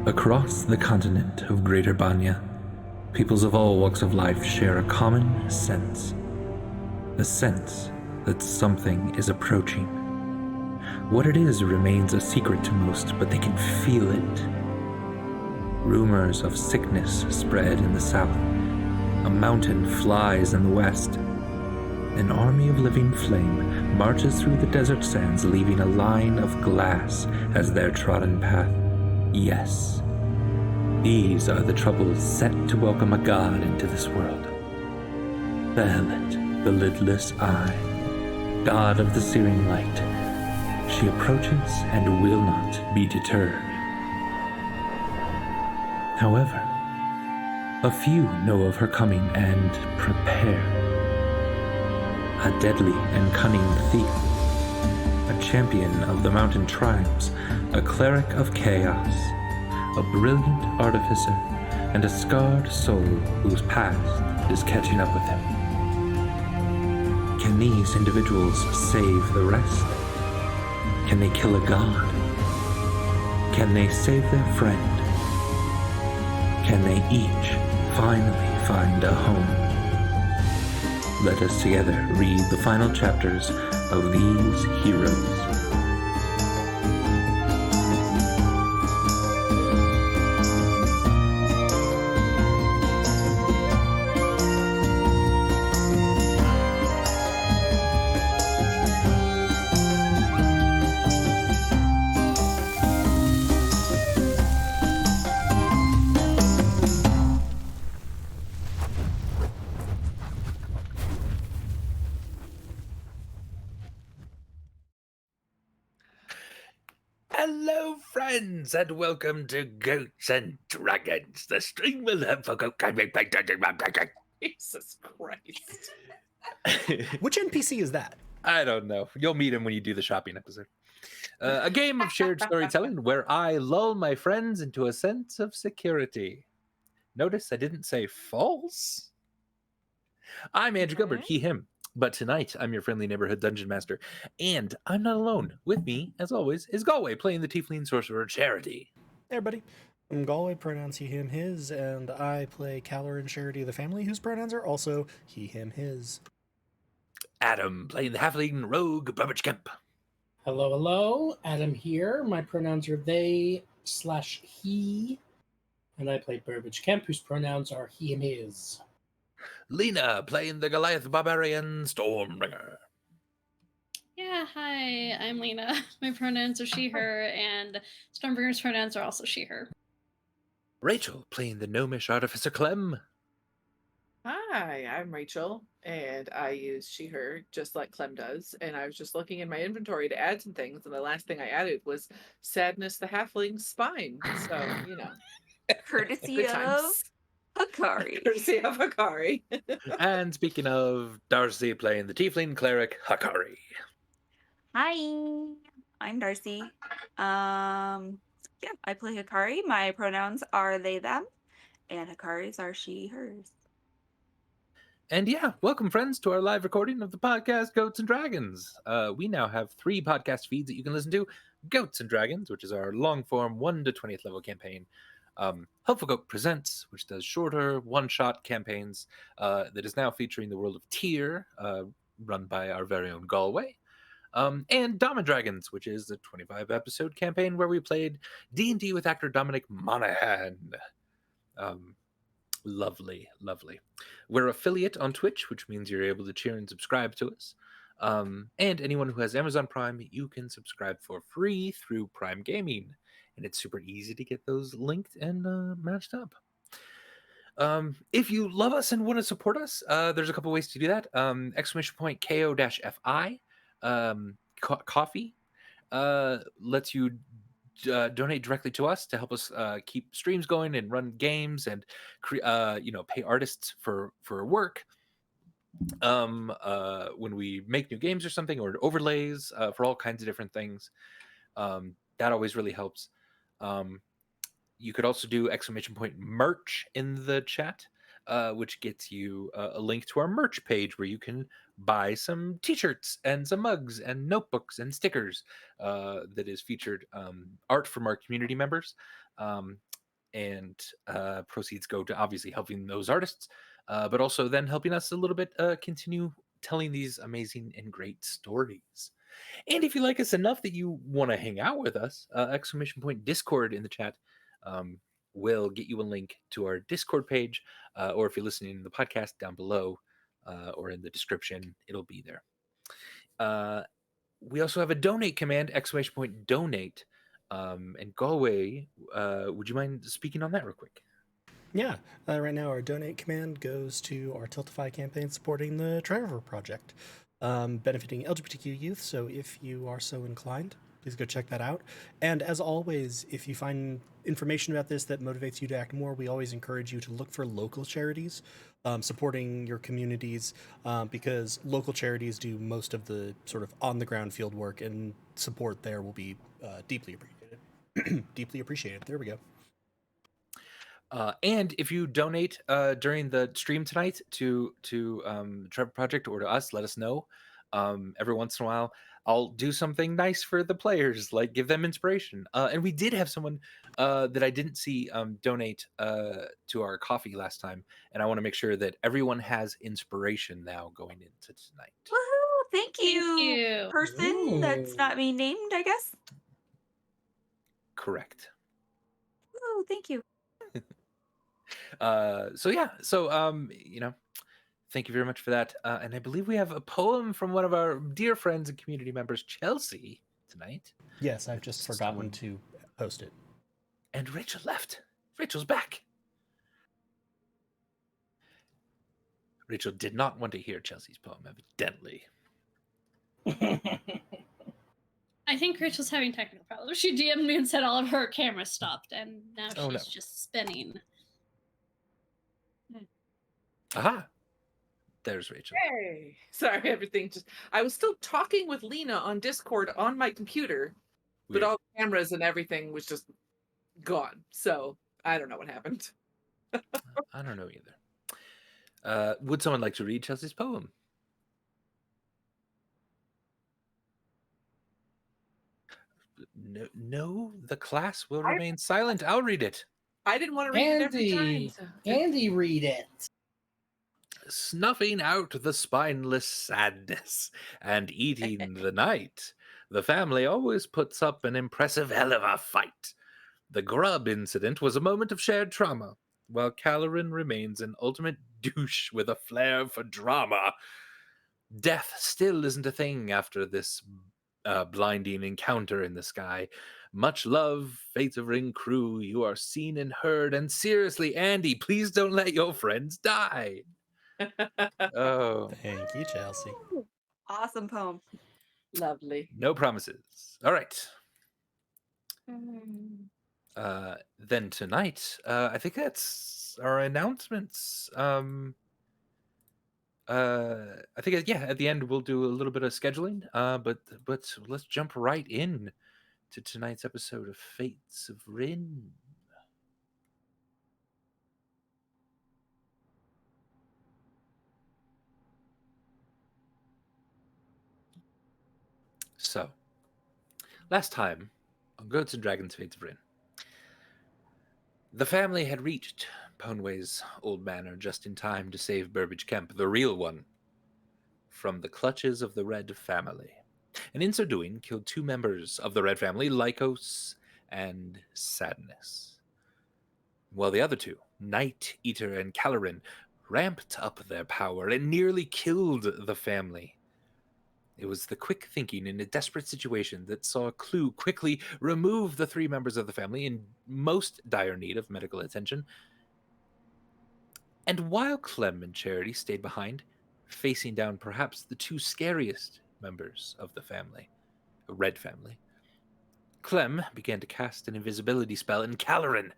Across the continent of Greater Banya, peoples of all walks of life share a common sense. A sense that something is approaching. What it is remains a secret to most, but they can feel it. Rumors of sickness spread in the south. A mountain flies in the west. An army of living flame marches through the desert sands, leaving a line of glass as their trodden path. Yes, these are the troubles set to welcome a god into this world. Behelit, the lidless eye, god of the searing light. She approaches and will not be deterred. However, a few know of her coming and prepare. A deadly and cunning thief, a champion of the mountain tribes, a cleric of chaos, a brilliant artificer, and a scarred soul whose past is catching up with him. Can these individuals save the rest? Can they kill a god? Can they save their friend? Can they each finally find a home? Let us together read the final chapters of these heroes. Hello, friends, and welcome to Goats and Dragons. The stream will have for Jesus Christ. Which NPC is that? I don't know. You'll meet him when you do the shopping episode. A game of shared storytelling where I lull my friends into a sense of security. Notice I didn't say false. I'm Andrew Gilbert, he, him. But tonight, I'm your friendly neighborhood dungeon master, and I'm not alone. With me, as always, is Galway playing the Tiefling Sorcerer Charity. Hey, everybody. I'm Galway, pronouns he, him, his, and I play Caller and Charity, the family, whose pronouns are also he, him, his. Adam playing the Halfling Rogue Burbage Kemp. Hello, hello. Adam here. My pronouns are they/he, and I play Burbage Kemp, whose pronouns are he and his. Lena playing the Goliath Barbarian Stormbringer. Yeah, hi, I'm Lena. My pronouns are she, her, and Stormbringer's pronouns are also she, her. Rachel playing the Gnomish Artificer Clem. Hi, I'm Rachel, and I use she, her, just like Clem does. And I was just looking in my inventory to add some things, and the last thing I added was Sadness the Halfling's Spine. So, you know. Courtesy Good of times. Hakari. Courtesy of Hakari. And speaking of, Darcy playing the Tiefling Cleric Hakari. Hi, I'm Darcy. Yeah, I play Hakari. My pronouns are they, them, and Hakari's are she, hers. And yeah, welcome friends to our live recording of the podcast Goats and Dragons. We now have 3 podcast feeds that you can listen to. Goats and Dragons, which is our long-form 1 to 20th level campaign. Helpful Goat Presents, which does shorter one-shot campaigns that is now featuring the world of Tyr, run by our very own Galway. And Dom and Dragons, which is a 25-episode campaign where we played D&D with actor Dominic Monaghan. Lovely. We're affiliate on Twitch, which means you're able to cheer and subscribe to us. And anyone who has Amazon Prime, you can subscribe for free through Prime Gaming. And it's super easy to get those linked and matched up. If you love us and want to support us, there's a couple ways to do that. !KO-FI coffee lets you donate directly to us to help us keep streams going and run games and pay artists for work when we make new games or something, or overlays for all kinds of different things. That always really helps. You could also do !merch in the chat. which gets you a link to our merch page where you can buy some t-shirts and some mugs and notebooks and stickers that is featured art from our community members. And proceeds go to obviously helping those artists, but also then helping us a little bit continue telling these amazing and great stories. And if you like us enough that you want to hang out with us, exclamation point Discord in the chat will get you a link to our Discord page, or if you're listening to the podcast down below or in the description, it'll be there. We also have a donate command, exclamation point donate. And Galway, would you mind speaking on that real quick? Yeah, right now our donate command goes to our Tiltify campaign supporting the Trevor Project, benefiting LGBTQ youth. So if you are so inclined, please go check that out. And as always, if you find information about this that motivates you to act more, we always encourage you to look for local charities supporting your communities, because local charities do most of the sort of on-the-ground field work, and support there will be deeply appreciated. Deeply appreciated. There we go. And if you donate during the stream tonight to Trevor Project or to us, let us know. Every once in a while, I'll do something nice for the players, like give them inspiration. And we did have someone that I didn't see donate to our coffee last time, and I want to make sure that everyone has inspiration now going into tonight. Woohoo! Thank you, you. person that's Ooh. not being named, I guess. Correct. Woo, thank you. Thank you very much for that. And I believe we have a poem from one of our dear friends and community members, Chelsea, tonight. Yes, I've just forgotten to post it. And Rachel left. Rachel's back. Rachel did not want to hear Chelsea's poem, evidently. I think Rachel's having technical problems. She DM'd me and said all of her cameras stopped, and now she's just spinning. Aha! There's Rachel. Hey, sorry, everything just. I was still talking with Lena on Discord on my computer, Weird. but all the cameras and everything was just gone. So I don't know what happened. I don't know either. Would someone like to read Chelsea's poem? No, the class will remain silent. I'll read it. I didn't want to read it every time. Andy, So. Andy, read it. Snuffing out the spineless sadness and eating the night, the family always puts up an impressive hell of a fight. The grub incident was a moment of shared trauma, while Calorin remains an ultimate douche with a flair for drama. Death still isn't a thing after this blinding encounter in the sky. Much love, Fates of Ryn crew. You are seen and heard. And seriously, Andy, please don't let your friends die. Oh, Thank you, Chelsea. Awesome poem. Lovely. no promises. All right. Then tonight, I think that's our announcements. I think at the end we'll do a little bit of scheduling. But let's jump right in to tonight's episode of Fates of Ryn. So, last time on Goats and Dragons Fates of Ryn, the family had reached Ponway's old manor just in time to save Burbage Kemp, the real one, from the clutches of the Red family, and in so doing killed two members of the Red family, Lycos and Sadness, while the other two, Night Eater and Calorin, ramped up their power and nearly killed the family. It was the quick thinking in a desperate situation that saw Clue quickly remove the three members of the family in most dire need of medical attention. And while Clem and Charity stayed behind, facing down perhaps the two scariest members of the family, the Red family, Clem began to cast an invisibility spell, and Calorin,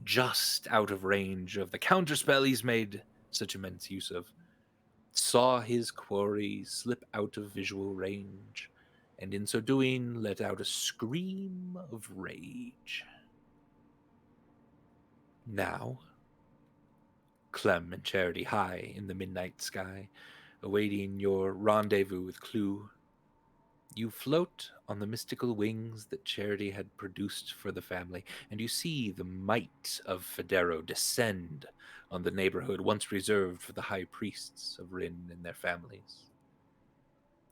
just out of range of the counterspell he's made such immense use of, saw his quarry slip out of visual range, and in so doing let out a scream of rage. Now, Clem and Charity high in the midnight sky, awaiting your rendezvous with Clue. You float on the mystical wings that Charity had produced for the family, and you see the might of Federo descend on the neighborhood once reserved for the high priests of Ryn and their families.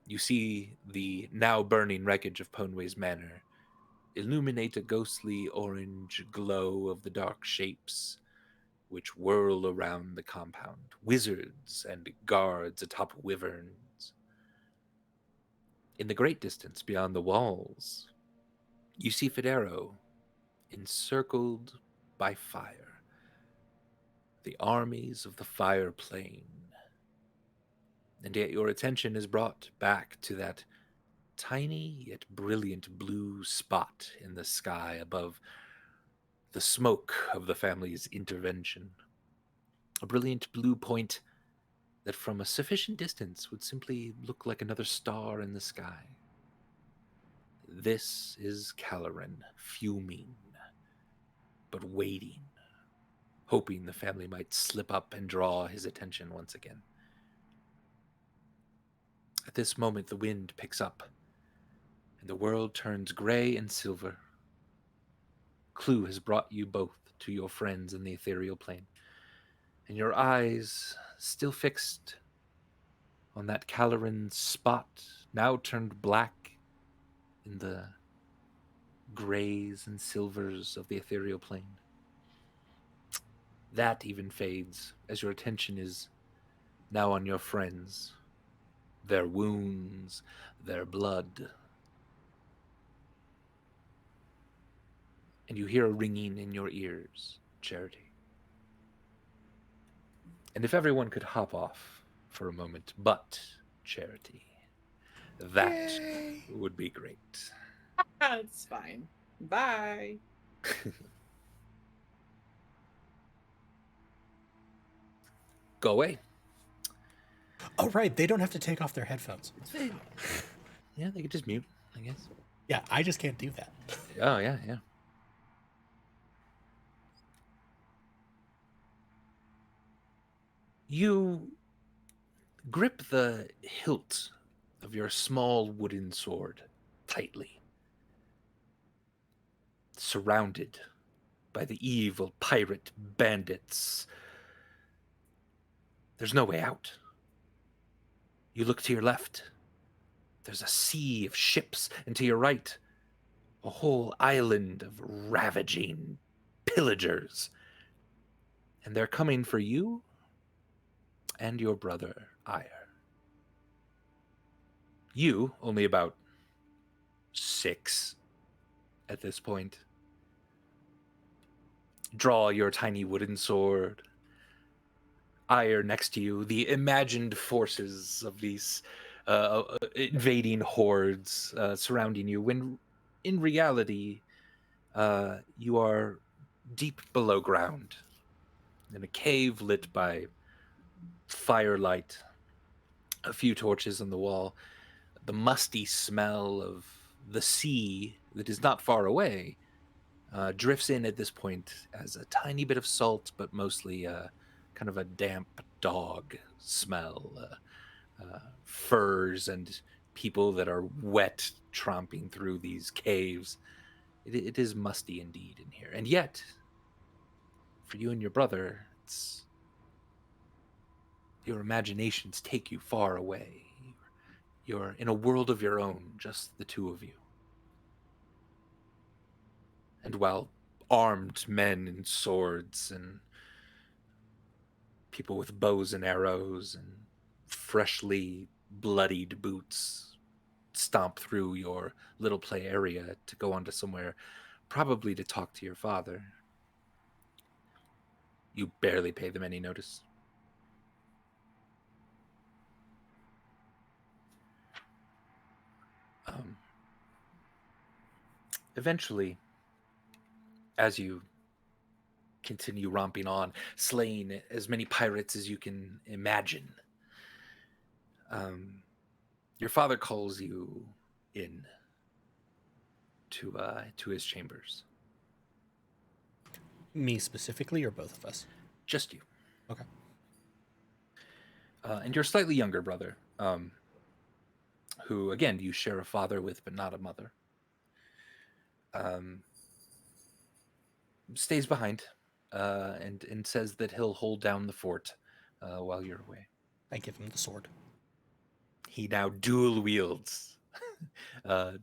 You see the now burning wreckage of Ponway's Manor illuminate a ghostly orange glow of the dark shapes which whirl around the compound, wizards and guards atop wyverns. In the great distance beyond the walls, you see Federo encircled by fire, the armies of the fire plane. And yet your attention is brought back to that tiny yet brilliant blue spot in the sky above the smoke of the family's intervention. A brilliant blue point that from a sufficient distance would simply look like another star in the sky. This is Caloran, fuming, but waiting, hoping the family might slip up and draw his attention once again. At this moment, the wind picks up, and the world turns gray and silver. Clue has brought you both to your friends in the ethereal plane, and your eyes, still fixed on that Caloran spot, now turned black in the grays and silvers of the ethereal plane. That even fades as your attention is now on your friends, their wounds, their blood. And you hear a ringing in your ears, Charity. And if everyone could hop off for a moment, but Charity, that would be great. It's fine. Bye. Go away. Oh, right. They don't have to take off their headphones. Yeah, they could just mute, I guess. Yeah, I just can't do that. Oh, yeah, yeah. You grip the hilt of your small wooden sword tightly, surrounded by the evil pirate bandits. There's no way out. You look to your left. There's a sea of ships, and to your right, a whole island of ravaging pillagers. And they're coming for you and your brother, Ire. You, only about 6 at this point, draw your tiny wooden sword. Ire next to you, the imagined forces of these invading hordes surrounding you, when in reality, you are deep below ground in a cave lit by firelight, a few torches on the wall, the musty smell of the sea that is not far away drifts in at this point as a tiny bit of salt, but mostly kind of a damp dog smell, furs and people that are wet tromping through these caves. It is musty indeed in here. And yet, for you and your brother, it's your imaginations take you far away. You're in a world of your own, just the two of you. And while armed men and swords and people with bows and arrows and freshly bloodied boots stomp through your little play area to go on to somewhere, probably to talk to your father, you barely pay them any notice. Eventually, as you continue romping on, slaying as many pirates as you can imagine, your father calls you in to his chambers. Me specifically, or both of us? Just you. Okay. and your slightly younger brother, who, again, you share a father with, but not a mother, stays behind and says that he'll hold down the fort while you're away. I give him the sword. He now dual wields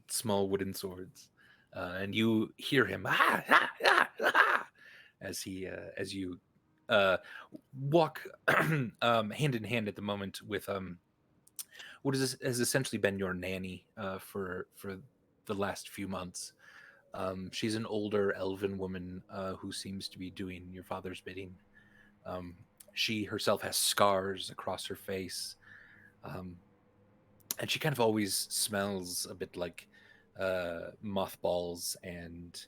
small wooden swords, and you hear him as you walk hand in hand at the moment with what has essentially been your nanny for the last few months. She's an older elven woman who seems to be doing your father's bidding. She herself has scars across her face, and she kind of always smells a bit like mothballs and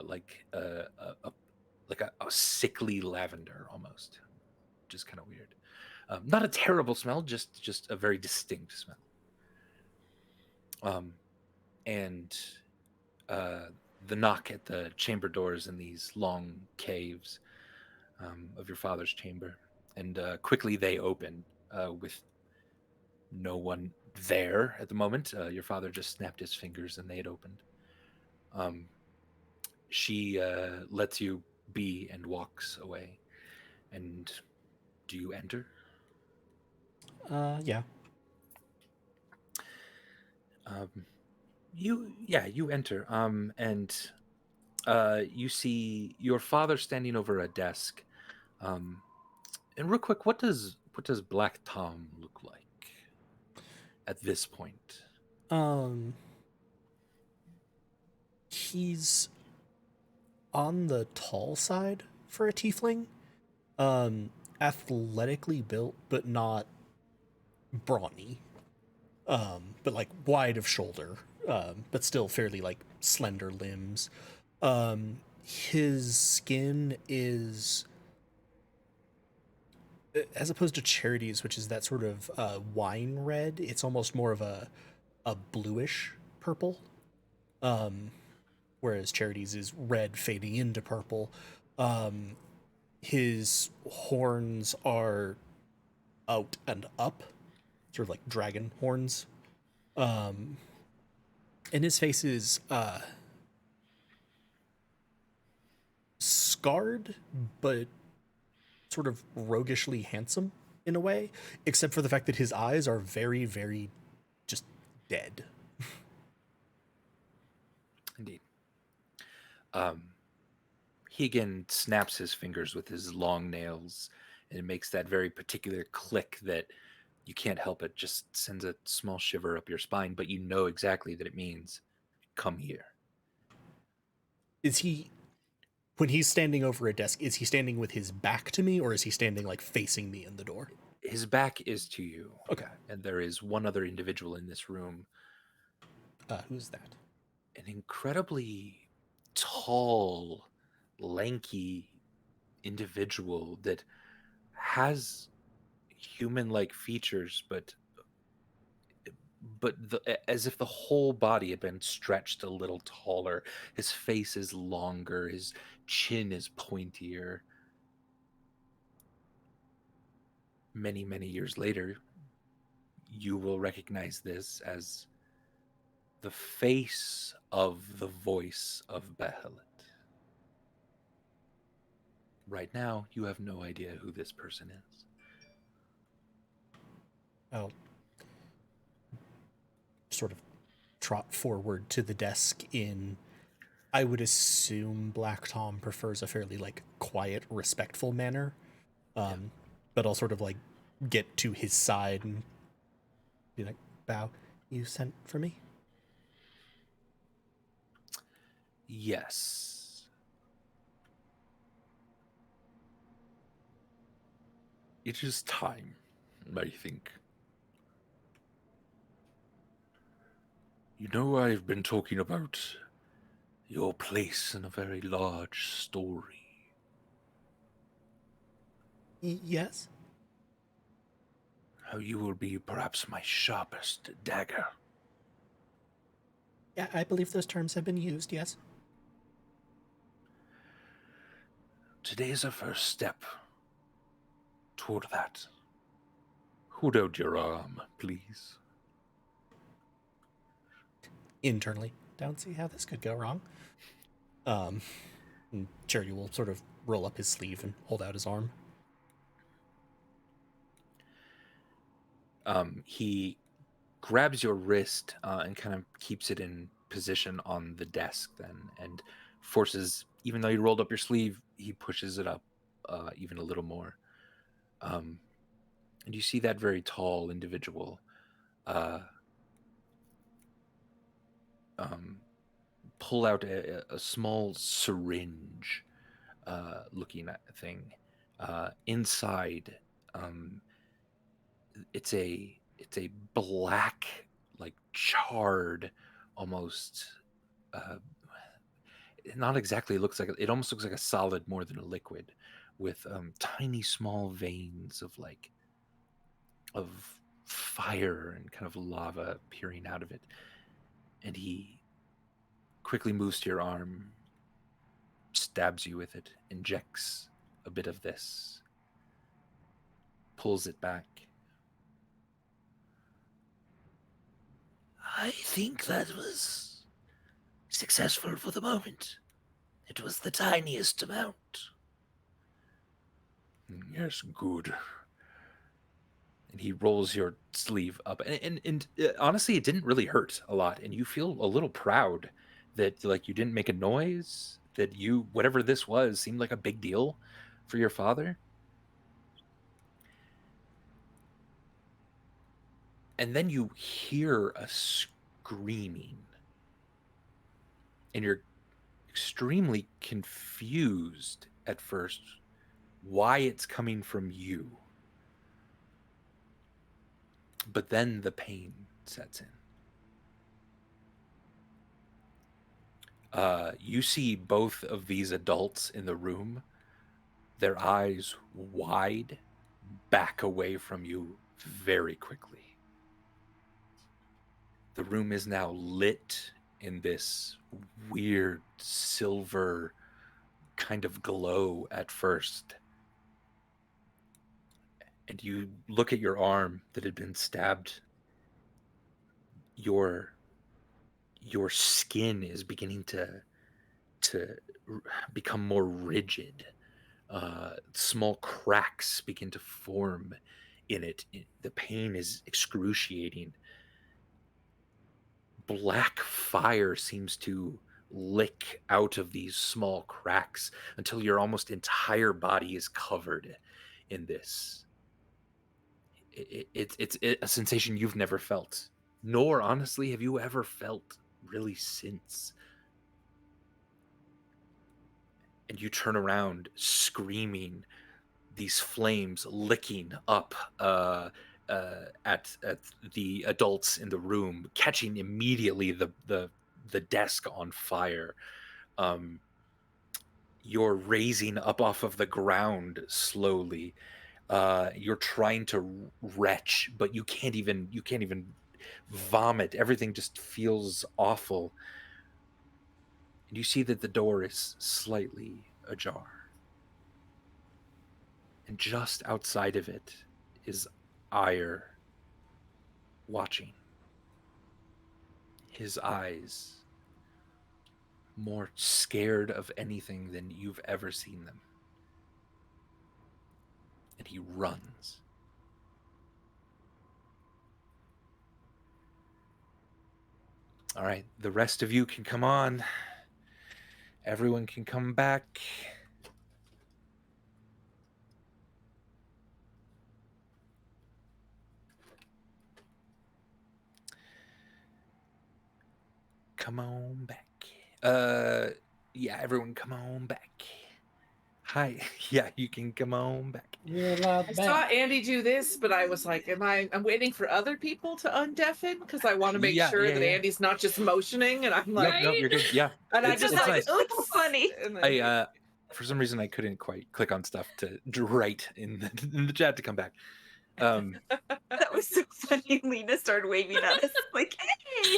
like a sickly lavender almost, which is kind of weird. Not a terrible smell, just a very distinct smell. And the knock at the chamber doors in these long caves of your father's chamber, and quickly they open with no one there at the moment. Your father just snapped his fingers and they had opened. She lets you be and walks away. And do you enter? Yeah. You enter. And you see your father standing over a desk. And real quick, what does Black Tom look like at this point? He's on the tall side for a tiefling. Athletically built, but not brawny. But like wide of shoulder, but still fairly like slender limbs. His skin is, as opposed to Charity's, which is that sort of wine red, it's almost more of a bluish purple. Whereas Charity's is red fading into purple. His horns are out and up, sort of like dragon horns. And his face is scarred, but sort of roguishly handsome in a way, except for the fact that his eyes are very, very just dead. Indeed. He again snaps his fingers with his long nails, and it makes that very particular click that you can't help it, just sends a small shiver up your spine, but you know exactly that it means come here. Is he, when he's standing over a desk, is he standing with his back to me, or is he standing like facing me in the door? His back is to you. Okay. And there is one other individual in this room. Who's that? An incredibly tall, lanky individual that has human-like features, but as if the whole body had been stretched a little taller. His face is longer, his chin is pointier. Many, many years later, you will recognize this as the face of the voice of Bahamut. Right now, you have no idea who this person is. I'll sort of trot forward to the desk in, I would assume Black Tom prefers a fairly like quiet, respectful manner. But I'll sort of like get to his side and be like, bow, you sent for me? Yes. It is time, I think. You know, I've been talking about your place in a very large story. Yes? How you will be perhaps my sharpest dagger. Yeah, I believe those terms have been used, yes. Today is a first step toward that. Hold out your arm, please. Internally, don't see how this could go wrong. And Charity will sort of roll up his sleeve and hold out his arm. He grabs your wrist and kind of keeps it in position on the desk then, and forces, even though you rolled up your sleeve, he pushes it up even a little more. And you see that very tall individual pull out a small syringe looking at thing. Inside, it's a black, like charred, almost not exactly, looks like it almost looks like a solid more than a liquid, with tiny small veins of fire and kind of lava peering out of it. And he quickly moves to your arm, stabs you with it, injects a bit of this, pulls it back. I think that was successful for the moment. It was the tiniest amount. Yes, good. And he rolls your sleeve up, and honestly, it didn't really hurt a lot, and you feel a little proud that, like, you didn't make a noise, that you, whatever this was, seemed like a big deal for your father. And then you hear a screaming, and you're extremely confused at first why it's coming from you. But then the pain sets in. You see both of these adults in the room, their eyes wide, back away from you very quickly. The room is now lit in this weird silver kind of glow at first. And you look at your arm that had been stabbed. Your skin is beginning to become more rigid. Small cracks begin to form in it. The pain is excruciating. Black fire seems to lick out of these small cracks until your almost entire body is covered in this. It's a sensation you've never felt, nor honestly have you ever felt really since. And you turn around screaming, these flames licking up at the adults in the room, catching immediately the desk on fire. You're raising up off of the ground slowly. You're trying to retch, but you can't even vomit. Everything just feels awful. And you see that the door is slightly ajar. And just outside of it is Ire, watching. His eyes more scared of anything than you've ever seen them. And he runs. All right, the rest of you can come on. Everyone can come back. Come on back. Yeah, everyone come on back. Hi. Yeah, you can come on back. You're allowed I back. saw Andy do this, but I was like, I'm waiting for other people to undeafen because I want to make sure that Andy's not just motioning, and I'm like, Nope, you're good. Yeah. and I It's just like, nice. oops, Funny. And then, I for some reason I couldn't quite click on stuff to write in the chat to come back. That was so funny. Lena started waving at us like, hey!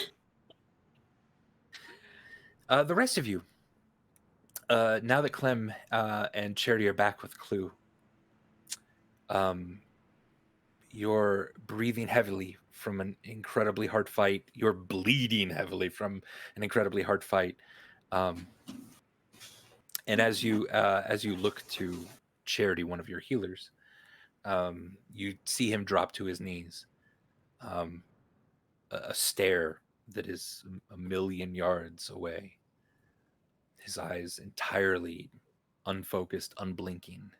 The rest of you, now that Clem and Charity are back with Clue, You're breathing heavily from an incredibly hard fight. You're bleeding heavily from an incredibly hard fight. Um, and as you look to Charity, one of your healers, you see him drop to his knees. A stare that is a million yards away. His eyes entirely unfocused, unblinking.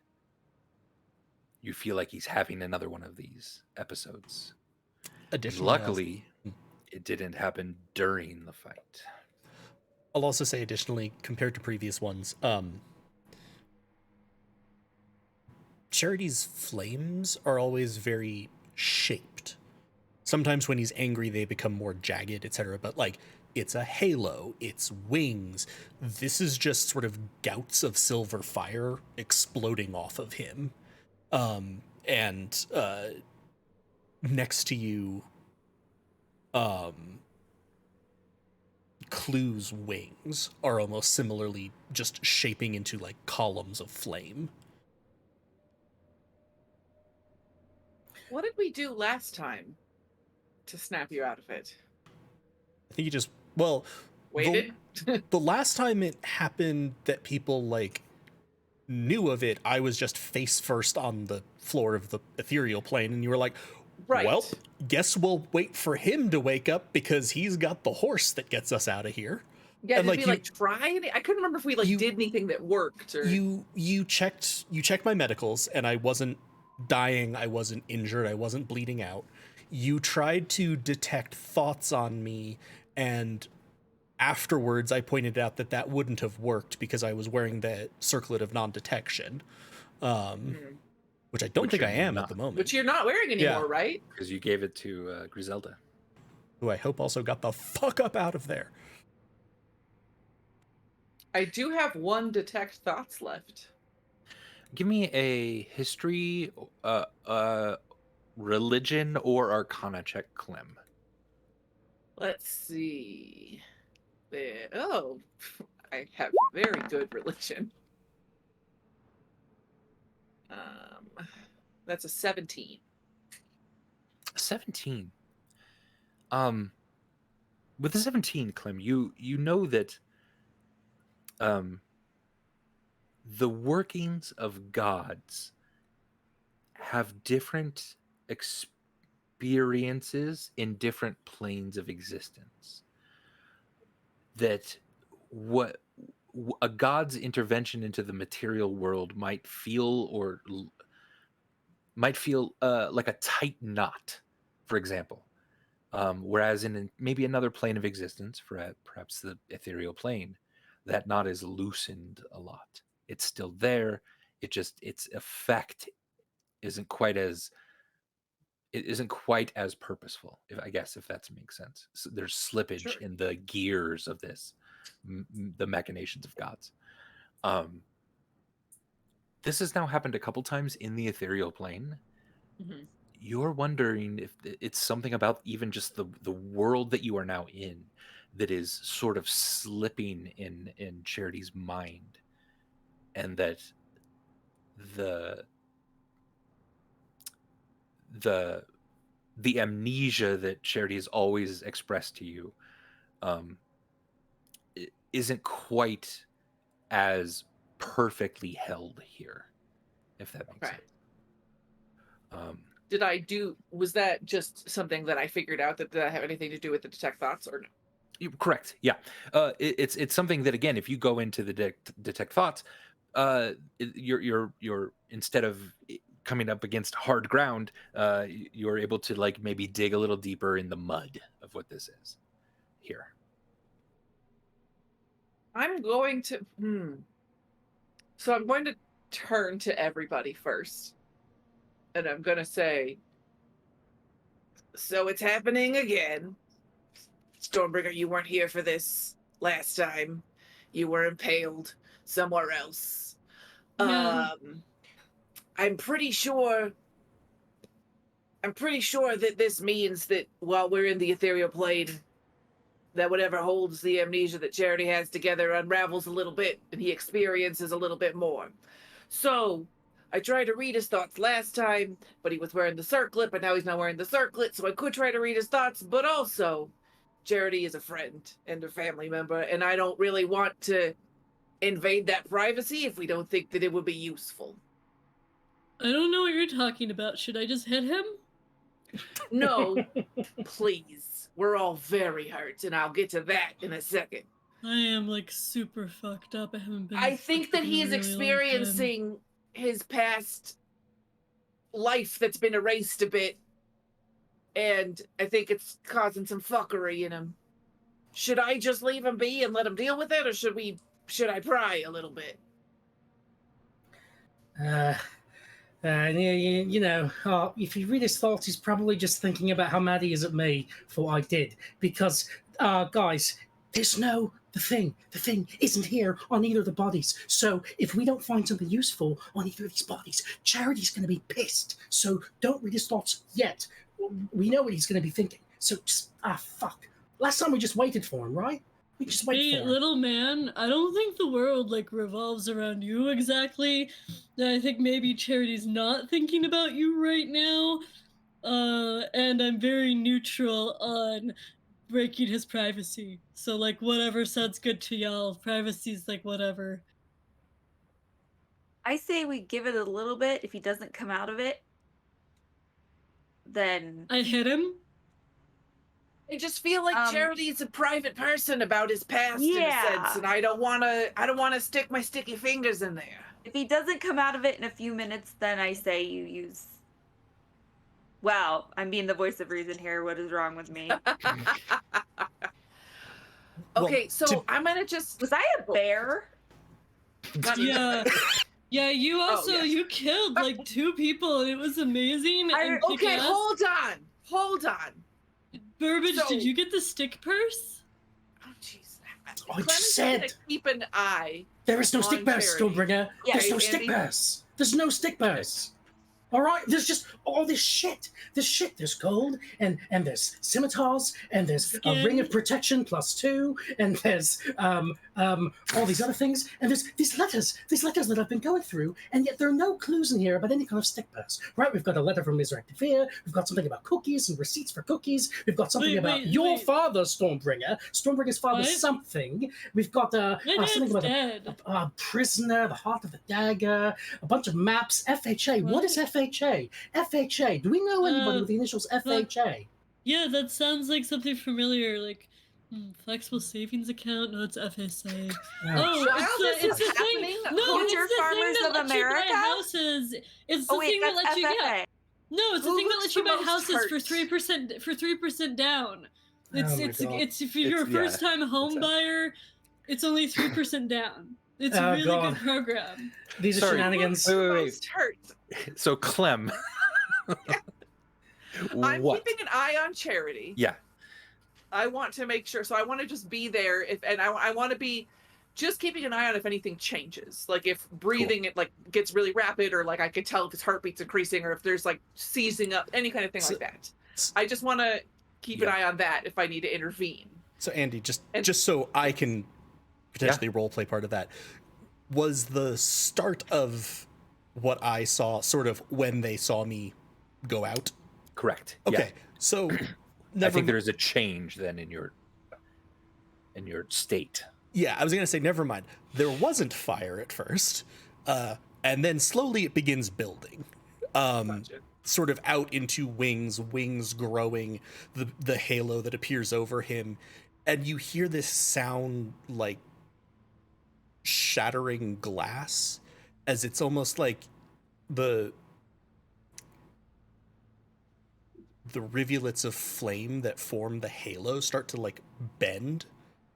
You feel like he's having another one of these episodes. And Additionally, luckily, it didn't happen during the fight. I'll also say additionally, compared to previous ones, Charity's flames are always very shaped. Sometimes when he's angry, they become more jagged, etc. But like, it's a halo, it's wings. This is just sort of gouts of silver fire exploding off of him. And next to you, Clue's wings are almost similarly just shaping into like columns of flame. What did we do last time to snap you out of it? I think you just, well, Waited? the last time it happened that people like knew of it, I was just face first on the floor of the ethereal plane, and you were like, Right. well, guess we'll wait for him to wake up because he's got the horse that gets us out of here. Yeah, and, did like, we you- like try any? I couldn't remember if we like you- did anything that worked or You checked my medicals, and I wasn't dying, I wasn't injured, I wasn't bleeding out. You tried to detect thoughts on me, and afterwards I pointed out that that wouldn't have worked because I was wearing the circlet of non-detection, which I don't Which think I you're am at not. the moment. which you're not wearing anymore, Yeah. right? Because you gave it to Griselda. Who I hope also got the fuck up out of there. I do have one detect thoughts left. Give me a history, religion, or arcana check, Clem. Let's see. There. Oh, I have very good religion. That's a 17. 17. With the 17, Clem, you know that the workings of gods have different experiences in different planes of existence. That what a god's intervention into the material world might feel like a tight knot, for example. Whereas in maybe another plane of existence, perhaps the ethereal plane, that knot is loosened a lot. It's still there. Its effect isn't quite as purposeful. If that makes sense. So there's slippage Sure. in the gears of this, the machinations of gods. This has now happened a couple times in the ethereal plane. Mm-hmm. You're wondering if it's something about even just the world that you are now in that is sort of slipping in Charity's mind, and that the amnesia that Charity has always expressed to you isn't quite as perfectly held here, if that makes sense. Was that just something that I figured out? Did that have anything to do with the detect thoughts or no? Correct. Yeah. It's something that, again, if you go into the detect thoughts, you're instead of coming up against hard ground, you're able to like maybe dig a little deeper in the mud of what this is here. I'm going to So I'm going to turn to everybody first. And I'm going to say, so it's happening again. Stormbringer, you weren't here for this last time. You were impaled somewhere else. No. I'm pretty sure that this means that while we're in the ethereal plane, that whatever holds the amnesia that Charity has together unravels a little bit, and he experiences a little bit more. So, I tried to read his thoughts last time, but he was wearing the circlet, but now he's not wearing the circlet, so I could try to read his thoughts, but also, Charity is a friend and a family member, and I don't really want to invade that privacy if we don't think that it would be useful. I don't know what you're talking about. Should I just hit him? No, please. We're all very hurt, and I'll get to that in a second. I am like super fucked up. I haven't been. I think that he is really experiencing his past life that's been erased a bit, and I think it's causing some fuckery in him. Should I just leave him be and let him deal with it, or should I pry a little bit? If you read his thoughts, he's probably just thinking about how mad he is at me for what I did. Because, guys, the thing isn't here on either of the bodies. So if we don't find something useful on either of these bodies, Charity's going to be pissed. So don't read his thoughts yet. We know what he's going to be thinking. So just, fuck. Last time we just waited for him, right? We just waited for him. Little man, I don't think the world revolves around you exactly. I think maybe Charity's not thinking about you right now. And I'm very neutral on breaking his privacy. So whatever sounds good to y'all. Privacy's whatever. I say we give it a little bit. If he doesn't come out of it, then I hit him. I just feel like Charity's a private person about his past in a sense, and I don't want to stick my sticky fingers in there. If he doesn't come out of it in a few minutes, then I say you use. Wow, I'm being the voice of reason here. What is wrong with me? Okay, so I'm gonna just. Was I a bear? Yeah. Yeah, you also you killed 2 people and it was amazing. Okay, hold on. Burbage, did you get the stick purse? Oh jeez. I just said keep an eye. There is no stick purse, Stormbringer. Yeah, There's no stick purse. There's no stick purse. All right, there's just all this shit. There's gold, and there's scimitars, and there's a ring of protection +2, and there's all these other things, and there's these letters that I've been going through, and yet there are no clues in here about any kind of stick purse. Right? We've got a letter from Mr. Activia, we've got something about cookies and receipts for cookies, we've got something about your father, Stormbringer's father something. We've got something about a prisoner, the heart of the dagger, a bunch of maps, FHA. What is FHA? FHA. Do we know anybody with the initials FHA? Yeah, that sounds like something familiar, flexible savings account. No, it's FSA. It's the thing. No, it's Future the Farmers thing that of lets you America? buy houses. It's the thing that lets you. Yeah. No, it's the thing that lets you buy houses for 3% down. It's if you're a first time home buyer, it's only 3% down. It's a really good program. These are shenanigans. Wait. So Clem. I'm keeping an eye on Charity. Yeah. I want to make sure. So I want to just be there I want to be just keeping an eye on if anything changes. If breathing it gets really rapid, or I could tell if his heartbeat's increasing, or if there's seizing up, any kind of thing like that. I just want to keep an eye on that if I need to intervene. So Andy, just so I can potentially roleplay part of that, was the start of what I saw sort of when they saw me go out? Correct. Okay, so I think there is a change then in your state. Yeah, I was gonna say never mind. There wasn't fire at first, and then slowly it begins building, sort of out into wings growing, the halo that appears over him, and you hear this sound like shattering glass, as it's almost like the rivulets of flame that form the halo start to bend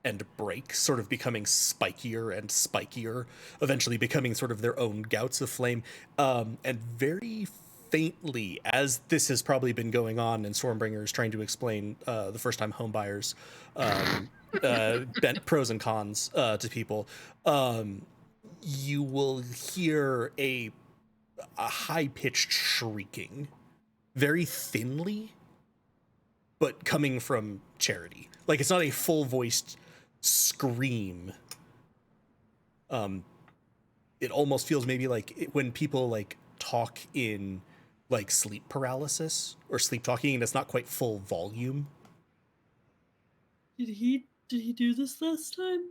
and break, sort of becoming spikier and spikier, eventually becoming sort of their own gouts of flame, and very faintly, as this has probably been going on, and Stormbringer is trying to explain the first-time homebuyers pros and cons to people, you will hear a high-pitched shrieking, very thinly, but coming from Charity. It's not a full-voiced scream. It almost feels maybe when people talk in like sleep paralysis or sleep talking, and it's not quite full volume. Did he do this last time?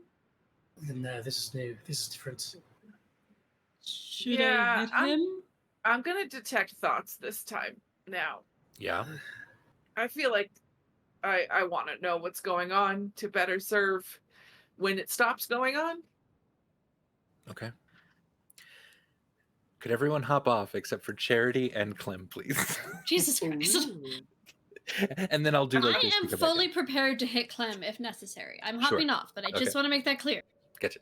No, this is new. This is different. Should Yeah, I hit him? I'm gonna detect thoughts this time. Now, Yeah. I feel like I want to know what's going on to better serve when it stops going on. Okay. Could everyone hop off except for Charity and Clem, please? Jesus Christ. Ooh. And then I'll do like this. I am to go back fully in. prepared to hit Clem if necessary. I'm Sure. hopping off, but I just Okay. want to make that clear. Gotcha.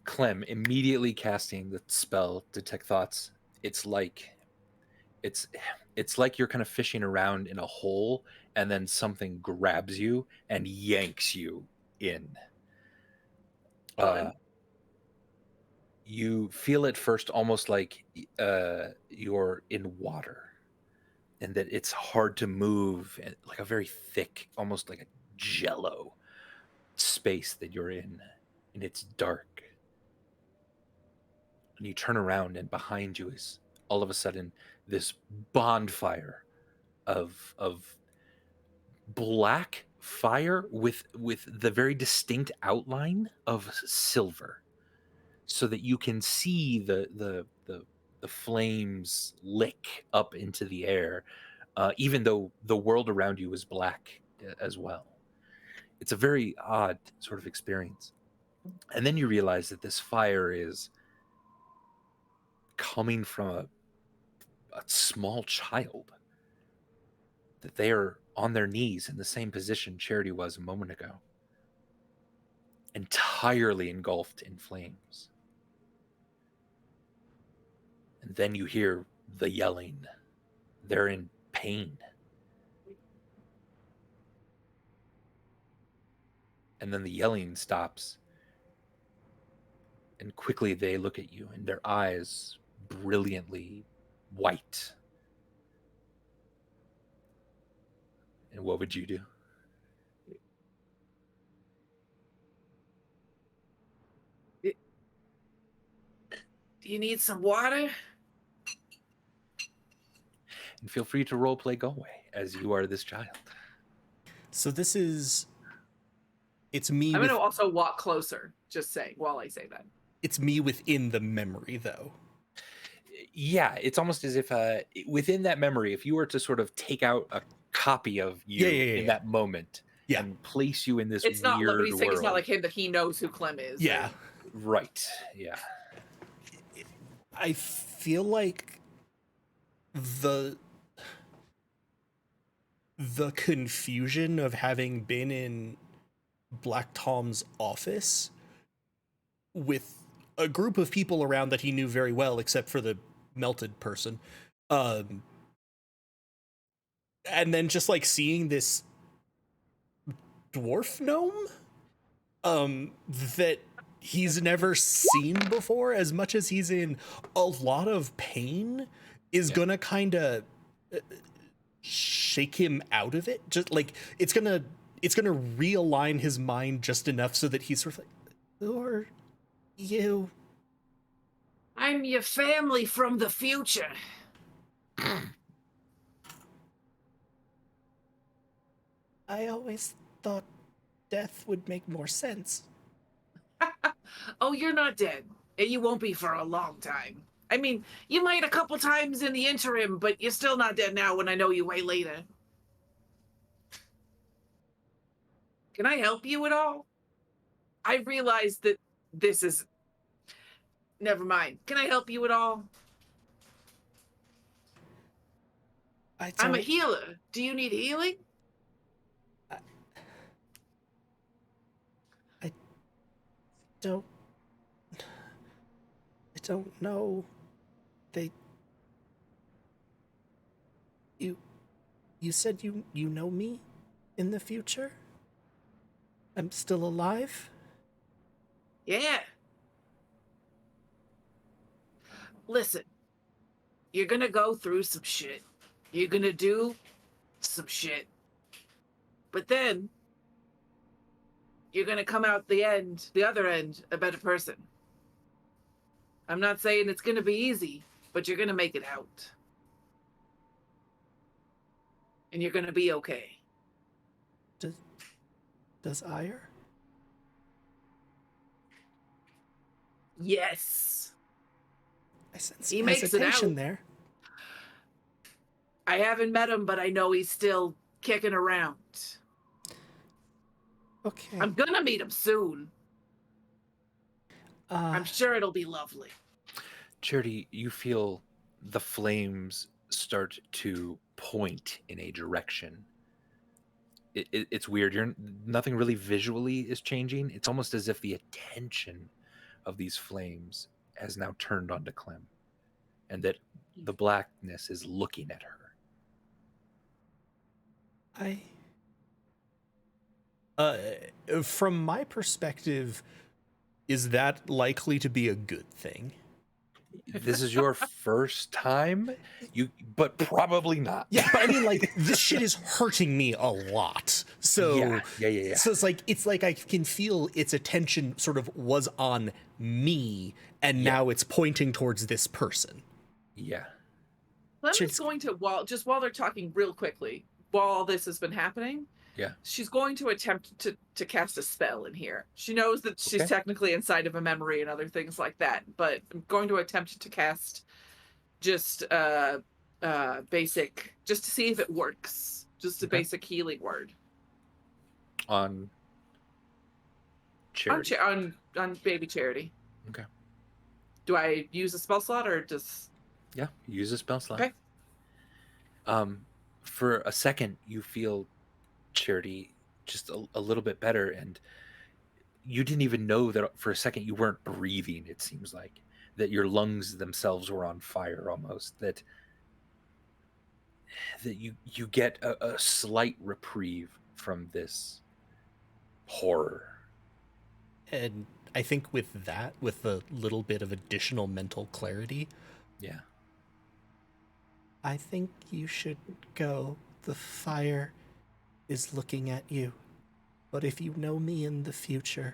Clem immediately casting the spell Detect Thoughts. It's like you're kind of fishing around in a hole, and then something grabs you and yanks you in. You feel at first almost like you're in water, and that it's hard to move, and like a very thick, almost like a jello space that you're in, and it's dark. And you turn around, and behind you is all of a sudden this bonfire of black fire with the very distinct outline of silver, so that you can see the flames lick up into the air, even though the world around you is black as well. It's a very odd sort of experience. And then you realize that this fire is coming from a small child, that they are on their knees in the same position Charity was a moment ago, entirely engulfed in flames. And then you hear the yelling. They're in pain. And then the yelling stops. And quickly they look at you, and their eyes brilliantly white. And what would you do? Do you need some water? And feel free to roleplay Galway as you are this child. So this is, it's me. I'm going to also walk closer, just saying, while I say that. It's me within the memory, though. Yeah, it's almost as if within that memory, if you were to sort of take out a copy of you in that moment and place you in this it's not, weird what he's saying, world. it's not like him that he knows who Clem is. Yeah. Right. Yeah. I feel like the confusion of having been in Black Tom's office with a group of people around that he knew very well, except for the melted person, and then just like seeing this dwarf gnome that he's never seen before, as much as he's in a lot of pain, is gonna kind of shake him out of it. Just like it's gonna realign his mind just enough so that he's sort of like, who are you? I'm your family from the future. I always thought death would make more sense. Oh, you're not dead. And you won't be for a long time. I mean, you might a couple times in the interim, but you're still not dead now when I know you way later. Can I help you at all? I realize that this is... Never mind. Can I help you at all? I'm a healer. Do you need healing? I don't know. You said you know me in the future? I'm still alive? Yeah. Listen, you're gonna go through some shit. You're gonna do some shit. But then, you're gonna come out the other end, a better person. I'm not saying it's going to be easy, but you're going to make it out. And you're going to be okay. Does Ire? Yes. I sense He some makes it hesitation out. there. I haven't met him, but I know he's still kicking around. Okay. I'm going to meet him soon. I'm sure it'll be lovely. Charity, you feel the flames start to point in a direction. It's weird. Nothing really visually is changing. It's almost as if the attention of these flames has now turned onto Clem, and that the blackness is looking at her. From my perspective, is that likely to be a good thing? This is your first time, but probably not. Yeah, but I mean, like, this shit is hurting me a lot. So yeah. So it's like I can feel its attention sort of was on me, and now it's pointing towards this person. Yeah. Clem is going to, while they're talking real quickly, while all this has been happening, she's going to attempt to cast a spell in here. She knows that she's technically inside of a memory and other things like that, but I'm going to attempt to cast just basic, just to see if it works. Just a basic healing word. On Charity. On baby Charity. Okay. Do I use a spell slot or just... Yeah, use a spell slot. Okay. For a second, you feel Charity just a little bit better, and you didn't even know that for a second you weren't breathing. It seems like that your lungs themselves were on fire almost. That you get a slight reprieve from this horror. And I think with that, with a little bit of additional mental clarity, I think you should go. The fire is looking at you. But if you know me in the future,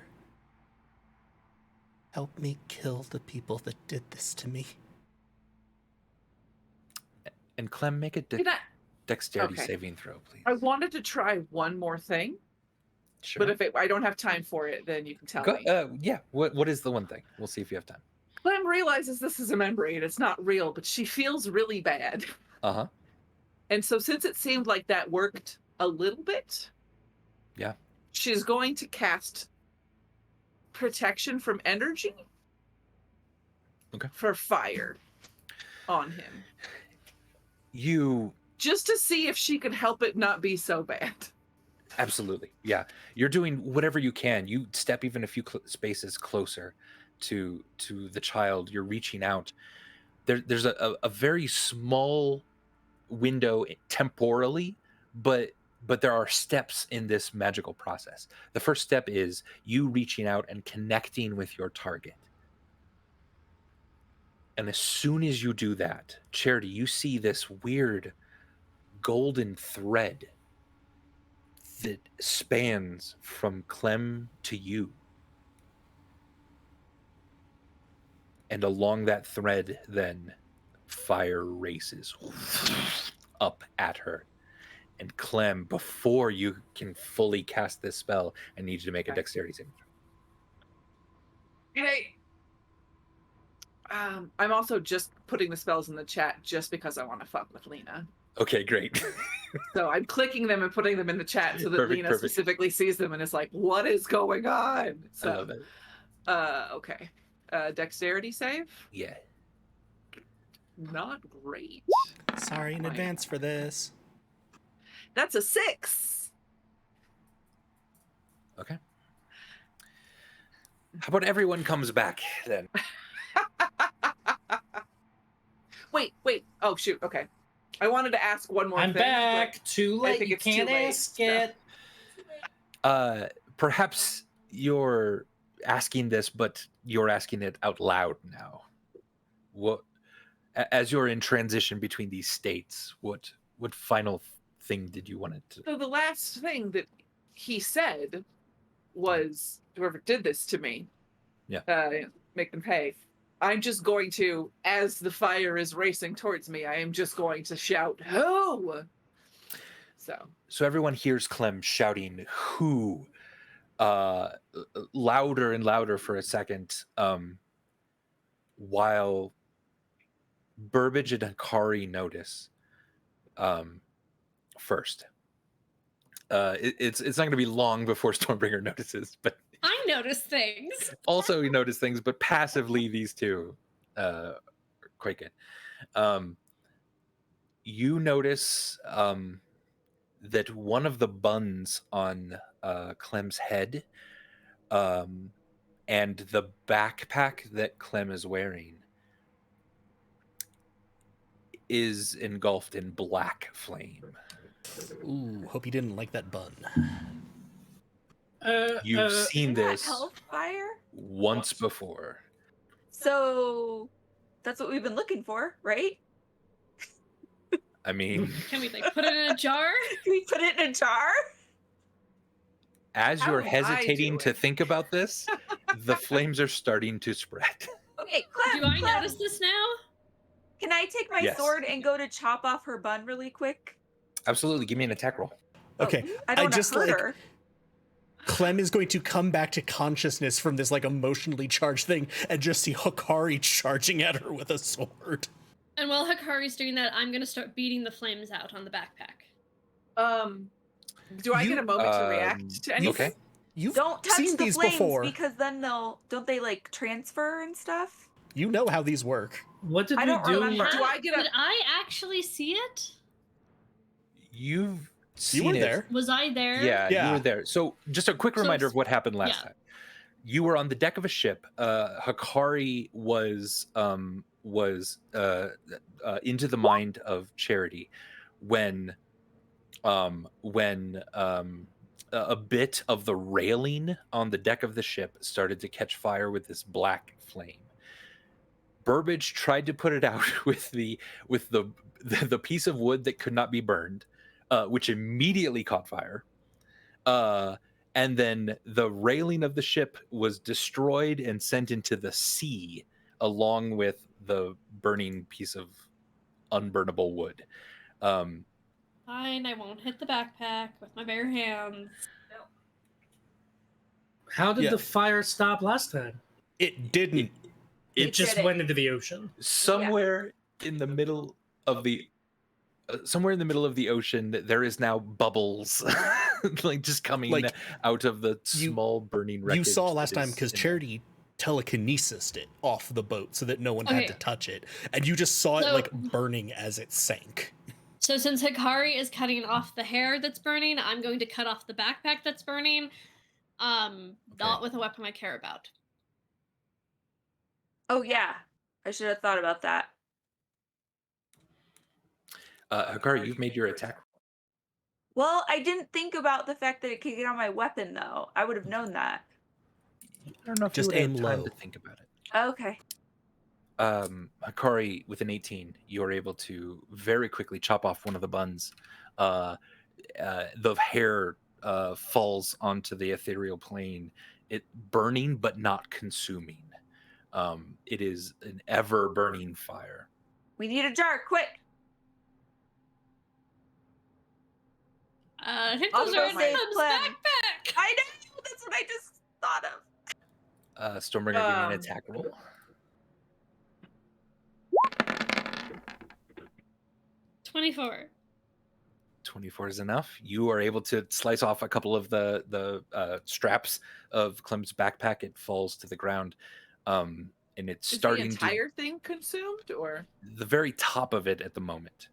help me kill the people that did this to me. And Clem, make a dexterity saving throw, please. I wanted to try one more thing. Sure. But if I don't have time for it, then you can tell me. Yeah. What is the one thing? We'll see if you have time. Clem realizes this is a memory and it's not real, but she feels really bad. Uh-huh. And so since it seemed like that worked a little bit, she's going to cast protection from energy for fire on him. Just to see if she could help it not be so bad. Absolutely. Yeah. You're doing whatever you can. You step even a few spaces closer to the child. You're reaching out. There's a very small window temporally, but there are steps in this magical process. The first step is you reaching out and connecting with your target. And as soon as you do that, Charity, you see this weird golden thread that spans from Clem to you. And along that thread, then, fire races up at her. And Clem, before you can fully cast this spell, I need you to make a dexterity saving throw. Hey, I'm also just putting the spells in the chat just because I want to fuck with Lena. Okay, great. So I'm clicking them and putting them in the chat so that Lena specifically sees them and is like, what is going on? So, I love it. Okay. Dexterity save? Yeah. Not great. Sorry in advance for this. That's a 6. Okay. How about everyone comes back then? Wait. Oh, shoot. Okay. I wanted to ask one more I'm thing. back. Too late. You it's too can't late, ask it. Perhaps you're asking this, but you're asking it out loud now. What, as you're in transition between these states, what final thing did you want it to? So the last thing that he said was, whoever did this to me, make them pay. I'm just going to, as the fire is racing towards me, I am just going to shout, "Who?" So everyone hears Clem shouting "Who?" Louder and louder for a second, while Burbage and Hikari notice first. It's not going to be long before Stormbringer notices, but I notice things. also you notice things, but passively these two are quite good. You notice that one of the buns on Clem's head and the backpack that Clem is wearing is engulfed in black flame. Ooh, hope you didn't like that bun. You've seen Isn't that this hellfire? once before. So that's what we've been looking for, right? I mean, Can we like put it in a jar? Can we put it in a jar? as How you're do I hesitating do to it? think about this, the flames are starting to spread. Okay, Clem. Do I Clem, notice this now? Can I take my Yes. sword and go to chop off her bun really quick? Absolutely. Give me an attack roll. Okay, I don't just hurt like her. Clem is going to come back to consciousness from this like emotionally charged thing and just see Hikari charging at her with a sword. And while Hikari's doing that, I'm gonna start beating the flames out on the backpack. Do I get a moment to Um, react to anything? Okay. You've Don't touch seen the these flames before. because then don't they like transfer and stuff? You know how these work. What did I we don't do? remember. Do I get Did a? I actually see it? You've seen You were it. there. Was I there? Yeah, Yeah. you were there. So just a quick So reminder it's- of what happened last yeah. time. You were on the deck of a ship. Hikari was into the mind of Charity when a bit of the railing on the deck of the ship started to catch fire with this black flame. Burbage tried to put it out with the piece of wood that could not be burned, which immediately caught fire. And then the railing of the ship was destroyed and sent into the sea, along with the burning piece of unburnable wood. Fine, I won't hit the backpack with my bare hands. How did Yeah. the fire stop last time? It didn't. It just didn't. went into the ocean. Somewhere in the middle of the ocean, there is now bubbles, like just coming Like, out of the you- small burning wreckage. You saw that last time is because in there. Charity telekinesised it off the boat so that no one had Okay. to touch it, and you just saw it So- like burning as it sank. So since Hikari is cutting off the hair that's burning, I'm going to cut off the backpack that's burning. Not with a weapon I care about. Oh yeah, I should have thought about that. Hikari, you've made your attack. Well, I didn't think about the fact that it could get on my weapon though. I would have known that. I don't know if Just you would have aim time low. to think about it. Okay. Hikari, with an 18, you are able to very quickly chop off one of the buns. The hair falls onto the ethereal plane, it burning but not consuming. It is an ever burning fire. We need a jar, quick. I think I'll those go are in save Clem's Clem. backpack. I know, that's what I just thought of. Stormbringer, give me an attack roll. 24. 24 is enough. You are able to slice off a couple of the straps of Clem's backpack. It falls to the ground, and it's Is starting the entire thing consumed, or? the very top of it at the moment.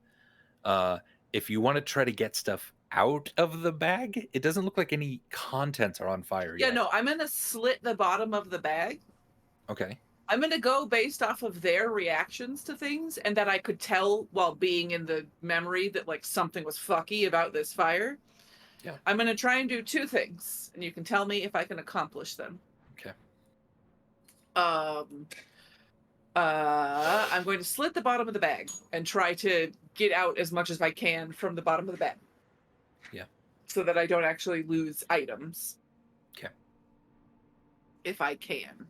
If you want to try to get stuff out of the bag, it doesn't look like any contents are on fire Yeah, yet. no, I'm gonna slit the bottom of the bag. Okay. I'm gonna go based off of their reactions to things, and that I could tell while being in the memory that like something was fucky about this fire. Yeah. I'm gonna try and do two things, and you can tell me if I can accomplish them. Okay. I'm going to slit the bottom of the bag and try to get out as much as I can from the bottom of the bag. Yeah. So that I don't actually lose items. Okay. If I can.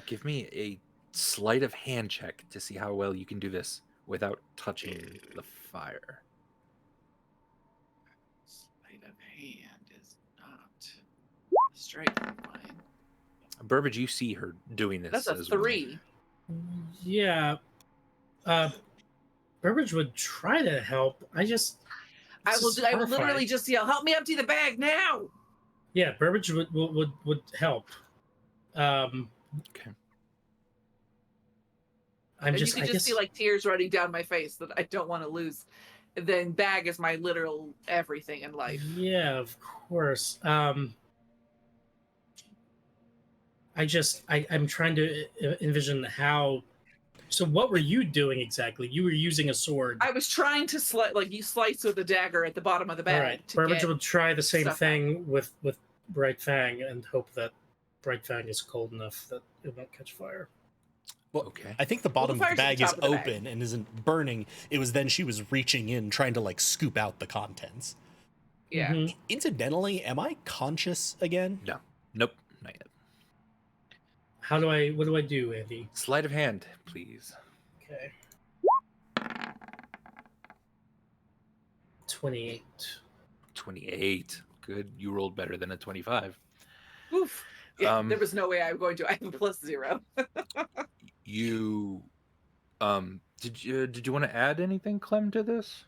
Give me a sleight of hand check to see how well you can do this without touching the fire. Sleight of hand is not a strength of mine. Burbage, you see her doing this. That's a as well. 3. Yeah. Burbage would try to help. I will literally just yell, "Help me empty the bag now!" Yeah, Burbage would help. Okay. You can just see like tears running down my face that I don't want to lose. Then bag is my literal everything in life. Yeah, of course. I'm trying to envision how. So what were you doing exactly? You were using a sword. I was trying to you slice with a dagger at the bottom of the bag. All right. Burbage would try the same thing with Bright Fang and hope that Bright Fang is cold enough that it won't catch fire. Well, okay. I think the bottom of the bag is the open and isn't burning. It was then she was reaching in, trying to like scoop out the contents. Yeah. Mhm. Incidentally, am I conscious again? No. Nope. Not yet. What do I do, Andy? Sleight of hand, please. Okay. 28. 28. Good. You rolled better than a 25. Oof. Yeah, there was no way I was going to. I have a +0. You did you want to add anything, Clem, to this?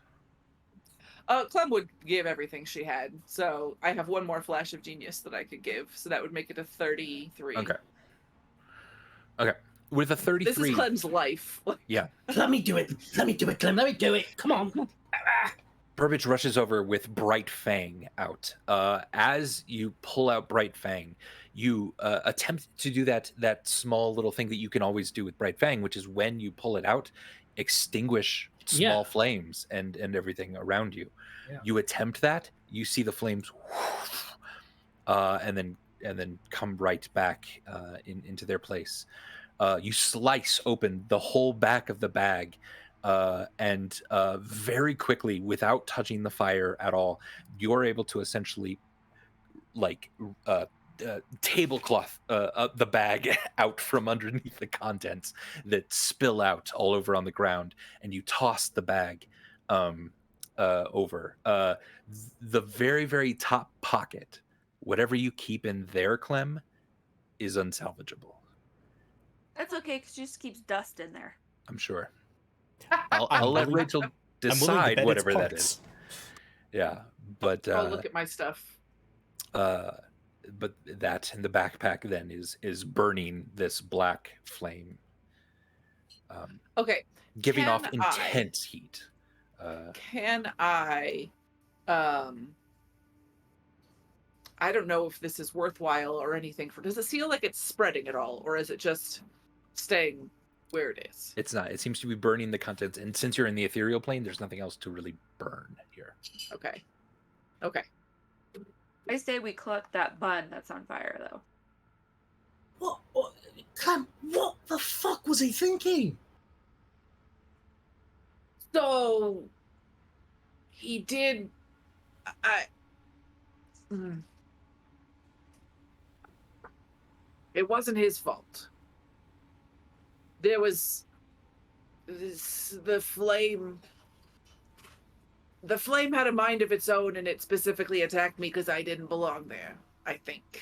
Clem would give everything she had, so I have one more flash of genius that I could give, so that would make it a 33. Okay. With a 33. This is Clem's life. Yeah. Let me do it, Clem. Let me do it. Come on. Burbage rushes over with Bright Fang out. As you pull out Bright Fang, you attempt to do that small little thing that you can always do with Bright Fang, which is when you pull it out, extinguish small flames and everything around you. Yeah. You attempt that, you see the flames, and then come right back into their place. You slice open the whole back of the bag. And very quickly, without touching the fire at all, you're able to essentially tablecloth the bag out from underneath the contents that spill out all over on the ground, and you toss the bag over. The very, very top pocket, whatever you keep in there, Clem, is unsalvageable. That's okay, because she just keeps dust in there. I'm sure. I'll let Rachel decide whatever that is. Yeah, but I'll look at my stuff. But that in the backpack then is burning this black flame. Okay. Giving off intense heat. Can I? I don't know if this is worthwhile or anything. Does it feel like it's spreading at all, or is it just staying where it is? It's not. It seems to be burning the contents, and since you're in the ethereal plane, there's nothing else to really burn here. Okay. I say we collect that bun that's on fire, though. What? Clem, what the fuck was he thinking? So he did. It wasn't his fault. There was the flame. The flame had a mind of its own, and it specifically attacked me because I didn't belong there, I think.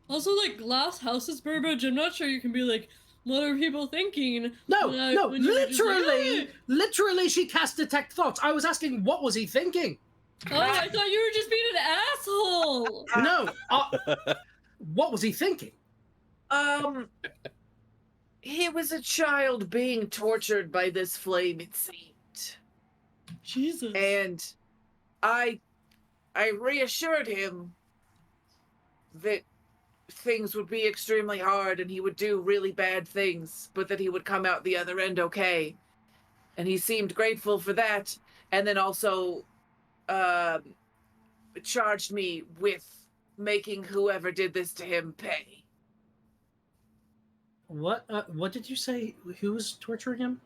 Also, like, glass houses, Burbage, I'm not sure you can be like, what are people thinking? No, when you were just like, literally she cast detect thoughts. I was asking, what was he thinking? oh, I thought you were just being an asshole. No, what was he thinking? He was a child being tortured by this flame, it seemed. Jesus. And I reassured him that things would be extremely hard and he would do really bad things, but that he would come out the other end okay. And he seemed grateful for that. And then also charged me with making whoever did this to him pay. What did you say? Who was torturing him?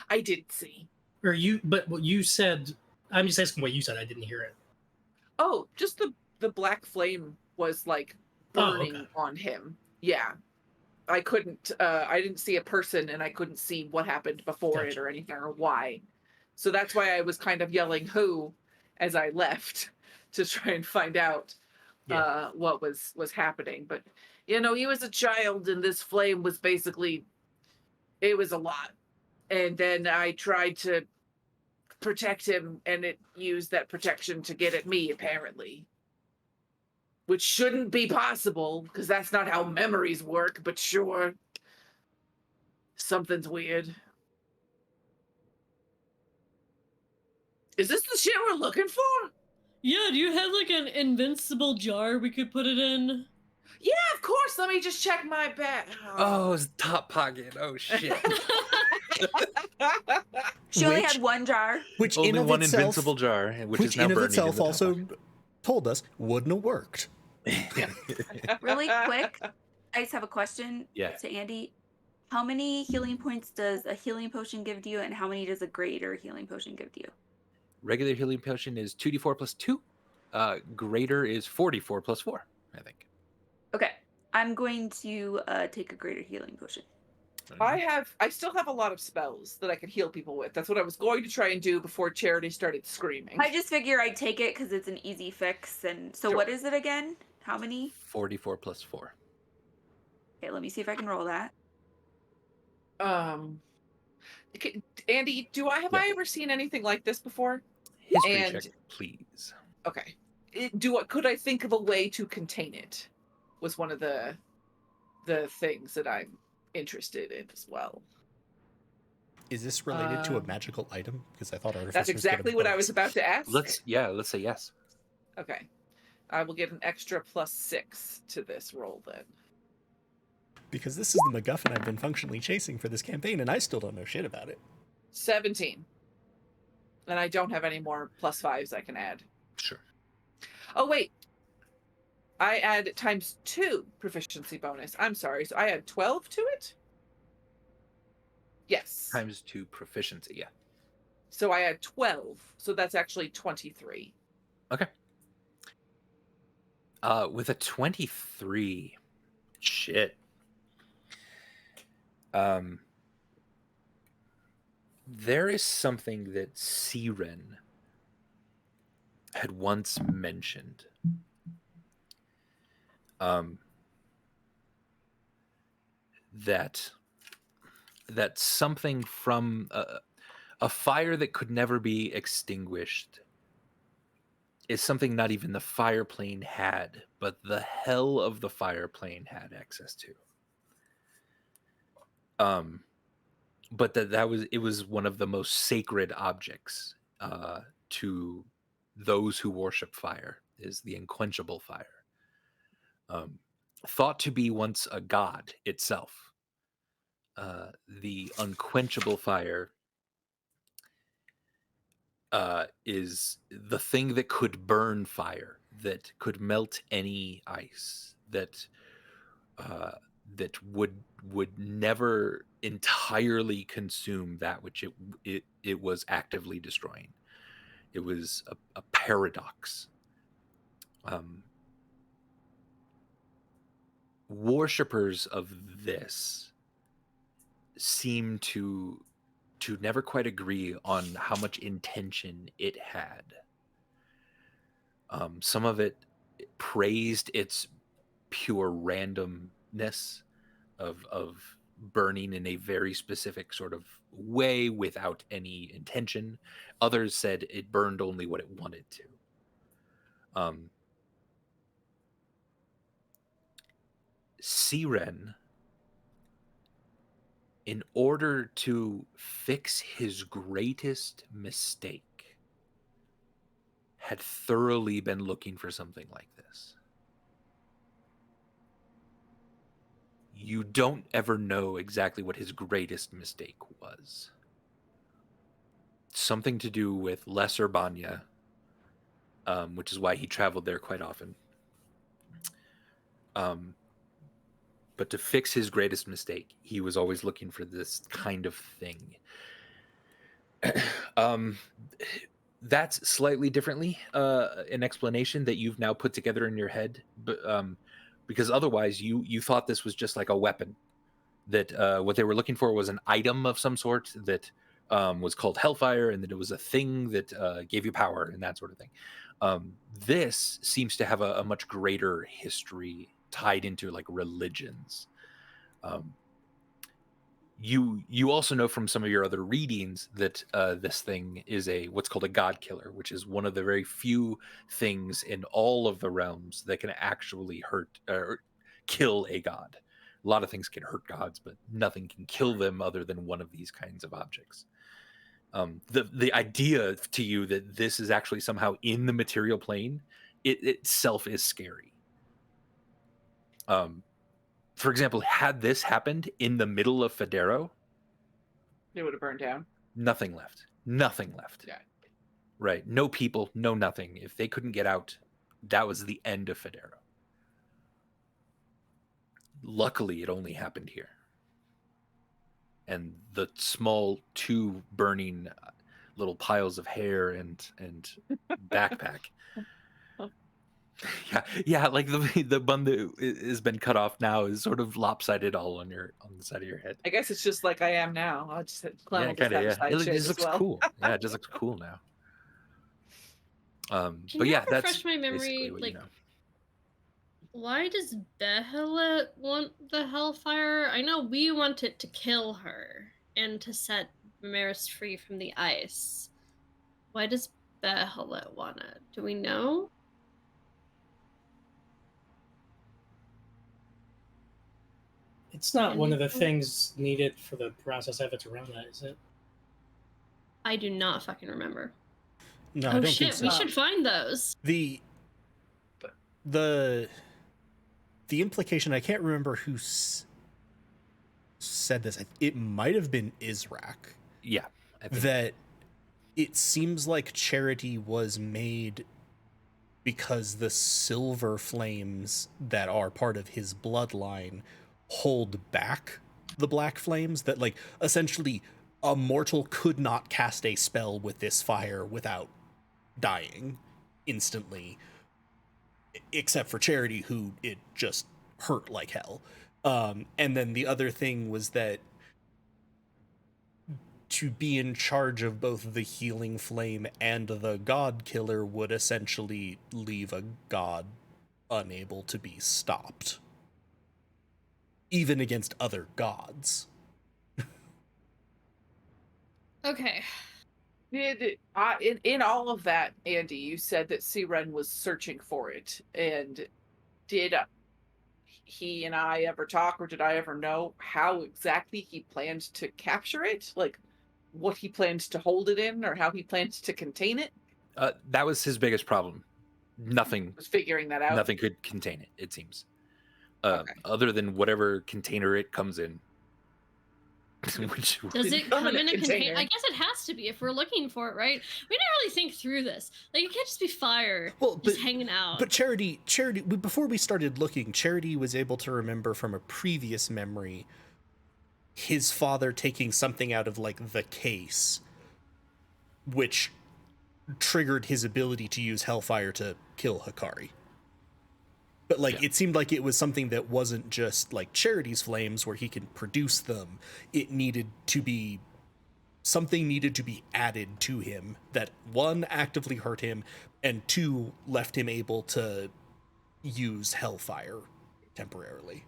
I didn't see. Or you? But what you said? I'm just asking what you said. I didn't hear it. Oh, just the black flame was like burning on him. Yeah. I couldn't, I didn't see a person, and I couldn't see what happened before it Gotcha. or anything or why. So that's why I was kind of yelling who as I left to try and find out what was happening. But, you know, he was a child, and this flame was basically, it was a lot. And then I tried to protect him, and it used that protection to get at me, apparently. Which shouldn't be possible, because that's not how memories work, but sure. Something's weird. Is this the shit we're looking for? Yeah, do you have like an invincible jar we could put it in? Yeah, of course. Let me just check my bag. Oh, it's top pocket. Oh shit. She only Which- had one jar. Which Only in of one itself, invincible jar, which is now in of burning itself in the top also pocket. told us wouldn't have worked. Really quick, I just have a question Yeah. to Andy. How many healing points does a healing potion give to you, and how many does a greater healing potion give to you? Regular healing potion is 2d4 plus 2. Greater is 44 plus 4, I think. Okay, I'm going to take a greater healing potion. I still have a lot of spells that I can heal people with. That's what I was going to try and do before Charity started screaming. I just figure I'd take it because it's an easy fix. And so Sure. what is it again? How many? 44 plus 4. Okay, let me see if I can roll that. Andy, have I ever seen anything like this before? History And- check, please. Okay. Could I think of a way to contain it? Was one of the things that I'm interested in as well. Is this related to a Um, magical item? Because I thought artificers That's exactly get a what I bonus. was about to ask. Let's say yes. Okay. I will get an extra +6 to this roll then. Because this is the MacGuffin I've been functionally chasing for this campaign, and I still don't know shit about it. 17. And I don't have any more +5s I can add. Sure. Oh, wait. I add ×2 proficiency bonus. I'm sorry. So I add 12 to it? Yes. Times 2 proficiency, yeah. So I add 12. So that's actually 23. Okay. With a 23, shit. There is something that Siren had once mentioned. That something from a fire that could never be extinguished is something not even the fire plane had, but the hell of the fire plane had access to. But it was one of the most sacred objects to those who worship fire, is the unquenchable fire. Thought to be once a god itself. The unquenchable fire is the thing that could burn fire, that could melt any ice, that would never entirely consume that which it was actively destroying. It was a paradox. Worshippers of this seem to never quite agree on how much intention it had. Some of it praised its pure randomness of burning in a very specific sort of way without any intention. Others said it burned only what it wanted to. Siren, in order to fix his greatest mistake, had thoroughly been looking for something like this. You don't ever know exactly what his greatest mistake was. Something to do with Lesser Banya, which is why he traveled there quite often. But to fix his greatest mistake, he was always looking for this kind of thing. That's slightly differently an explanation that you've now put together in your head, but because otherwise you thought this was just like a weapon, that what they were looking for was an item of some sort that was called Hellfire, and that it was a thing that gave you power and that sort of thing. This seems to have a much greater history tied into like religions. You also know from some of your other readings that this thing is what's called a god killer, which is one of the very few things in all of the realms that can actually hurt or kill a god. A lot of things can hurt gods, but nothing can kill them other than one of these kinds of objects. The idea to you that this is actually somehow in the material plane, it itself is scary. For example, had this happened in the middle of Federo, It would have burned down. nothing left. Nothing left. Yeah. Right. No people, no nothing. If they couldn't get out, that was the end of Federo. Luckily, it only happened here. And the small 2 burning little piles of hair and backpack. Yeah, like the bun that has been cut off now is sort of lopsided all on the side of your head. I guess it's just like I am now. I'll just Clem Yeah, will just kind of. have a Yeah, side it shave just as looks well. cool. Yeah, it just looks cool now. Can But you yeah, that's refresh my memory? basically what Like, you know. why does Behelit want the Hellfire? I know we want it to kill her and to set Vimeris free from the ice. Why does Behelit want it? Do we know? It's not one of the Anything? things needed for the process of its Verona, is it? I do not fucking remember. No, I Oh don't shit, think we so. should find those. The implication, I can't remember who said this. It might have been Israk. Yeah, I think That it seems like Charity was made because the silver flames that are part of his bloodline hold back the black flames, that like essentially a mortal could not cast a spell with this fire without dying instantly, except for Charity, who it just hurt like hell. And then the other thing was that to be in charge of both the healing flame and the god killer would essentially leave a god unable to be stopped, even against other gods. Okay. In all of that, Andy, you said that Siren was searching for it. And did he and I ever talk, or did I ever know how exactly he planned to capture it? Like, what he planned to hold it in, or how he planned to contain it? that was his biggest problem. Nothing Was figuring that out. Nothing could contain it, it seems. Okay. Other than whatever container it comes in. Which Does it come in a container? container? I guess it has to be if we're looking for it, right? We didn't really think through this. Like, it can't just be fire just hanging out. But Charity, before we started looking, Charity was able to remember from a previous memory his father taking something out of like the case, which triggered his ability to use Hellfire to kill Hikari. But like, it seemed like it was something that wasn't just like Charity's flames where he can produce them. It needed to be something needed to be added to him that, one, actively hurt him, and two, left him able to use Hellfire temporarily.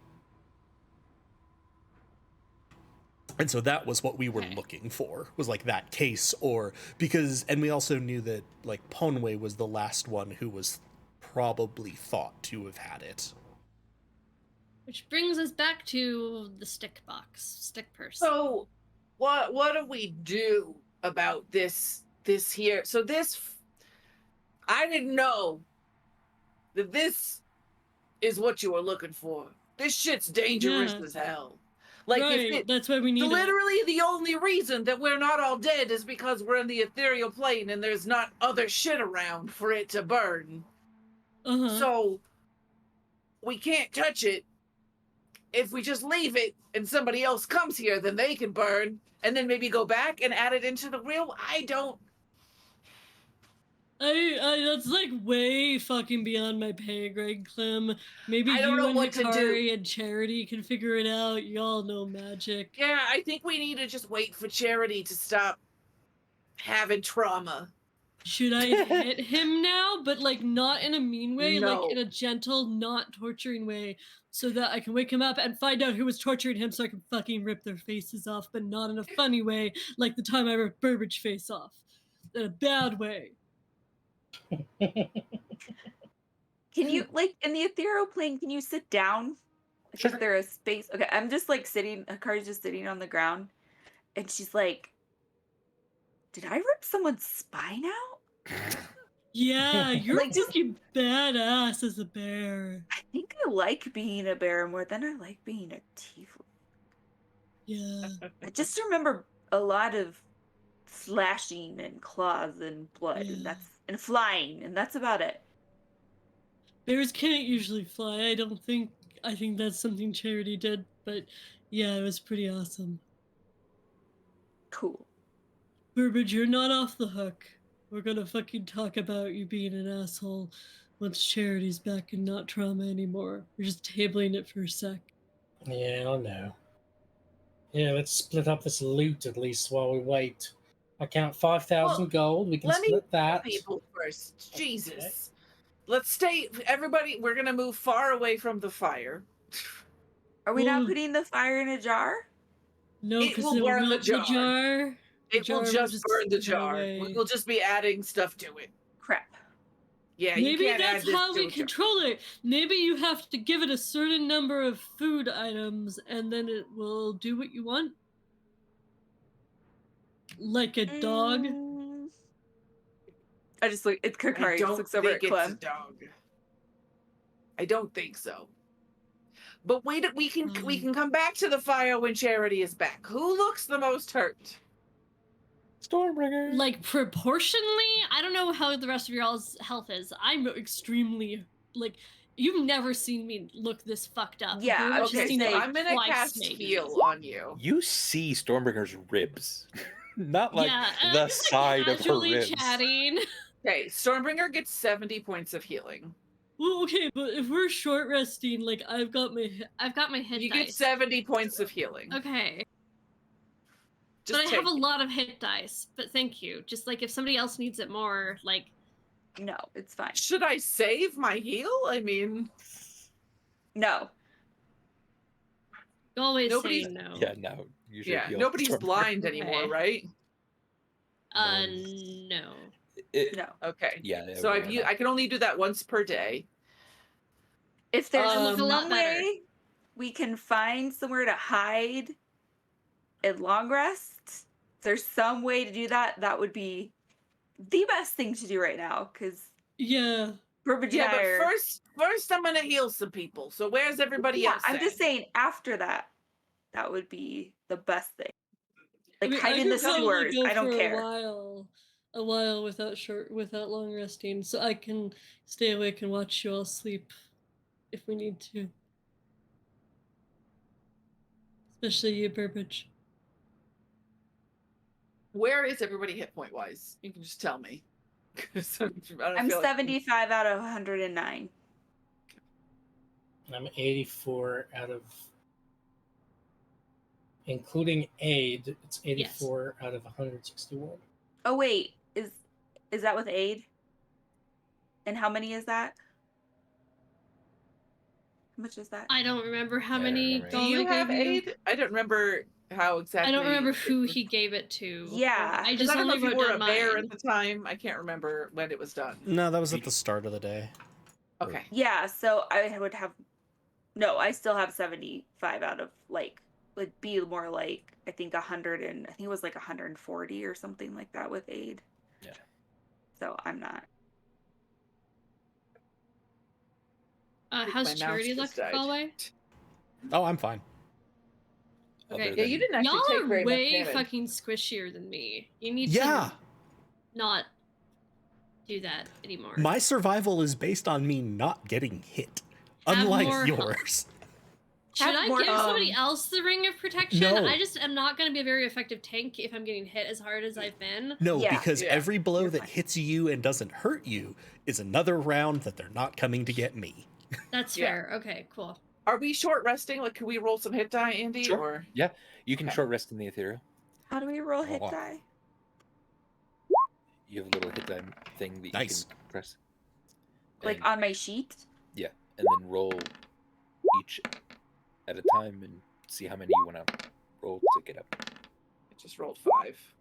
And so that was what we were looking for, was like that case, or because, and we also knew that like Ponway was the last one who was probably thought to have had it. Which brings us back to the stick purse. So, what do we do about this here? So I didn't know that this is what you were looking for. This shit's dangerous as hell. Like, right, that's why we need literally the only reason that we're not all dead is because we're in the ethereal plane and there's not other shit around for it to burn. So we can't touch it. If we just leave it and somebody else comes here, then they can burn and then maybe go back and add it into the wheel. I don't. That's like way fucking beyond my pay grade, Clem. Maybe I don't you know and what to do. Hikari and Charity can figure it out. Y'all know magic. Yeah, I think we need to just wait for Charity to stop having trauma. Should I hit him now, but like not in a mean way, No. like in a gentle, not torturing way, so that I can wake him up and find out who was torturing him, so I can fucking rip their faces off, but not in a funny way, like the time I ripped Burbage face off, in a bad way. Can you, like, in the ethereal plane, can you sit down? Like, is there a space? Okay, I'm just like sitting, Hikari's just sitting on the ground, and she's like, did I rip someone's spine out? Yeah, you're Like, just- fucking badass as a bear. I think I like being a bear more than I like being a tiefling. Yeah. I just remember a lot of slashing and claws and blood, Yeah. and flying, and that's about it. Bears can't usually fly. I think that's something Charity did, but yeah, it was pretty awesome. Cool. Burbage, you're not off the hook. We're gonna fucking talk about you being an asshole once Charity's back and not trauma anymore. We're just tabling it for a sec. Yeah, I know. Yeah, let's split up this loot at least while we wait. I count 5,000 Well, gold. We can let me split that. People first. Jesus. Let's stay. Everybody, we're gonna move far away from the fire. Are we not Well- putting the fire in a jar? No, It because will it'll burn the melt jar. It will jar just burn the go jar. away. We'll just be adding stuff to it. Crap. Yeah, you Maybe can't add that's this how to we a jar. control it. Maybe you have to give it a certain number of food items and then it will do what you want. Like a dog. I just look, it's I Hikari just don't looks over at think it's a Clem. dog. I don't think so. But wait, we can come back to the fire when Charity is back. Who looks the most hurt? Stormbringer. Like proportionally, I don't know how the rest of y'all's health is. I'm extremely like you've never seen me look this fucked up. Yeah, Burbage I has was gonna seen say, it I'm gonna twice, cast maybe. heal on you. You see Stormbringer's ribs, not like yeah, and the I'm just, side like, of her casually ribs. chatting. Okay, Stormbringer gets 70 points of healing. Well, okay, but if we're short resting, like I've got my hit You dice. get 70 points of healing. Okay. Just But I have take a it. lot of hit dice. But thank you. Just like if somebody else needs it more, like No, it's fine. Should I save my heal? I mean, No. always Nobody's- say no. Yeah, no. You should yeah, heal nobody's Stormbringer. blind anymore, Okay. right? No. No. Okay. Yeah. So we're I can only do that once per day. If there's I look a lot some better. way we can find somewhere to hide in long rest, if there's some way to do that, that would be the best thing to do right now, because Yeah. Burbage Yeah, and I but are... first I'm gonna heal some people. So where's everybody Yeah, else? I'm just at? saying after that, that would be the best thing. I Like mean, hide in could the probably sewers. go I don't for care. A while without long resting, so I can stay awake and watch you all sleep if we need to. Especially you, Burbage. Where is everybody hit point wise? You can just tell me. 'Cause I don't I'm feel like- 75 out of 109. I'm 84 out of, including aid, it's 84 out of 161. Oh wait, is that with aid? And how many is that? How much is that? I don't remember how I don't many remember. Do gold you I have gave you. aid? I don't remember how exactly. I don't remember who he gave it to. Yeah, I 'Cause just I don't know only if you wrote were a down bear mine. at the time. I can't remember when it was done. No, that was at the start of the day. Okay. Yeah, so I would have, no, I still have 75 out of like, would be more like, I think 100 and, I think it was like 140 or something like that with aid. Yeah. So I'm not. think How's my mouse Charity just look, died. Galway? Oh, I'm fine. Okay. Other Yeah, you didn't actually Y'all take are very much way damage. fucking squishier than me. You need Yeah, to not do that anymore. my survival is based on me not getting hit, Have unlike more health. yours. Should Have I more- give somebody else the ring of protection? No. I just am not going to be a very effective tank if I'm getting hit as hard as I've been. No, Yeah. because Yeah. every blow You're that fine. hits you and doesn't hurt you is another round that they're not coming to get me. That's Yeah. fair. Okay, cool. Are we short resting? Like, can we roll some hit die, Andy? Sure. Or Yeah, you can Okay. short rest in the ethereal. How do we roll hit Oh. die? You have a little hit die thing that Nice. you can press. Like And- on my sheet? Yeah, and then roll each at a time and see how many you want to roll to get up. I just rolled 5.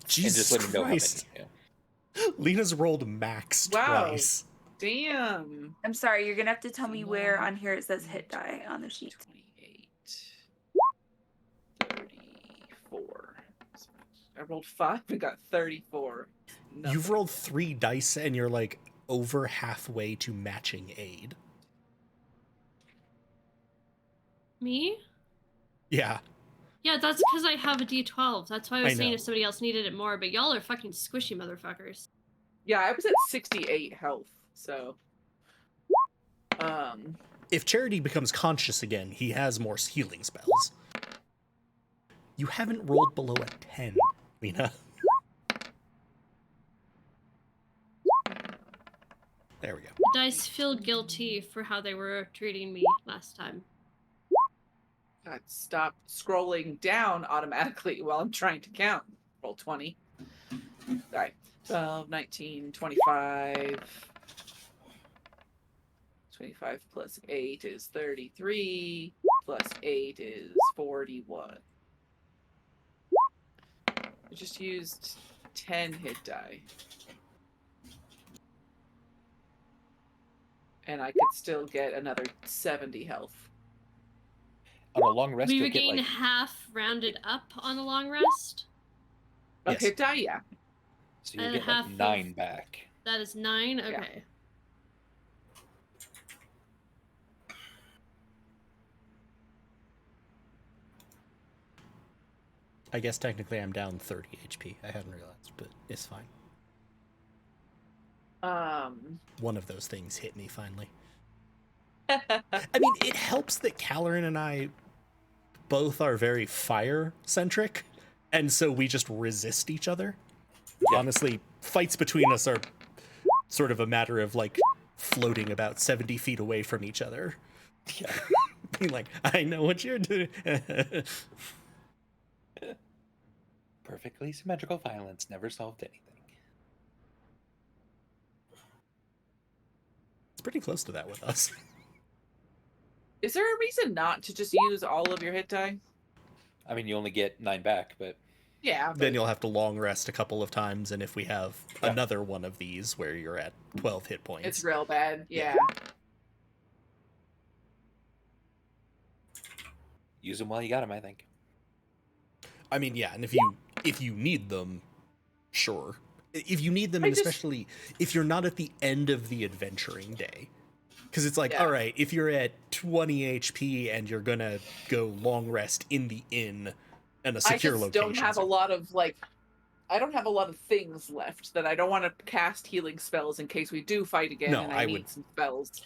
Jesus and just let me know Christ. how many. Yeah. Lena's rolled max Wow. twice. Damn. I'm sorry, you're gonna have to tell me where on here it says hit die on the sheet. 28. 34. I rolled 5 and got 34. You've Nothing. rolled 3 dice and you're like over halfway to matching aid. Me? Yeah. Yeah, that's because I have a D12. That's why I was I saying know. if somebody else needed it more, but y'all are fucking squishy motherfuckers. Yeah, I was at 68 health, so. If Charity becomes conscious again, he has more healing spells. You haven't rolled below a 10, Lena. There we go. The dice feel guilty for how they were treating me last time. God, stop scrolling down automatically while I'm trying to count. Roll 20. All right. 12, 19, 25. 25 plus 8 is 33. Plus 8 is 41. I just used 10 hit die. And I could still get another 70 health. On a long rest, We you'll would get gain like half rounded up on a long rest. Of Yes. hit die, yeah. so you'll and get half like of- 9 back. That is 9? Yeah. Okay. I guess technically I'm down 30 HP. I hadn't realized, but it's fine. One of those things hit me finally. I mean, it helps that Caloran and I both are very fire-centric, and so we just resist each other. Honestly, fights between us are sort of a matter of, like, floating about 70 feet away from each other. Yeah. Being like, I know what you're doing. Perfectly symmetrical violence never solved anything. It's pretty close to that with us. Is there a reason not to just use all of your hit die? I mean, you only get 9 back, but Yeah. Then you'll have to long rest a couple of times, and if we have Yeah. another one of these where you're at 12 hit points, It's real bad. Yeah. use them while you got them, I think. I mean, yeah, and if you need them, sure. If you need them, I and just- especially if you're not at the end of the adventuring day, because it's like, Yeah. all right, if you're at 20 HP and you're gonna go long rest in the inn and a I secure just location, don't have a lot of I don't have a lot of things left that I don't want to cast healing spells in case we do fight again No, and I I need would- some spells.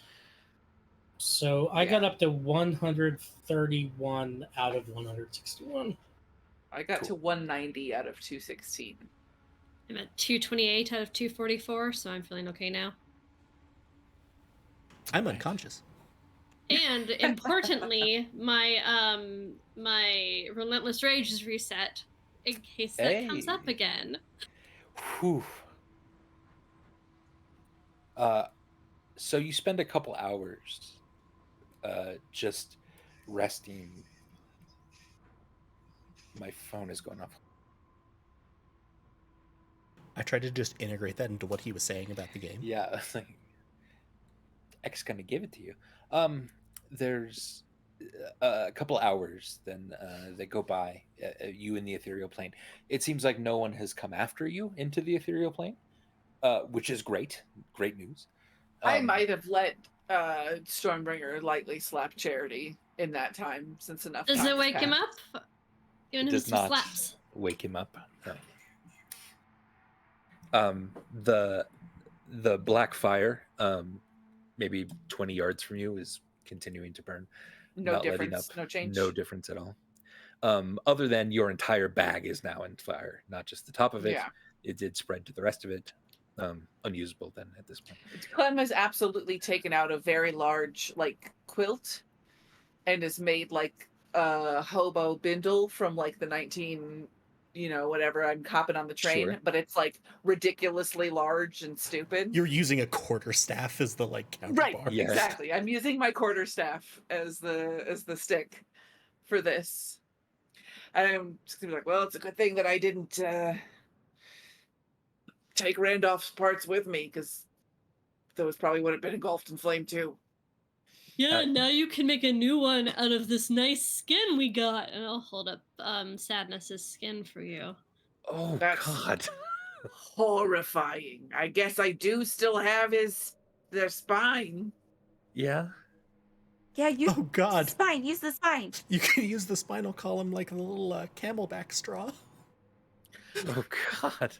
So I got up to 131 out of 161. I got Cool. to 190 out of 216. I'm at 228 out of 244, so I'm feeling okay now. I'm unconscious. And importantly, my relentless rage is reset in case that comes up Hey. again. Whew. So you spend a couple hours just resting. My phone is going off. I tried to just integrate that into what he was saying about the game. Yeah, it's like X gonna give it to you. There's a couple hours then that go by, you in the ethereal plane. It seems like no one has come after you into the ethereal plane, which is great news. I might have let Stormbringer lightly slap Charity in that time since enough Does time it has wake him passed. up? Giving It him does some not slaps. wake him up. No. The black fire, maybe 20 yards from you, is continuing to burn. No not letting difference, up. no change. No difference at all. Other than your entire bag is now in fire, not just the top of it. Yeah. It did spread to the rest of it. Unusable then at this point. Clem has absolutely taken out a very large like quilt and has made like a hobo bindle from like the 19 whatever, I'm copping on the train, Sure. but it's like ridiculously large and stupid. You're using a quarterstaff as the like Right, counterpart. Yes. exactly. I'm using my quarterstaff as the stick for this. And I'm just gonna be like, well, it's a good thing that I didn't take Randolph's parts with me, because those probably would have been engulfed in flame too. Yeah, now you can make a new one out of this nice skin we got. And I'll hold up Sadness's skin for you. Oh, That's God. horrifying. I guess I do still have their spine. Yeah. Yeah, use Oh God! the spine. Use the spine. You can use the spinal column like a little camelback straw. Oh, God.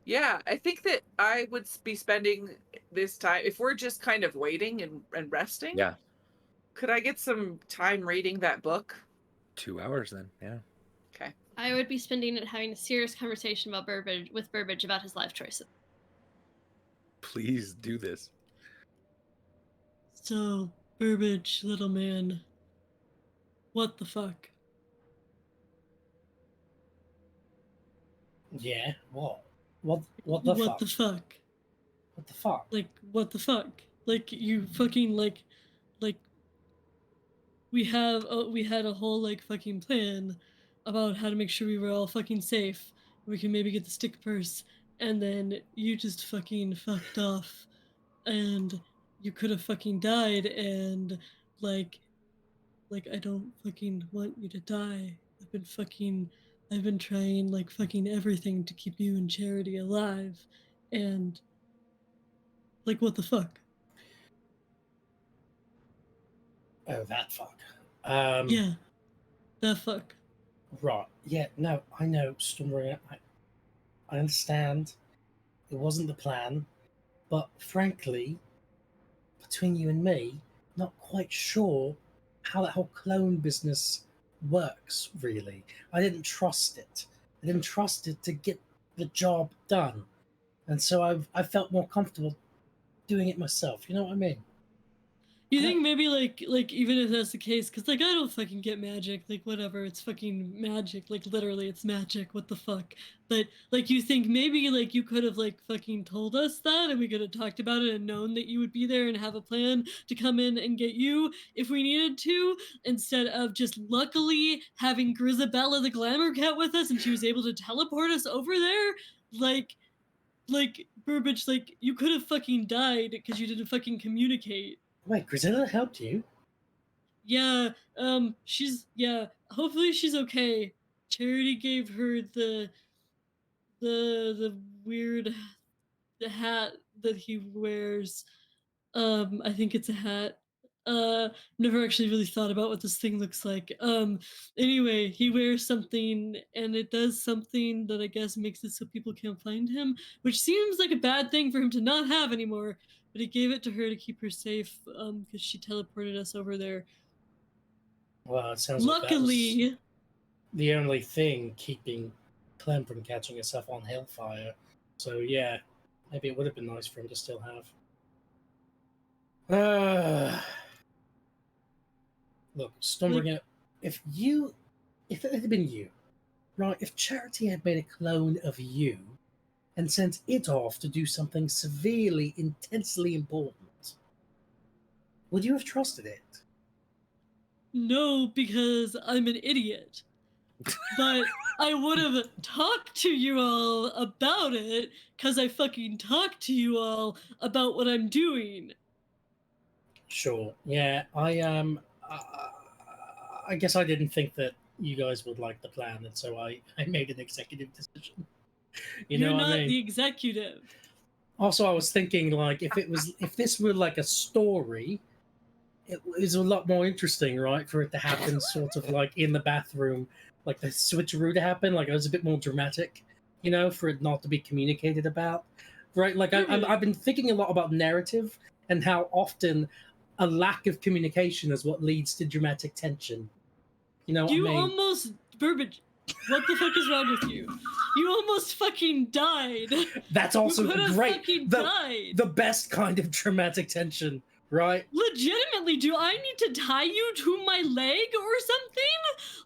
Yeah, I think that I would be spending this time, if we're just kind of waiting and resting. Yeah. Could I get some time reading that book? 2 hours then. Yeah. Okay. I would be spending it having a serious conversation about Burbage about his life choices. Please do this. So, Burbage, little man, what the fuck? Yeah, what? What the fuck? The fuck? What the fuck? Like, what the fuck? Like, you fucking, like, we had a whole, like, fucking plan about how to make sure we were all fucking safe. We can maybe get the stick purse, and then you just fucking fucked off, and you could have fucking died, and, like, I don't fucking want you to die. I've been trying, like, fucking everything to keep you and Charity alive, and, like, what the fuck? Oh, that fuck. Yeah, that fuck. Right. Yeah, no, I know, Stormbringer. I understand. It wasn't the plan. But frankly, between you and me, not quite sure how that whole clone business works, really. I didn't trust it. I didn't trust it to get the job done. And so I felt more comfortable doing it myself. You know what I mean? You think maybe like even if that's the case, because like I don't fucking get magic, like whatever, it's fucking magic, like literally it's magic, what the fuck? But like you think maybe like you could have like fucking told us that and we could have talked about it and known that you would be there and have a plan to come in and get you if we needed to, instead of just luckily having Grisabella the Glamour Cat with us and she was able to teleport us over there, like Burbage, like you could have fucking died because you didn't fucking communicate. Wait, Grisella helped you? Yeah, hopefully she's okay. Charity gave her the weird hat that he wears. I think it's a hat. Never actually really thought about what this thing looks like. Anyway, he wears something and it does something that I guess makes it so people can't find him, which seems like a bad thing for him to not have anymore. But he gave it to her to keep her safe, because she teleported us over there. Well, it sounds like that was Luckily, the only thing keeping Clem from catching herself on Hellfire. So yeah, maybe it would have been nice for him to still have. Look, Stormbringer, if it had been you, right, if Charity had made a clone of you and sent it off to do something severely, intensely important, would you have trusted it? no, because I'm an idiot. But I would have talked to you all about it, because I fucking talked to you all about what I'm doing. Sure. Yeah, I guess I didn't think that you guys would like the plan, and so I made an executive decision. You're know not what I mean? the executive. Also, I was thinking, like, if this were like a story, it was a lot more interesting, right? For it to happen sort of like in the bathroom, like the switcheroo to happen, like it was a bit more dramatic, for it not to be communicated about. right? Like I've been thinking a lot about narrative and how often a lack of communication is what leads to dramatic tension. You know what I You mean? almost, Burbage, what the fuck is wrong with you? You almost fucking died. That's also You could have great. fucking The, died. the best kind of dramatic tension, right? Legitimately, do I need to tie you to my leg or something?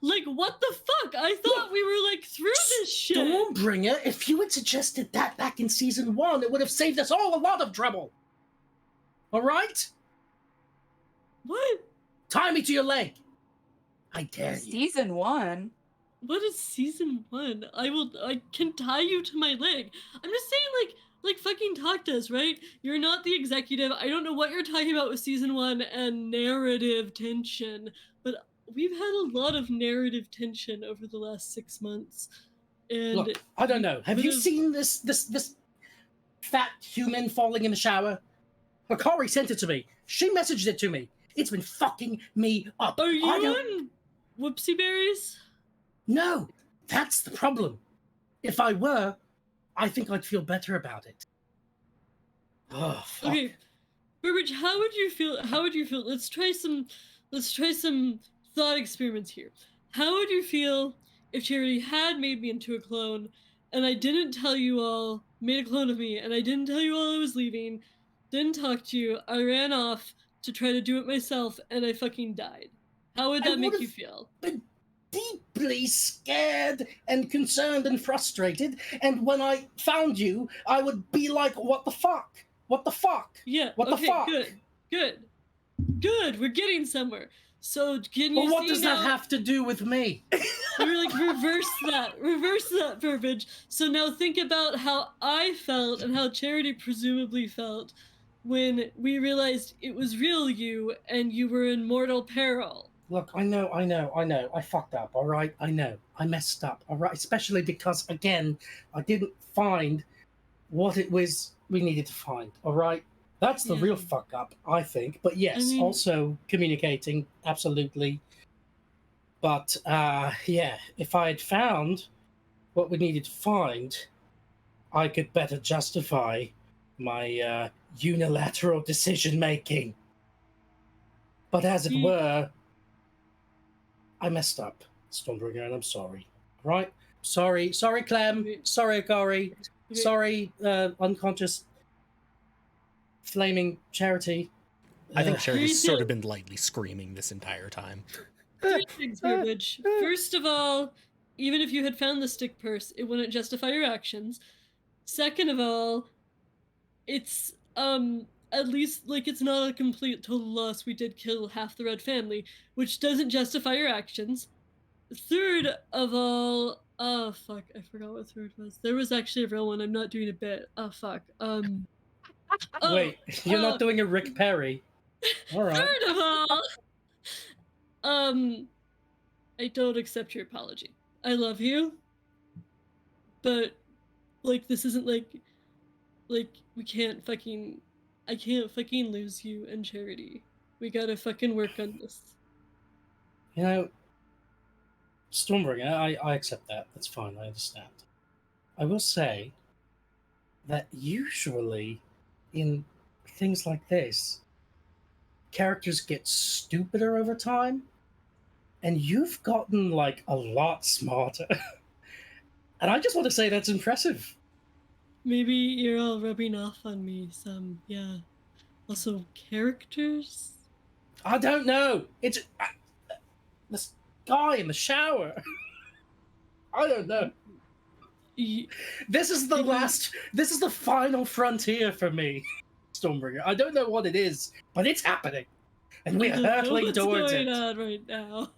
Like, what the fuck? I thought we were like through this shit. Stormbringer, if you had suggested that back in season 1, it would have saved us all a lot of trouble. All right? What? Tie me to your leg. I dare you. Season 1. What is season 1? I can tie you to my leg. I'm just saying, like fucking talk to us, right? You're not the executive. I don't know what you're talking about with season 1 and narrative tension, but we've had a lot of narrative tension over the last 6 months. And Look, I don't know. Have you seen this fat human falling in the shower? Hikari sent it to me. She messaged it to me. It's been fucking me up. Are you on Whoopsie Berries? No, that's the problem. If I were, I think I'd feel better about it. Oh, fuck. Okay, Burbage, how would you feel? Let's try some thought experiments here. How would you feel if Charity had made me into a clone, and I didn't tell you all, made a clone of me, and I didn't tell you all I was leaving, didn't talk to you, I ran off to try to do it myself, and I fucking died? How would that make you feel? Been deeply scared and concerned and frustrated, and when I found you, I would be like, what the fuck? What the fuck? Yeah, what the fuck? Good, we're getting somewhere. So can you But what see does now, that have to do with me? we're like, reverse that, Burbage. So now think about how I felt and how Charity presumably felt when we realized it was real you and you were in mortal peril. Look, I know. I fucked up, all right? I know. I messed up, all right? Especially because, again, I didn't find what it was we needed to find, all right? That's the real fuck up, I think. But yes, also communicating, absolutely. But, yeah, if I had found what we needed to find, I could better justify my unilateral decision-making. But as it were, I messed up, Stormbringer, and I'm sorry. Right? Sorry, Clem. Sorry, Akari. Sorry, unconscious flaming Charity. I think Charity's sort of been lightly screaming this entire time. 3 things, Burbage. First of all, even if you had found the stick purse, it wouldn't justify your actions. Second of all, it's at least like it's not a complete total loss. We did kill half the Red family, which doesn't justify your actions. Third of all, oh fuck, I forgot what third was. There was actually a real one. I'm not doing a bit. Oh fuck. Wait, you're not doing a Rick Perry. All right. Third of all, I don't accept your apology. I love you, but like this isn't like we can't fucking, I can't fucking lose you and Charity. We gotta fucking work on this. You know, Stormbringer, I accept that. That's fine. I understand. I will say that usually in things like this, characters get stupider over time, and you've gotten like a lot smarter. And I just want to say that's impressive. Maybe you're all rubbing off on me some, yeah. Also, characters? I don't know. It's this guy in the shower. I don't know. This is the final frontier for me, Stormbringer. I don't know what it is, but it's happening. And we're hurtling towards it. What's going on right now?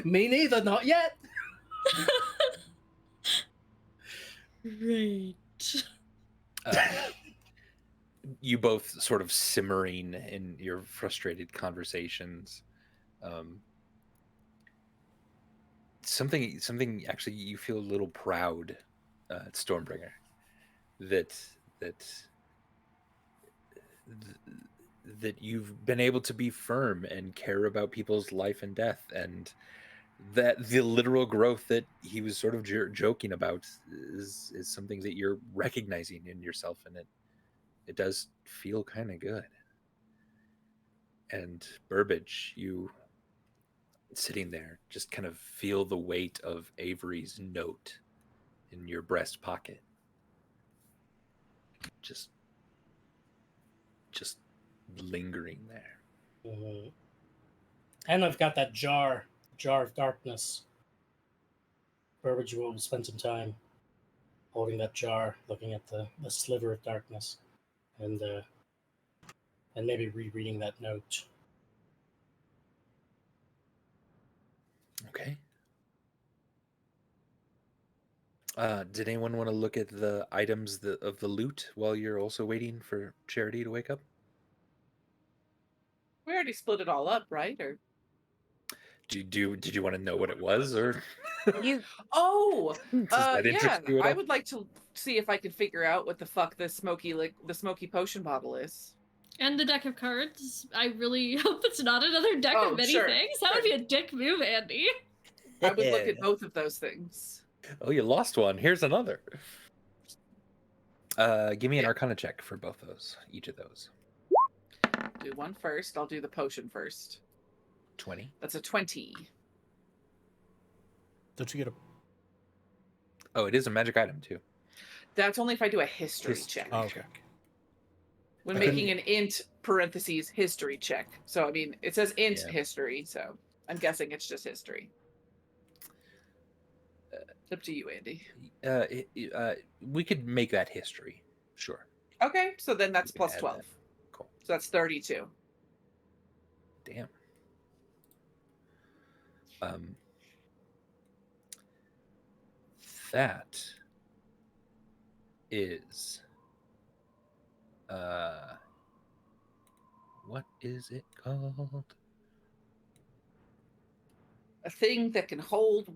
Me neither, not yet. Great. You both sort of simmering in your frustrated conversations. Something actually you feel a little proud, Stormbringer, that you've been able to be firm and care about people's life and death, and that the literal growth that he was sort of joking about is something that you're recognizing in yourself, and it does feel kind of good. And Burbage, you sitting there just kind of feel the weight of Avery's note in your breast pocket, just lingering there. Mhm. And I've got that jar of darkness. Burbage will spend some time holding that jar, looking at the sliver of darkness, and maybe rereading that note. Okay. Did anyone want to look at the items of the loot while you're also waiting for Charity to wake up? We already split it all up, right? Or Did you want to know what it was, or You oh, does that yeah. interest you at I all? would like to see if I can figure out what the fuck the smoky potion bottle is. And the deck of cards. I really hope it's not another deck Oh, of many sure, things. That would be a dick move, Andy. I would look at both of those things. Oh, you lost one. Here's another. Give me an Yeah. Arcana check for both those, each of those. Do one first. I'll do the potion first. 20. That's a 20. Don't you get a? Oh, it is a magic item too. That's only if I do a history check. Oh, okay. When I making an int parentheses history check. So I mean, it says int Yeah. history, so I'm guessing it's just history. It's up to you, Andy. We could make that history. Sure. Okay, so then that's We can plus add 12. that. Cool. So that's 32. Damn. That is what is it called? A thing that can hold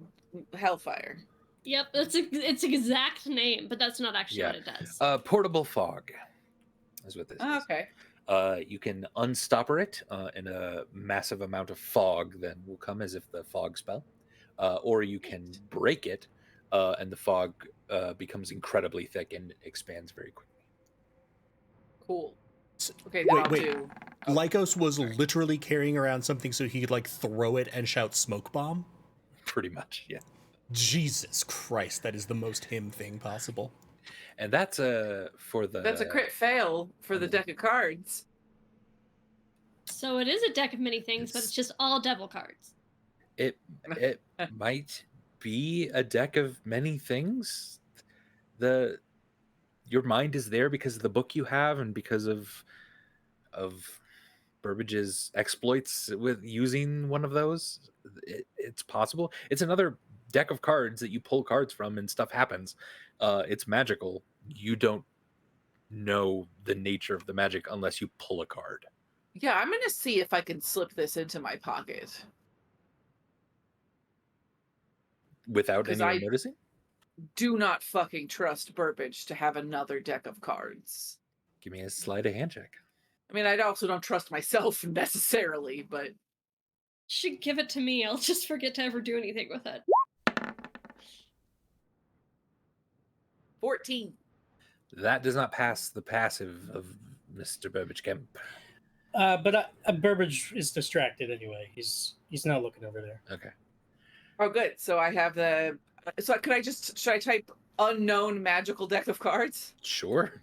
hellfire. Yep, it's exact name, but that's not actually Yeah. what it does. Portable fog is what this is. Okay. You can unstopper it in a massive amount of fog that will come as if the fog spell, or you can break it, and the fog becomes incredibly thick and expands very quickly. Cool. Okay, then I'll Wait. do. Lycos was sorry. literally carrying around something so he could like throw it and shout smoke bomb. Pretty much, yeah. Jesus Christ, that is the most him thing possible. And that's for the. That's a crit fail for the deck of cards. So it is a deck of many things, but it's just all devil cards. It might be a deck of many things. Your mind is there because of the book you have and because of Burbage's exploits with using one of those. It's possible. It's another deck of cards that you pull cards from and stuff happens. It's magical. You don't know the nature of the magic unless you pull a card. Yeah, I'm gonna see if I can slip this into my pocket. Without 'Cause anyone I- noticing? Do not fucking trust Burbage to have another deck of cards. Give me a sleight of hand check. I mean, I also don't trust myself necessarily, but Should give it to me. I'll just forget to ever do anything with it. 14. That does not pass the passive of Mr. Burbage Kemp. But Burbage is distracted anyway. He's not looking over there. Okay. Oh, good. So I have the. So should I type unknown magical deck of cards? Sure.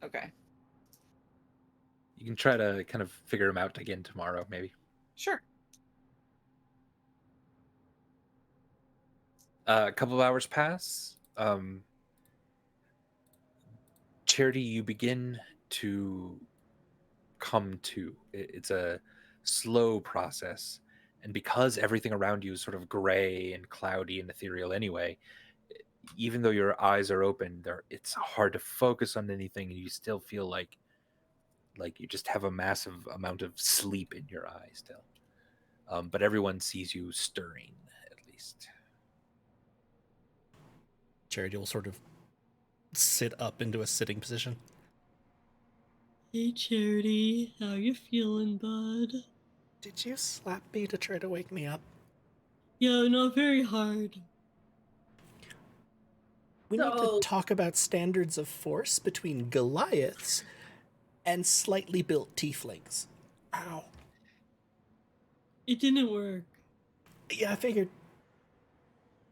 Okay. You can try to kind of figure them out again tomorrow, maybe. Sure. A couple of hours pass. Charity, you begin to come to. It's a slow process. And because everything around you is sort of gray and cloudy and ethereal anyway, even though your eyes are open, it's hard to focus on anything, and you still feel like you just have a massive amount of sleep in your eyes still. But everyone sees you stirring, at least. Charity will sort of sit up into a sitting position. Hey, Charity, how you feeling, bud? Did you slap me to try to wake me up? Yeah, not very hard. We need to So- talk about standards of force between Goliaths and slightly built tieflings. Ow. It didn't work. Yeah, I figured.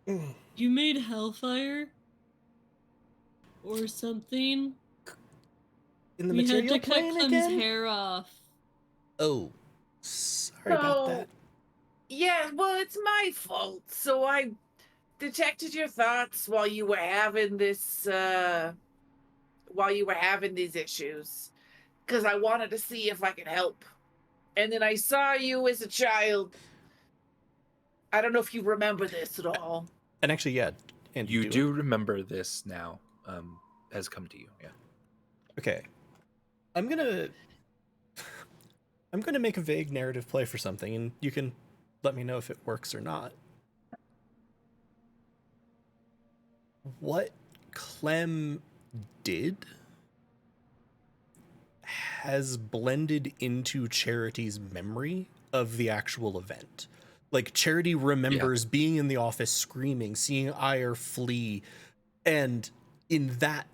You made hellfire? Or something? In the We had material to cut plane Clem's again? hair off. Oh, sorry about that. Yeah, well, it's my fault. So I detected your thoughts while you were having this, while you were having these issues. Because I wanted to see if I could help. And then I saw you as a child. I don't know if you remember this at all. And actually, yeah, and You do remember this now, has come to you, yeah. Okay. I'm gonna make a vague narrative play for something, and you can let me know if it works or not. What Clem did has blended into Charity's memory of the actual event. Like, Charity remembers being in the office screaming, seeing Ire flee, and in that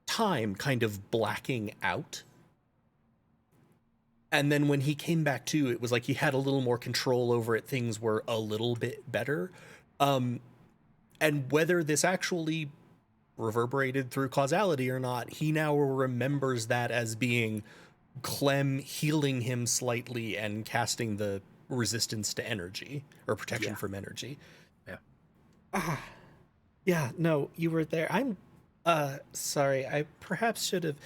time kind of blacking out. And then when he came back to, it was like he had a little more control over it. Things were a little bit better. And whether this actually reverberated through causality or not, he now remembers that as being Clem healing him slightly and casting the resistance to energy or protection from energy. Yeah. Yeah, no, you were there. I'm sorry. I perhaps should have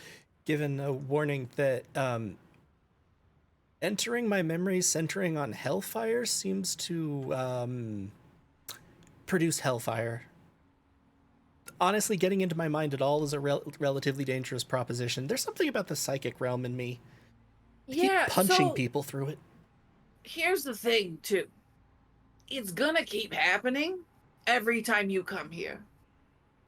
given a warning that entering my memories centering on hellfire seems to produce hellfire. Honestly, getting into my mind at all is a relatively dangerous proposition. There's something about the psychic realm in me. I keep punching people through it. Here's the thing, too. It's gonna keep happening every time you come here.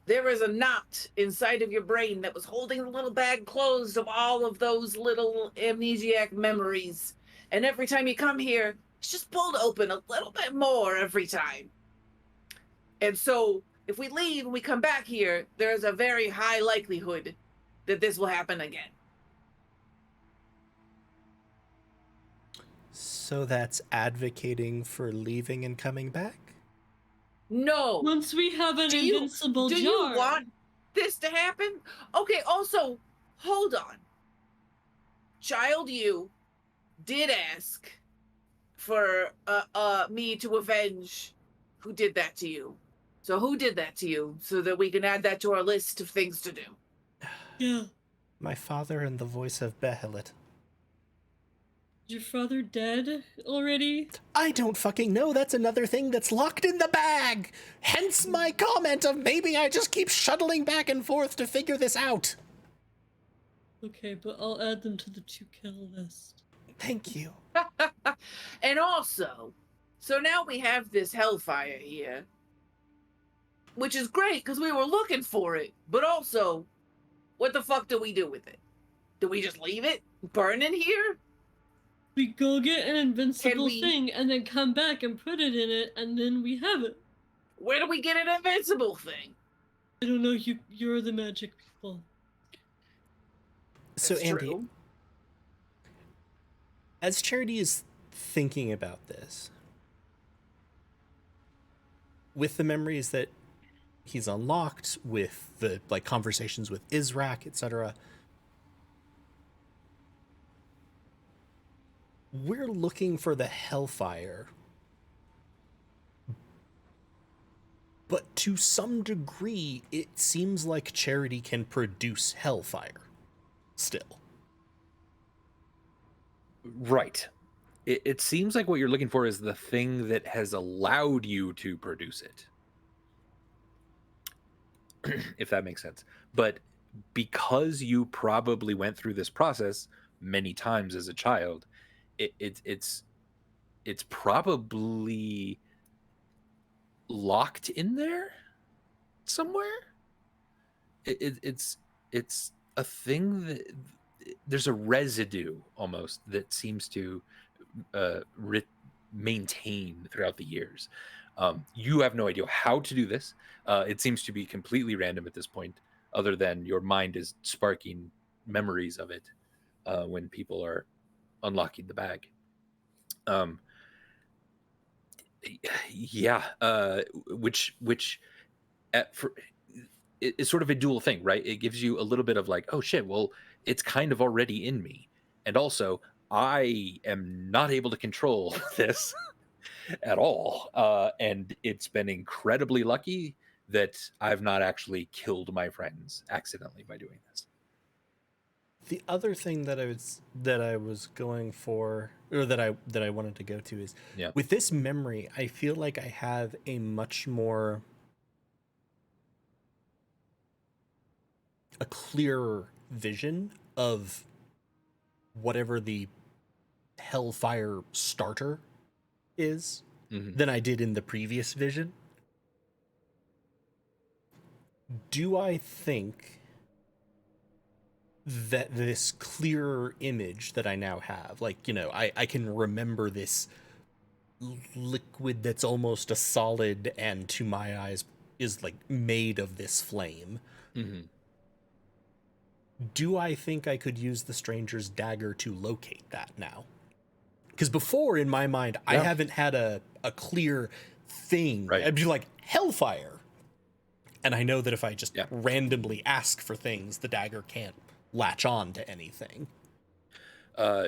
There is a knot inside of your brain that was holding the little bag closed of all of those little amnesiac memories. And every time you come here, it's just pulled open a little bit more every time. And so, if we leave and we come back here, there's a very high likelihood that this will happen again. So that's advocating for leaving and coming back? No. Once we have an invincible jar. Do you want this to happen? Okay, also, hold on. Child, you did ask for me to avenge who did that to you. So who did that to you so that we can add that to our list of things to do? Yeah. My father and the voice of Behelit. Is your father dead already? I don't fucking know. That's another thing that's locked in the bag. Hence my comment of maybe I just keep shuttling back and forth to figure this out. Okay, but I'll add them to the to kill list. Thank you. And also, so now we have this hellfire here, which is great because we were looking for it, but also, what the fuck do we do with it? Do we just leave it burning here? We go get an invincible thing and then come back and put it in it, and then we have it. Where do we get an invincible thing? I don't know. You're the magic people. So That's Andy, true. as Charity is thinking about this, with the memories that he's unlocked, with the conversations with Izrak, etc., we're looking for the hellfire. But to some degree, it seems like Charity can produce hellfire still. Right. It seems like what you're looking for is the thing that has allowed you to produce it. If that makes sense. But because you probably went through this process many times as a child, it's probably locked in there somewhere. It's a thing that there's a residue almost that seems to maintain throughout the years. You have no idea how to do this. It seems to be completely random at this point, other than your mind is sparking memories of it when people are unlocking the bag. Which it's sort of a dual thing, right? It gives you a little bit of like, oh shit, well, it's kind of already in me, and also I am not able to control this at all, and it's been incredibly lucky that I've not actually killed my friends accidentally by doing this. The other thing that I was going for, or that I wanted to go to is, with this memory, I feel like I have a much more a clearer vision of whatever the Hellfire starter is than I did in the previous vision. Do I think that this clearer image that I now have, like, you know, I can remember this liquid that's almost a solid and to my eyes is like made of this flame. Do I think I could use the stranger's dagger to locate that now? Because before, in my mind, I haven't had a clear thing. Right. I'd be like, Hellfire. And I know that if I just randomly ask for things, the dagger can't latch on to anything.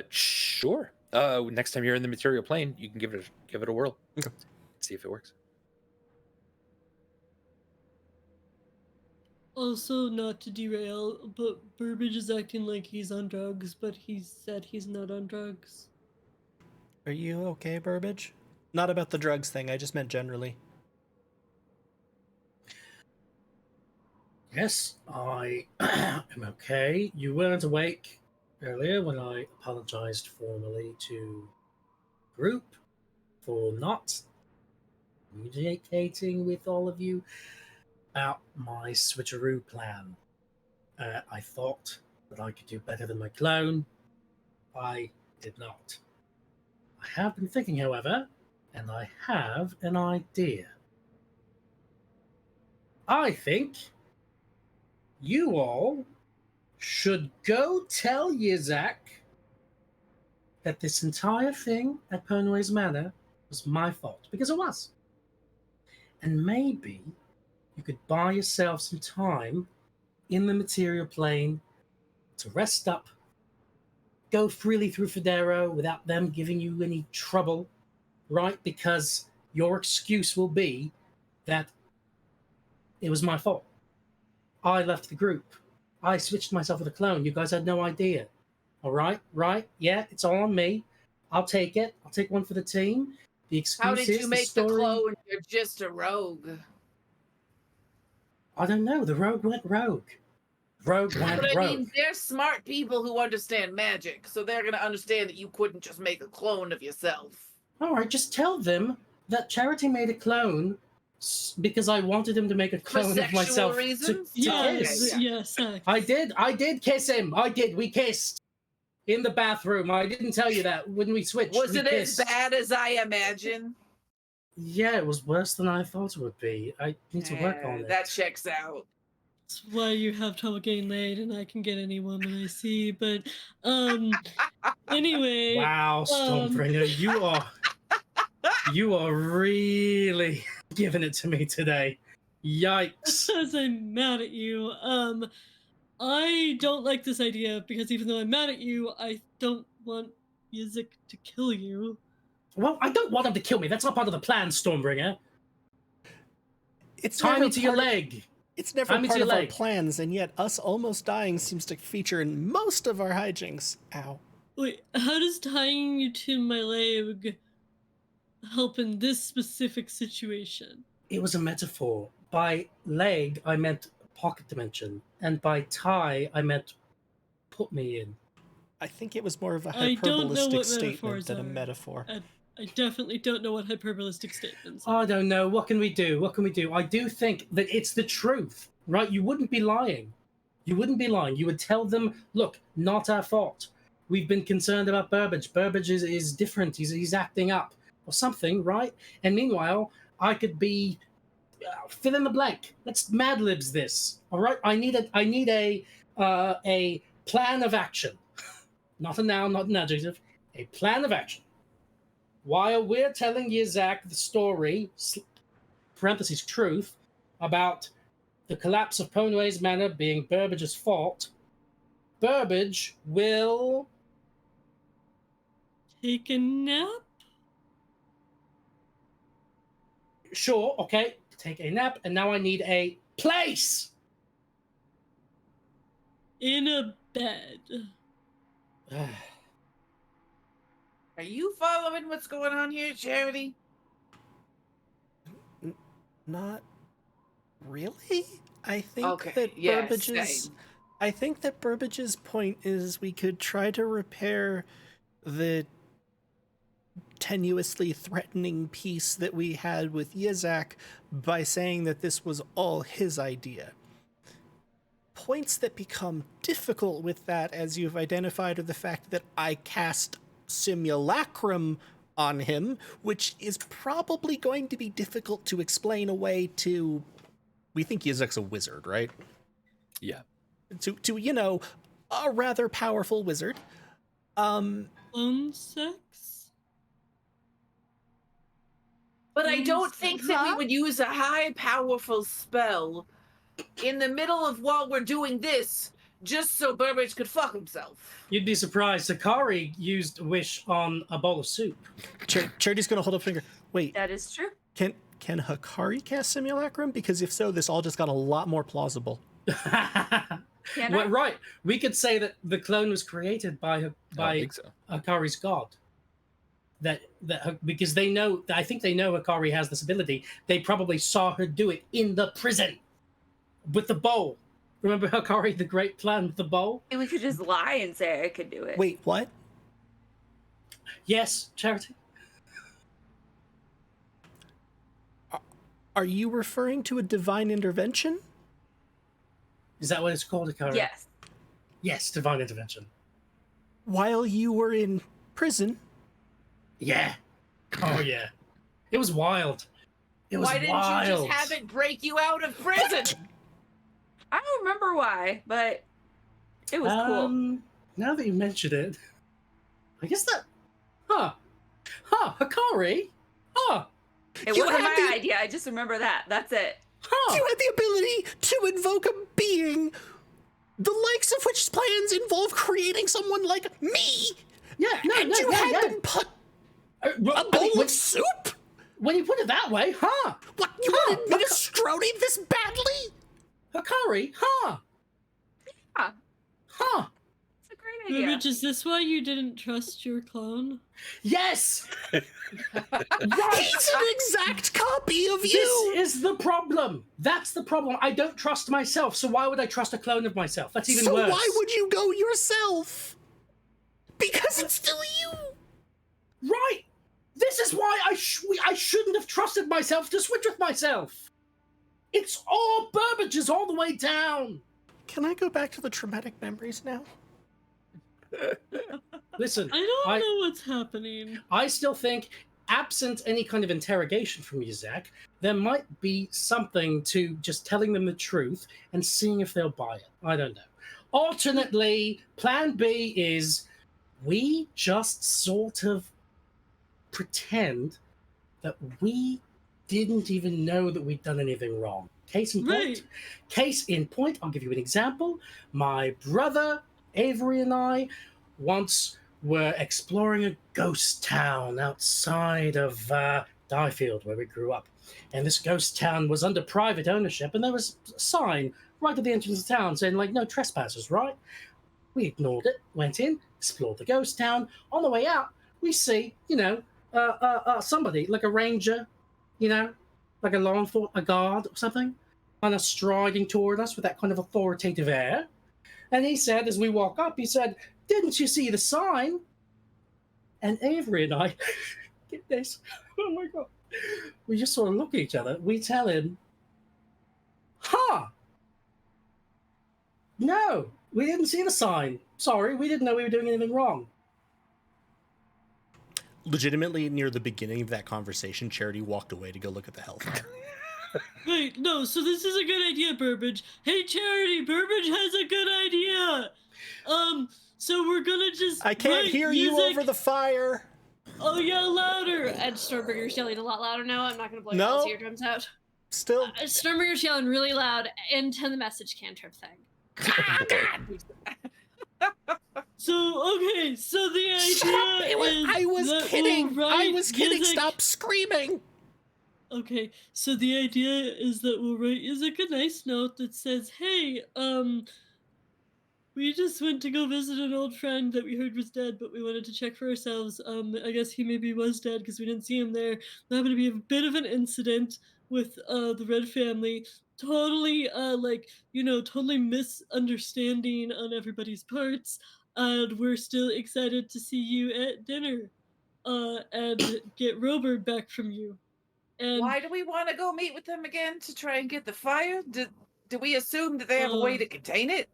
Sure. Next time you're in the material plane, you can give it a whirl. Okay. See if it works. Also, not to derail, but Burbage is acting like he's on drugs, but he said he's not on drugs. Are you okay, Burbage? Not about the drugs thing, I just meant generally. Yes, I am okay. You weren't awake earlier when I apologized formally to group for not communicating with all of you about my switcheroo plan. I thought that I could do better than my clone. I did not. I have been thinking, however, and I have an idea. I think you all should go tell Yizak that this entire thing at Pernway's Manor was my fault, because it was. And maybe you could buy yourself some time in the material plane to rest up, go freely through Federo without them giving you any trouble, right? Because your excuse will be that it was my fault. I left the group. I switched myself with a clone. You guys had no idea. All right? Right? Yeah, it's all on me. I'll take it. I'll take one for the team. The excuse How did is you make the clone? You're just a rogue. I don't know. The rogue went rogue. Rogue went But I rogue. mean, they're smart people who understand magic, so they're going to understand that you couldn't just make a clone of yourself. All right, just tell them that Charity made a clone because I wanted him to make a clone of myself. Reasons? Yes, Okay, yes. I did kiss him. I did. We kissed in the bathroom. I didn't tell you that when we switched. Was it kissed. as bad as I imagine? Yeah, it was worse than I thought it would be. I need to work on it. That checks out. That's why you have trouble getting laid, and I can get any woman I see. But anyway. Wow, Stormbringer, you are really giving it to me today. Yikes! Because I'm mad at you. I don't like this idea because even though I'm mad at you, I don't want Yizik to kill you. Well, I don't want him to kill me. That's not part of the plan, Stormbringer. It's tie never me to your leg. It's never part of our plans, and yet us almost dying seems to feature in most of our hijinks. Ow. Wait, how does tying you to my leg help in this specific situation? It was a metaphor. By leg, I meant pocket dimension, and by tie, I meant put me in. I think it was more of a hyperbolistic statement than a metaphor. I definitely don't know what hyperbolistic statements are. I don't know. What can we do? What can we do? I do think that it's the truth, right? You wouldn't be lying. You wouldn't be lying. You would tell them, look, not our fault. We've been concerned about Burbage. Burbage is different. He's acting up or something, right? And meanwhile, I could be fill in the blank. Let's Mad Libs this. All right. I need a plan of action, not a noun, not an adjective. A plan of action. While we're telling Yizak the story, parentheses truth, about the collapse of Ponway's Manor being Burbage's fault, Burbage will Take a nap? sure, okay, take a nap, and now I need a place. In a bed. Are you following what's going on here, Charity? Not really. I think Okay, that yes, Burbage's same. I think that Burbage's point is we could try to repair the tenuously threatening peace that we had with Yizak by saying that this was all his idea. Points that become difficult with that, as you've identified, are the fact that I cast simulacrum on him, which is probably going to be difficult to explain away to... We think Yizak's a wizard, right? Yeah. To you know, a rather powerful wizard. Clone sex? But I Clone don't sex? think that we would use a high, powerful spell in the middle of while we're doing this, just so Burbage could fuck himself. You'd be surprised. Sakari used Wish on a bowl of soup. Charity's gonna hold up a finger. Wait, That is true. can Hikari cast simulacrum? Because if so, this all just got a lot more plausible. Can Well, I? right. We could say that the clone was created by I don't think so. Hikari's god. Because they know, I think they know Hikari has this ability. They probably saw her do it in the prison with the bowl. Remember Hikari, the great plan with the bowl? We could just lie and say I could do it. Wait, what? Yes, Charity. Are you referring to a divine intervention? Is that what it's called, Hikari? Yes. Yes, divine intervention. While you were in prison? Yeah. Oh, yeah. It was wild. It was Why didn't wild. you just have it break you out of prison? I don't remember why, but it was cool. Now that you mention it, I guess that... Hikari? It You wasn't had my the- idea. I just remember that. That's it. You had the ability to invoke a being, the likes of which plans involve creating someone like me, Yeah, and you had them put a bowl of soup? When you put it that way, What, you wanted minestrone this badly? Hikari, Yeah, Huh. it's a great idea. Burbage, is this why you didn't trust your clone? Yes! He's an exact copy of This you! is the problem. That's the problem. I don't trust myself, so why would I trust a clone of myself? That's even So worse. why would you go yourself? Because it's still you! Right! This is why I shouldn't have trusted myself to switch with myself. It's all Burbage's all the way down. Can I go back to the traumatic memories now? Listen, I don't know what's happening. I still think, absent any kind of interrogation from you, Zach, there might be something to just telling them the truth and seeing if they'll buy it. I don't know. Alternately, plan B is we just sort of pretend that we didn't even know that we'd done anything wrong. Case in point. Right. Case in point, I'll give you an example. My brother, Avery, and I once were exploring a ghost town outside of Diefield, where we grew up. And this ghost town was under private ownership, and there was a sign right at the entrance of town saying, like, no trespassers, right? We ignored it, went in, explored the ghost town. On the way out, we see, somebody, like a ranger, like a guard or something, kind of striding toward us with that kind of authoritative air. And he said, as we walk up, he said, "Didn't you see the sign?" And Avery and I, get this, oh my God, we just sort of look at each other. We tell him, no, we didn't see the sign. Sorry, we didn't know we were doing anything wrong. legitimately, near the beginning of that conversation, Charity walked away to go look at the hellfire. Wait, no, so this is a good idea, Burbage. Hey, Charity, Burbage has a good idea. So we're gonna just I can't hear you over the fire. Oh, yell louder. And Stormbringer's yelling a lot louder now. I'm not gonna blow No. all your eardrums out. Still. Stormbringer's yelling really loud into the message cantrip thing. So, okay, so the idea is I was that kidding. we'll I write was kidding. Yizek- Stop screaming. Okay, so the idea is that we'll write Yizek a nice note that says, hey, we just went to go visit an old friend that we heard was dead, but we wanted to check for ourselves. I guess he maybe was dead because we didn't see him there. There happened to be a bit of an incident with the Red family. Totally, totally misunderstanding on everybody's parts. And we're still excited to see you at dinner. And get Robert back from you. And Why do we want to go meet with them again to try and get the fire? Do we assume that they have a way to contain it?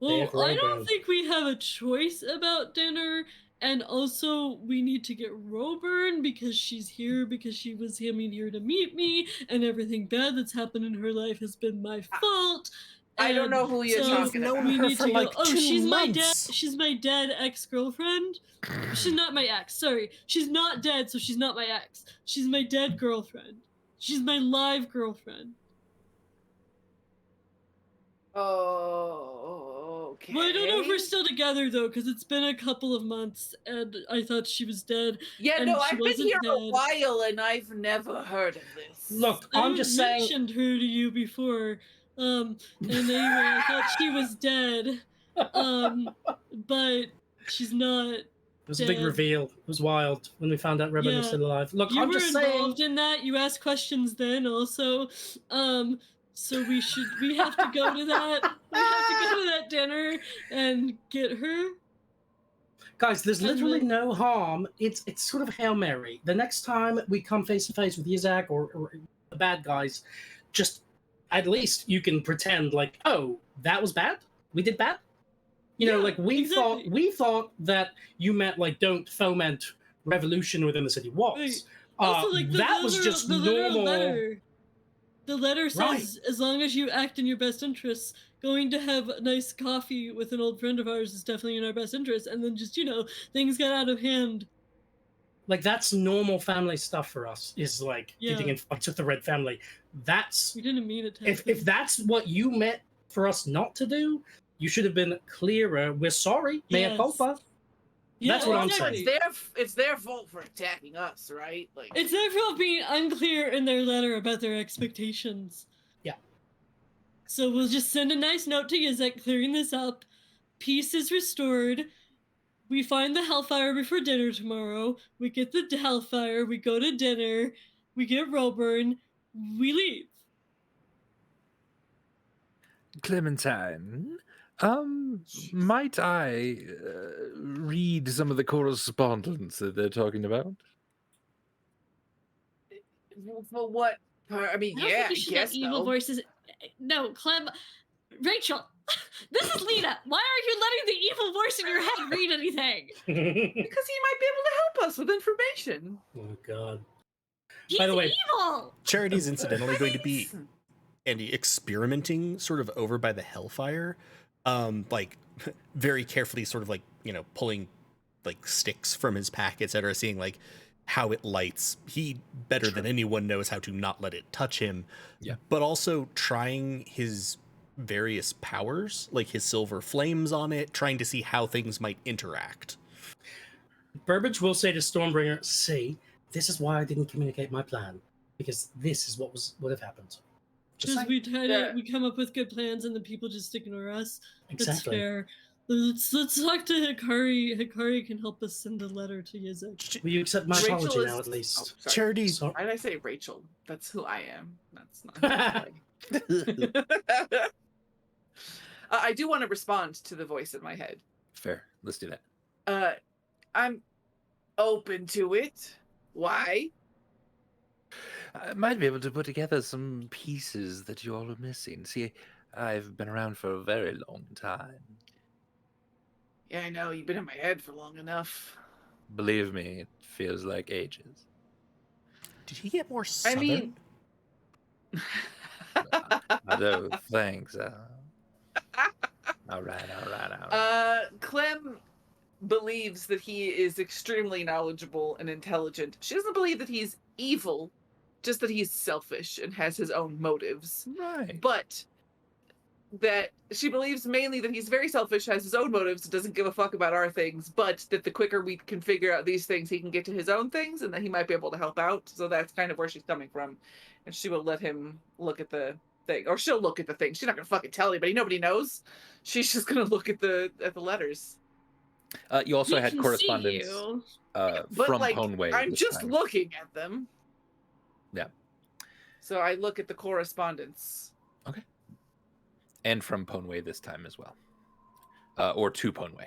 Well, I don't think we have a choice about dinner, and also we need to get Roburn because she's here because she was coming here to meet me, and everything bad that's happened in her life has been my fault. I don't know who you're talking about. We need to go. Oh, she's my dad. months. She's my dead ex-girlfriend. She's not my ex. Sorry, she's not dead, so she's not my ex. She's my dead girlfriend. She's my live girlfriend. Oh, okay. Well, I don't know if we're still together though, because it's been a couple of months, and I thought she was dead. Yeah, and no, she I've been wasn't here a dead. while, and I've never heard of this. Look, I'm just saying. I mentioned her to you before. And anyway, I thought she was dead. But she's not. It was a big dead. reveal. It was wild when we found out Rebel was Yeah. still alive. Look, You I'm were just saying. involved in that. You asked questions then also. So we have to go to that. We have to go to that dinner and get her. Guys, there's And literally then- no harm. It's sort of Hail Mary. The next time we come face to face with Yizak or the bad guys, just at least you can pretend like, oh, that was bad? We did bad? You know, Yeah, like we exactly. thought that you meant like don't foment revolution within the city walls. Right. Also, like that was just normal. Letter. The letter says, Right. as long as you act in your best interests, going to have a nice coffee with an old friend of ours is definitely in our best interest. And then just, things got out of hand. Like that's normal family stuff for us. Is like getting in fights with the Red family. That's We didn't mean it to if happen. that's what you meant for us not to do, you should have been clearer. We're sorry, mea Yes. culpa. Yeah, That's what I'm exactly. saying. It's their fault for attacking us, right? Like It's their fault being unclear in their letter about their expectations. Yeah. So we'll just send a nice note to Yizek clearing this up. Peace is restored. We find the Hellfire before dinner tomorrow. We get the Hellfire. We go to dinner. We get Roburn. We leave. Clementine, might I read some of the correspondence that they're talking about? for what? I mean, I don't yeah, think I you should guess get evil so. voices. No, Clem. Rachel, this is Lena. Why are you letting the evil voice in your head read anything? Because he might be able to help us with information. Oh God. He's By the way, evil. Charity's incidentally going to be Andy experimenting sort of over by the hellfire, like very carefully, sort of like pulling like sticks from his pack, etc., seeing like how it lights. He better than anyone knows how to not let it touch him. Yeah. But also trying his various powers, like his silver flames on it, trying to see how things might interact. Burbage will say to Stormbringer, "See, this is why I didn't communicate my plan, because this is what would have happened." Just Because saying. we come up with good plans and the people just ignore us. That's Exactly. fair. Let's talk to Hikari. Hikari can help us send a letter to Yizek. Will you accept my Rachel apology is- now, at least? Oh, sorry. Charity, So- Why did I say Rachel? That's who I am. That's not. I do want to respond to the voice in my head. Fair. Let's do that. I'm open to it. Why? I might be able to put together some pieces that you all are missing. See, I've been around for a very long time. Yeah, I know. You've been in my head for long enough. Believe me, it feels like ages. Did he get more I southern? mean, No, thanks. All right. Clem believes that he is extremely knowledgeable and intelligent. She doesn't believe that he's evil, just that he's selfish and has his own motives. Right. But that she believes mainly that he's very selfish, has his own motives, doesn't give a fuck about our things, but that the quicker we can figure out these things, he can get to his own things and that he might be able to help out. So that's kind of where she's coming from. And she will let him look at the thing. Or she'll look at the thing. She's not gonna fucking tell anybody. Nobody knows. She's just gonna look at the letters. You also We had can see correspondence you. But from like, Ponway. I'm this just time. looking at them. Yeah. So I look at the correspondence. Okay. And from Ponway this time as well. Or to Ponway.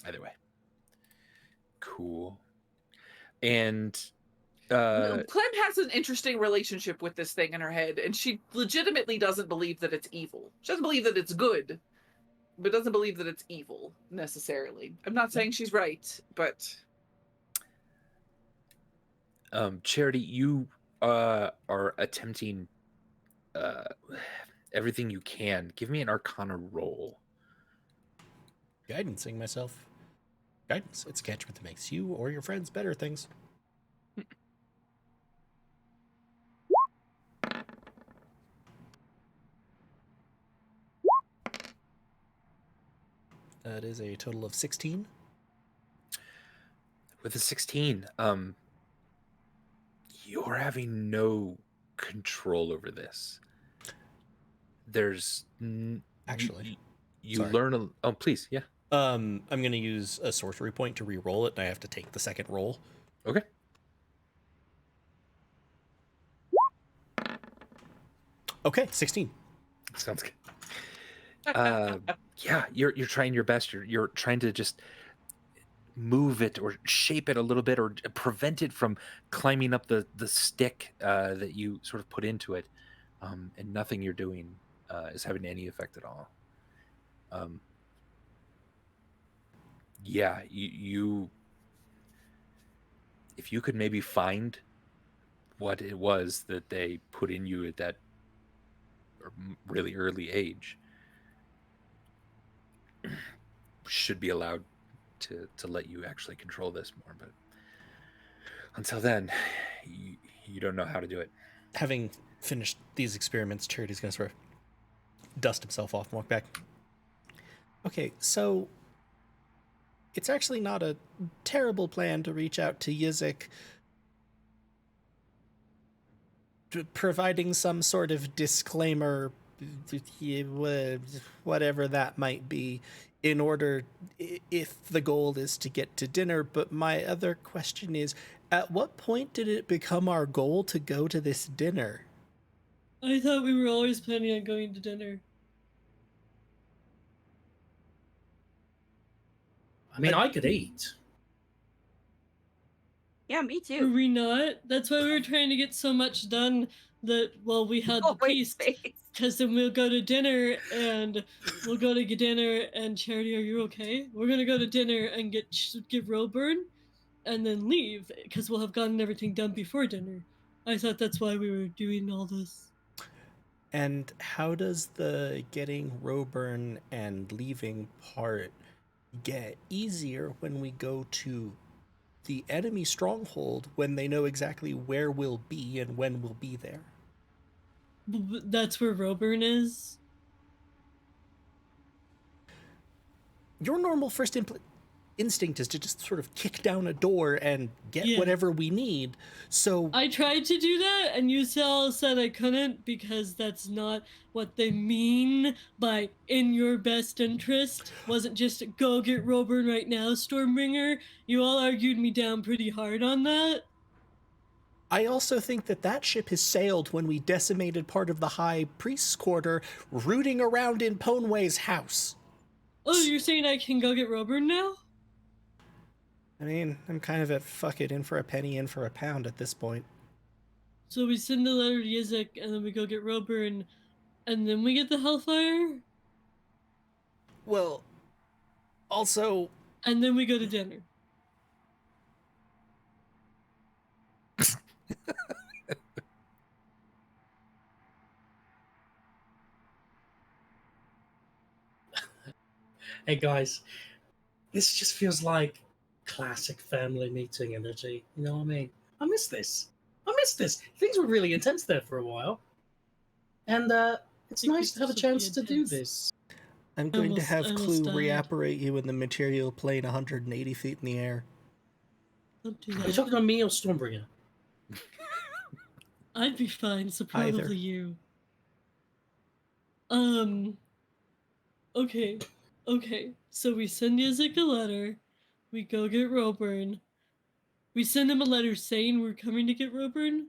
Either way. Cool. And Clem has an interesting relationship with this thing in her head, and she legitimately doesn't believe that it's evil. She doesn't believe that it's good, but doesn't believe that it's evil necessarily. I'm not saying she's right, but Charity, you are attempting everything you can. Give me an Arcana roll. Guidancing myself. Guidance. It's a catchment that makes you or your friends better things. That is a total of 16. With a 16, you're having no control over this. There's Actually, you sorry. learn. Oh, please, yeah. I'm going to use a sorcery point to re-roll it, and I have to take the second roll. Okay. Okay, 16. Sounds good. Yeah, you're trying your best. You're trying to just move it or shape it a little bit or prevent it from climbing up the stick that you sort of put into it, and nothing you're doing is having any effect at all. Yeah, you if you could maybe find what it was that they put in you at that really early age, should be allowed to let you actually control this more. But until then, you don't know how to do it. Having finished these experiments, Charity's going to sort of dust himself off and walk back. Okay, so it's actually not a terrible plan to reach out to Yizik, providing some sort of disclaimer, whatever that might be, in order, if the goal is to get to dinner. But my other question is, at what point did it become our goal to go to this dinner? I thought we were always planning on going to dinner. I mean, I could eat. Yeah, me Were too. we not? That's why we were trying to get so much done that, well, we had the wait, feast. space. Because then we'll go to dinner and we'll go to dinner and Charity, are you okay? We're gonna go to dinner and get Roburn and then leave because we'll have gotten everything done before dinner. I thought that's why we were doing all this. And how does the getting Roburn and leaving part get easier when we go to the enemy stronghold when they know exactly where we'll be and when we'll be there? That's where Roburn is? Your normal first instinct is to just sort of kick down a door and get whatever we need. So I tried to do that, and you all said I couldn't because that's not what they mean by "in your best interest." Wasn't just go get Roburn right now, Stormbringer. You all argued me down pretty hard on that. I also think that ship has sailed when we decimated part of the High Priest's quarter, rooting around in Ponway's house. Oh, you're saying I can go get Roburn now? I mean, I'm kind of at fuck it, in for a penny, in for a pound at this point. So we send the letter to Yizik, and then we go get Roburn, and then we get the Hellfire? Well, also... And then we go to dinner. Hey guys, this just feels like classic family meeting energy. You know what I mean? I miss this. I miss this. Things were really intense there for a while, and it's Think nice it's to have a just really chance to do intense. this. I'm going to I have almost Clue died. reapparate you in the material plane 180 feet in the air. Don't do Are you that. talking about me or Stormbringer? I'd be fine, so Either. probably you. Okay. Okay. So we send Yizik a letter. We go get Roburn. We send him a letter saying we're coming to get Roburn.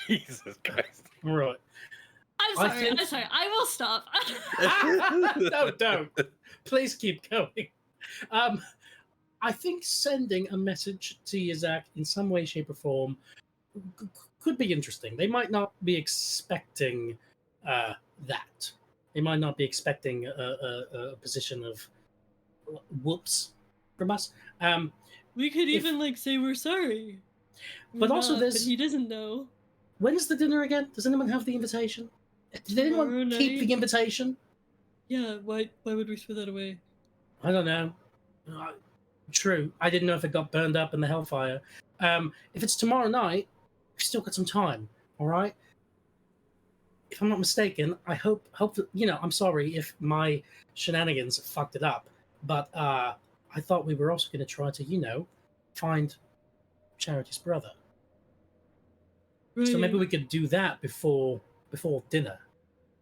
Jesus Christ. All right. I'm I sorry. think- I'm sorry. I will stop. No, don't. Please keep going. I think sending a message to Yazak in some way, shape, or form could be interesting. They might not be expecting that. They might not be expecting a position of whoops from us. We could If- even like say we're sorry. But also But there's- he doesn't know. When is the dinner again? Does anyone have the invitation? Did anyone Tomorrow keep night? the invitation? Yeah. Why would we throw that away? I don't know. True. I didn't know if it got burned up in the hellfire. If it's tomorrow night, we've still got some time. All right. If I'm not mistaken, I hope that, I'm sorry if my shenanigans fucked it up, but I thought we were also going to try to, find Charity's brother. Right. So maybe we could do that before dinner,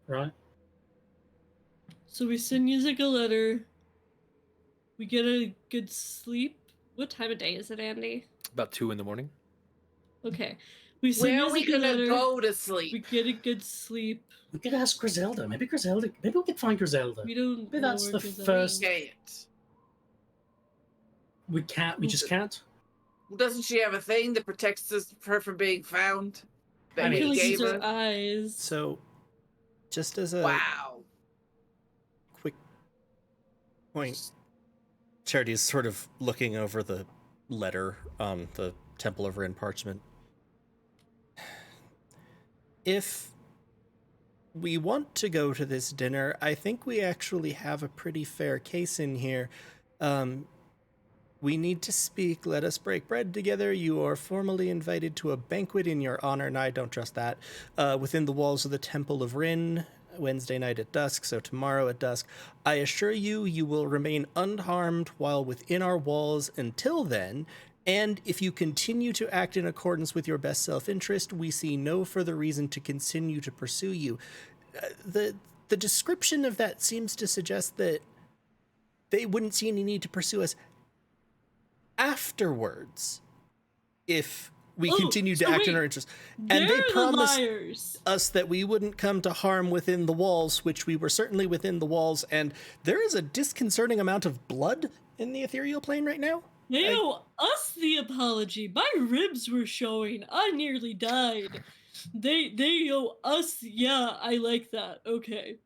right? So we send Yizik a letter. We get a good sleep. What time of day is it, Andy? About 2 in the morning. Okay. We send Where are we Yizik a gonna letter. go to We sleep? get a good sleep. We could ask Griselda. Maybe we could find Griselda. We don't. Maybe know that's where the Griselda first- is. Can't. We can't. We just can't. Doesn't she have a thing that protects her from being found? That I I mean, feel he like gave these her? are eyes. So, just as a Wow. quick point, Charity is sort of looking over the letter on the Temple of Ryn parchment. If we want to go to this dinner, I think we actually have a pretty fair case in here. We need to speak. Let us break bread together. You are formally invited to a banquet in your honor, and I don't trust that, within the walls of the Temple of Ryn, Wednesday night at dusk, so tomorrow at dusk. I assure you, you will remain unharmed while within our walls until then, and if you continue to act in accordance with your best self-interest, we see no further reason to continue to pursue you. The description of that seems to suggest that they wouldn't see any need to pursue us afterwards if we continued to so act in wait, our interest. And they They're the promised liars. us that we wouldn't come to harm within the walls, which we were certainly within the walls, and there is a disconcerting amount of blood in the ethereal plane right now. They owe us the apology. My ribs were showing. I nearly died. They owe us. Yeah, I like that. Okay.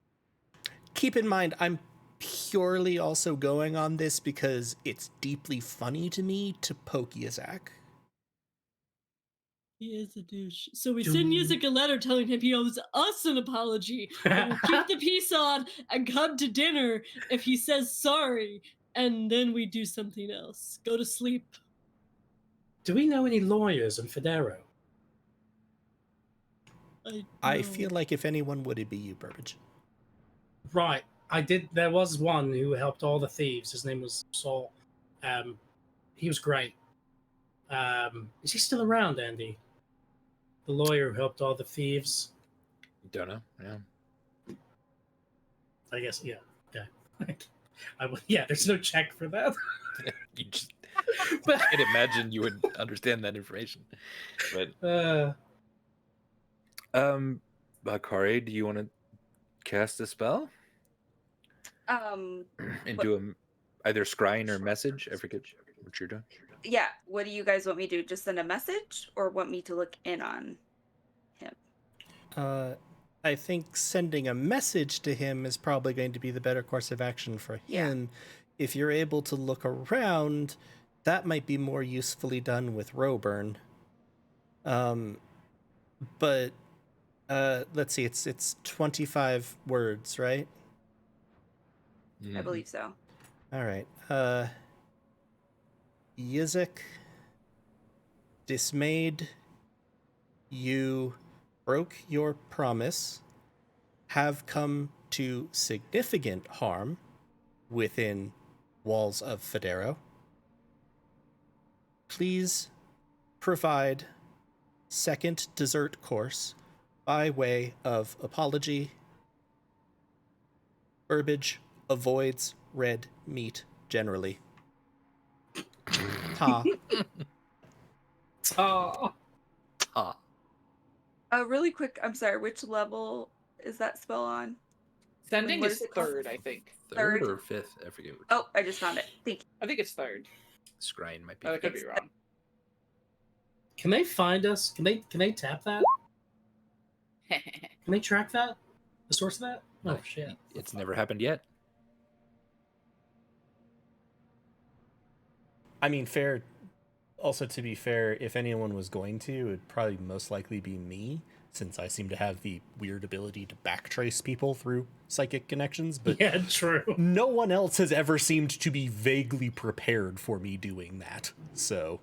Keep in mind, I'm purely also going on this because it's deeply funny to me to poke Yazak. He is a douche. So we send Yizik a letter telling him he owes us an apology. And we'll keep the peace on and come to dinner if he says sorry. And then we do something else. Go to sleep. Do we know any lawyers in Federo? I know. feel like if anyone would, it'd be you, Burbage. Right. I did. There was one who helped all the thieves. His name was Saul. He was great. Is he still around, Andy? The lawyer who helped all the thieves. Don't know. Yeah. I guess. Yeah. Okay. Yeah. There's no check for that. You just But can't imagine you would understand that information. But Bakari, do you want to cast a spell Um, and What- do either scrying or message? I forget what you're doing. yeah. What do you guys want me to do? Just send a message, or want me to look in on him? I think sending a message to him is probably going to be the better course of action for him. If you're able to look around, that might be more usefully done with Roburn. But let's see, it's 25 words, right? I believe so. All right. Yizik, dismayed, you broke your promise, have come to significant harm within walls of Federo. Please provide second dessert course by way of apology. Burbage avoids red meat generally. Ta. Oh, Ah, Really quick, I'm sorry, which level is that spell on? Sending What is is it called? third, I think. third Third. or fifth? I forget which. Oh, I just found it. Thank I think it's third. Scrying might be. But I could be fifth. wrong. can they find us? Can they tap that? Can they track that? The source of that? Oh No, shit! It's never happened yet. I mean, fair. Also, to be fair, if anyone was going to, it would probably most likely be me, since I seem to have the weird ability to backtrace people through psychic connections. But Yeah, true. no one else has ever seemed to be vaguely prepared for me doing that. So,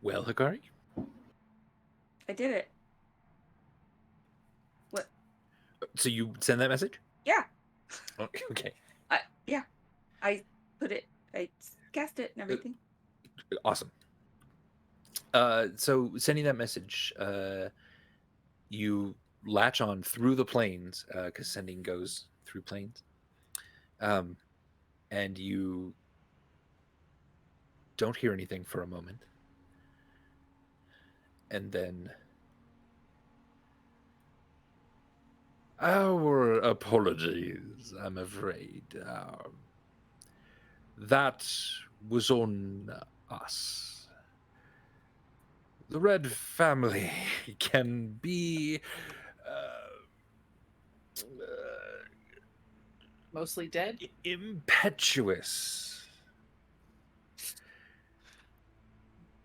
Well, Hikari, I did it. What? so you send that message? Yeah. Okay. Yeah. I put it. I cast it and everything. Awesome. So sending that message, you latch on through the planes, because sending goes through planes. And you don't hear anything for a moment. And then our apologies, I'm afraid. That was on us. The Red family can be Mostly dead. impetuous.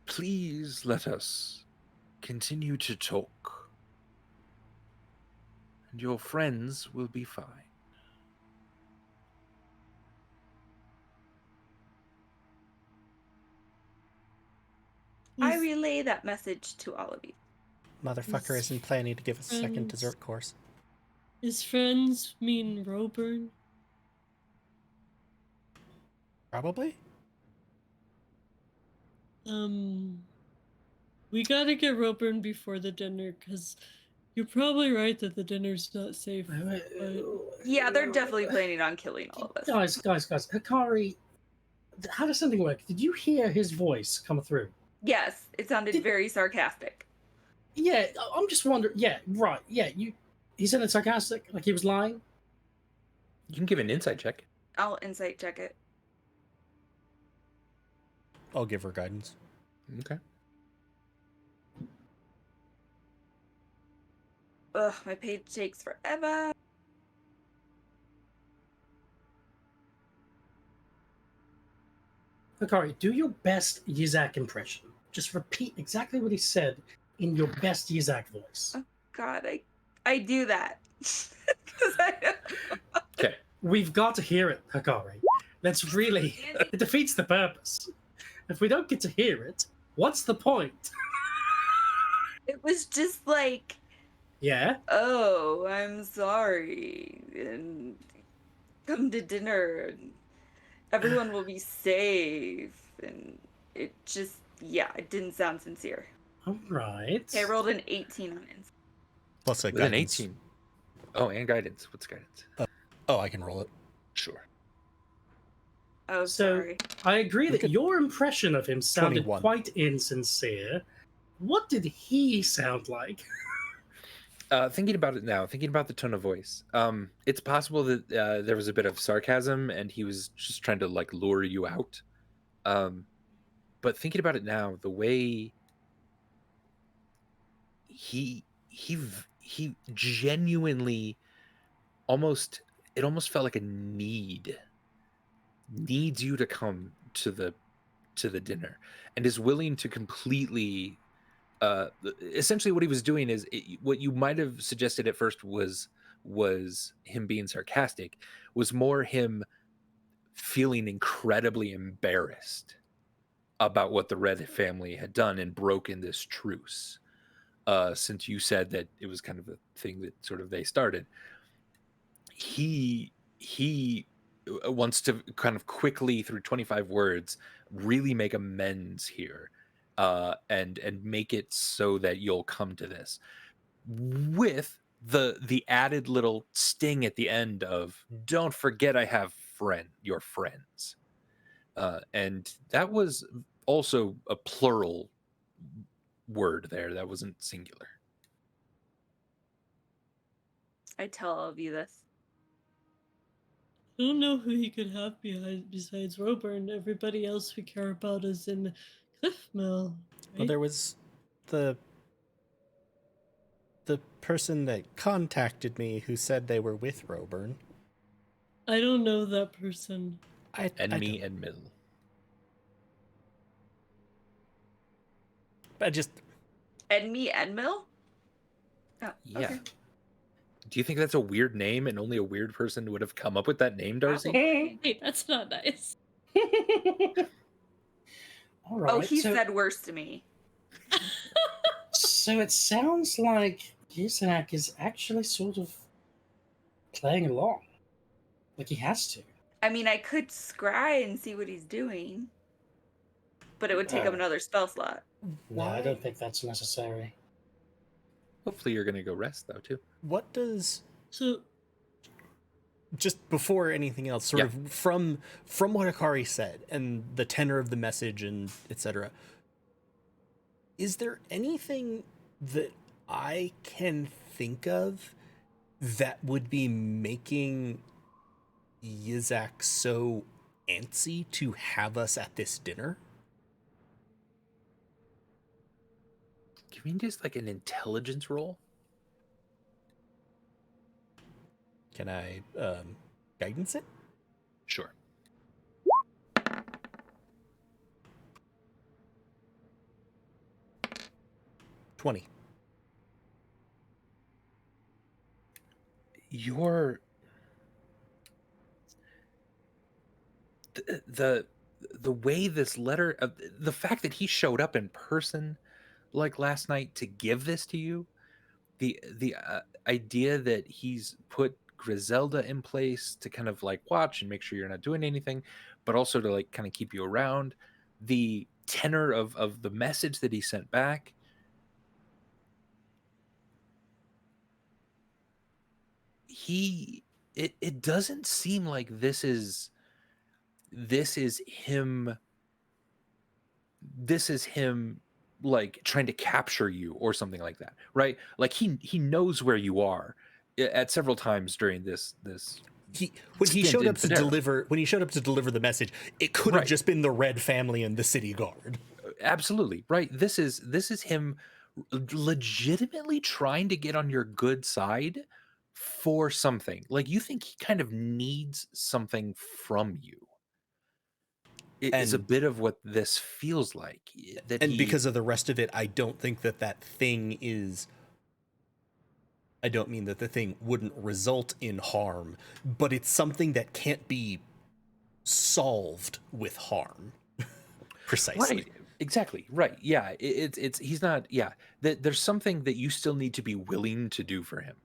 Please let us continue to talk, and your friends will be fine. I relay that message to all of you. motherfucker isn't planning to give us a second Friends. dessert course. Is friends mean Roburn? Probably. We gotta get Roburn before the dinner, because you're probably right that the dinner's not safe. But Yeah, they're definitely planning on killing all of us. Guys, Hikari, how does something work? Did you hear his voice come through? Yes, it sounded very sarcastic. Yeah, I'm just wondering. Yeah, right. Yeah, he sounded sarcastic, like he was lying. You can give an insight check. I'll insight check it. I'll give her guidance. Okay. Ugh, my page takes forever. Hikari, do your best Yizak impression. Just repeat exactly what he said in your best Yizak voice. God, I do that. 'Cause Okay. We've got to hear it, Hikari. That's really... It defeats the purpose. If we don't get to hear it, what's the point? It was just like, Yeah? oh, I'm sorry, and come to dinner, and everyone will be safe, and it just, yeah, it didn't sound sincere. All right. Okay, I rolled an 18 on it. Plus a With an guidance. 18. Oh, and guidance. What's guidance? Oh, I can roll it. Sure. Oh, So, sorry. I agree Look that at your impression of him sounded 21. quite insincere. What did he sound like? Thinking about it now, thinking about the tone of voice, it's possible that there was a bit of sarcasm and he was just trying to like lure you out. But thinking about it now, the way he genuinely almost felt like a needs you to come to the dinner and is willing to completely essentially what he was doing is what you might have suggested at first was him being sarcastic, was more him feeling incredibly embarrassed about what the Red family had done and broken this truce. Since you said that it was kind of a thing that sort of they started, he wants to kind of quickly, through 25 words, really make amends here, and make it so that you'll come to this, with the added little sting at the end of, don't forget I have your friends. And that was also a plural word there, that wasn't singular. I tell all of you this. I don't know who he could have besides Roburn. Everybody else we care about is in Cliffmill. Right? Well, there was the person that contacted me who said they were with Roburn. I don't know that person. Enemy and middle. I just Enemy Enmill? Oh, Yeah. okay. Do you think that's a weird name and only a weird person would have come up with that name, Darcy? Probably. Hey, that's not nice. All right. Oh, he so, said worse to me. so it sounds like Yusanak is actually sort of playing along. Like he has to. I mean, I could scry and see what he's doing, but it would take up another spell slot. No, I don't think that's necessary. Hopefully you're going to go rest, though, too. What does, So, just before anything else, sort of from what Akari said and the tenor of the message and etc., is there anything that I can think of that would be making Yizak so antsy to have us at this dinner? Give me just like an intelligence roll. Can I guidance it? Sure. $20. Your the way this letter, the fact that he showed up in person like last night to give this to you, the idea that he's put Griselda in place to kind of like watch and make sure you're not doing anything, but also to like kind of keep you around, the tenor of the message that he sent back, it doesn't seem like this is him like trying to capture you or something like that, right? Like he knows where you are at several times during this when he stint showed in up to deliver the message, it could have Right. just been the Red family and the city guard. Absolutely right. This is him legitimately trying to get on your good side for something. Like, you think he kind of needs something from you. It is a And- bit of what this feels like. Because of the rest of it, I don't think that thing is. I don't mean that the thing wouldn't result in harm, but it's something that can't be solved with harm. Precisely. Right. Exactly. Right. Yeah. It's he's not. Yeah. There's something that you still need to be willing to do for him.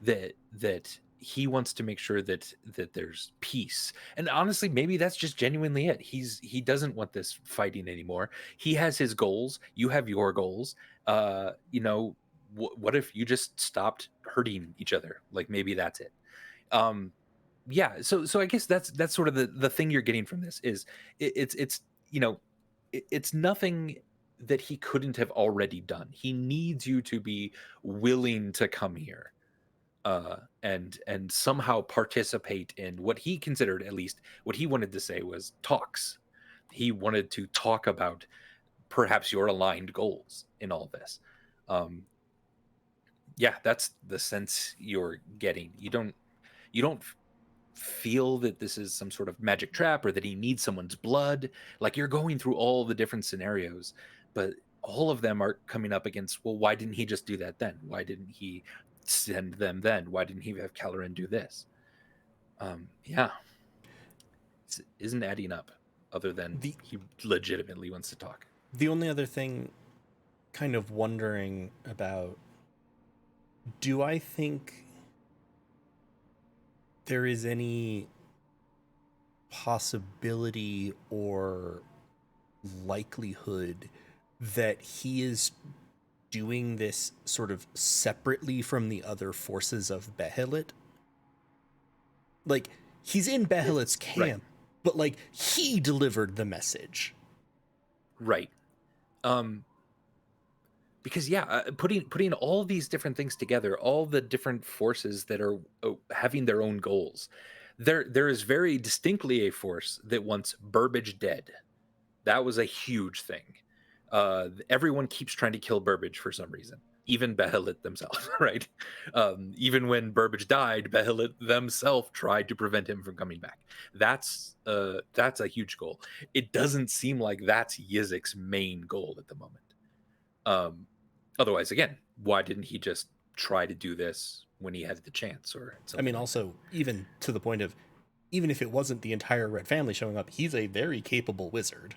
That he wants to make sure that there's peace. And honestly, maybe that's just genuinely it. He doesn't want this fighting anymore. He has his goals. You have your goals. What if you just stopped hurting each other? Like, maybe that's it. Yeah. So I guess that's sort of the thing you're getting from this is it's nothing that he couldn't have already done. He needs you to be willing to come here, and somehow participate in what he considered, at least what he wanted to say, was talks. He wanted to talk about perhaps your aligned goals in all this. Yeah, that's the sense you're getting. You don't feel that this is some sort of magic trap or that he needs someone's blood. Like, you're going through all the different scenarios, but all of them are coming up against, well, why didn't he just do that then? Why didn't he send them then? Why didn't he have Caloran do this? Yeah. It isn't adding up, other than he legitimately wants to talk. The only other thing, kind of wondering about, do I think there is any possibility or likelihood that he is doing this sort of separately from the other forces of Behelit? Like, he's in Behelit's camp, Right. but like, he delivered the message. Right. Because putting all these different things together, all the different forces that are having their own goals, there is very distinctly a force that wants Burbage dead. That was a huge thing. Everyone keeps trying to kill Burbage for some reason, even Behelit themselves, right? Even when Burbage died, Behelit themselves tried to prevent him from coming back. That's a huge goal. It doesn't seem like that's Yizik's main goal at the moment. Otherwise, again, why didn't he just try to do this when he had the chance? Or I mean, also, even to the point of, even if it wasn't the entire Red family showing up, he's a very capable wizard.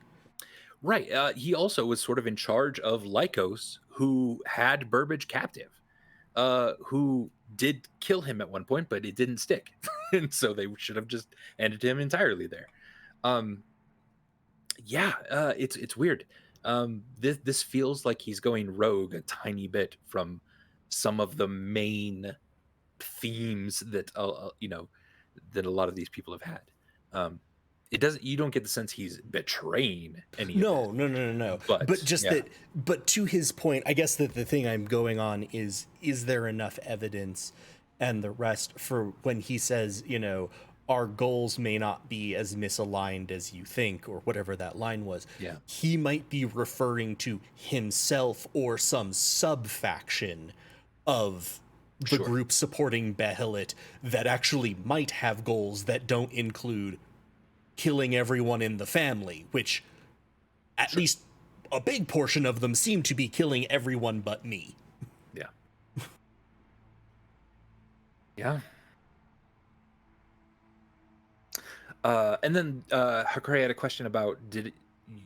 Right. He also was sort of in charge of Lycos, who had Burbage captive, who did kill him at one point, but it didn't stick. And so they should have just ended him entirely there. It's weird. This feels like he's going rogue a tiny bit from some of the main themes that that a lot of these people have had. You don't get the sense he's betraying any No. of it. No. But just that, but to his point, I guess that the thing I'm going on is there enough evidence and the rest for when he says, our goals may not be as misaligned as you think, or whatever that line was. Yeah. He might be referring to himself or some sub-faction of the Sure. group supporting Behelit that actually might have goals that don't include killing everyone in the family, which at least a big portion of them seem to be killing everyone but me. Yeah. Yeah. And then Hakari had a question about, did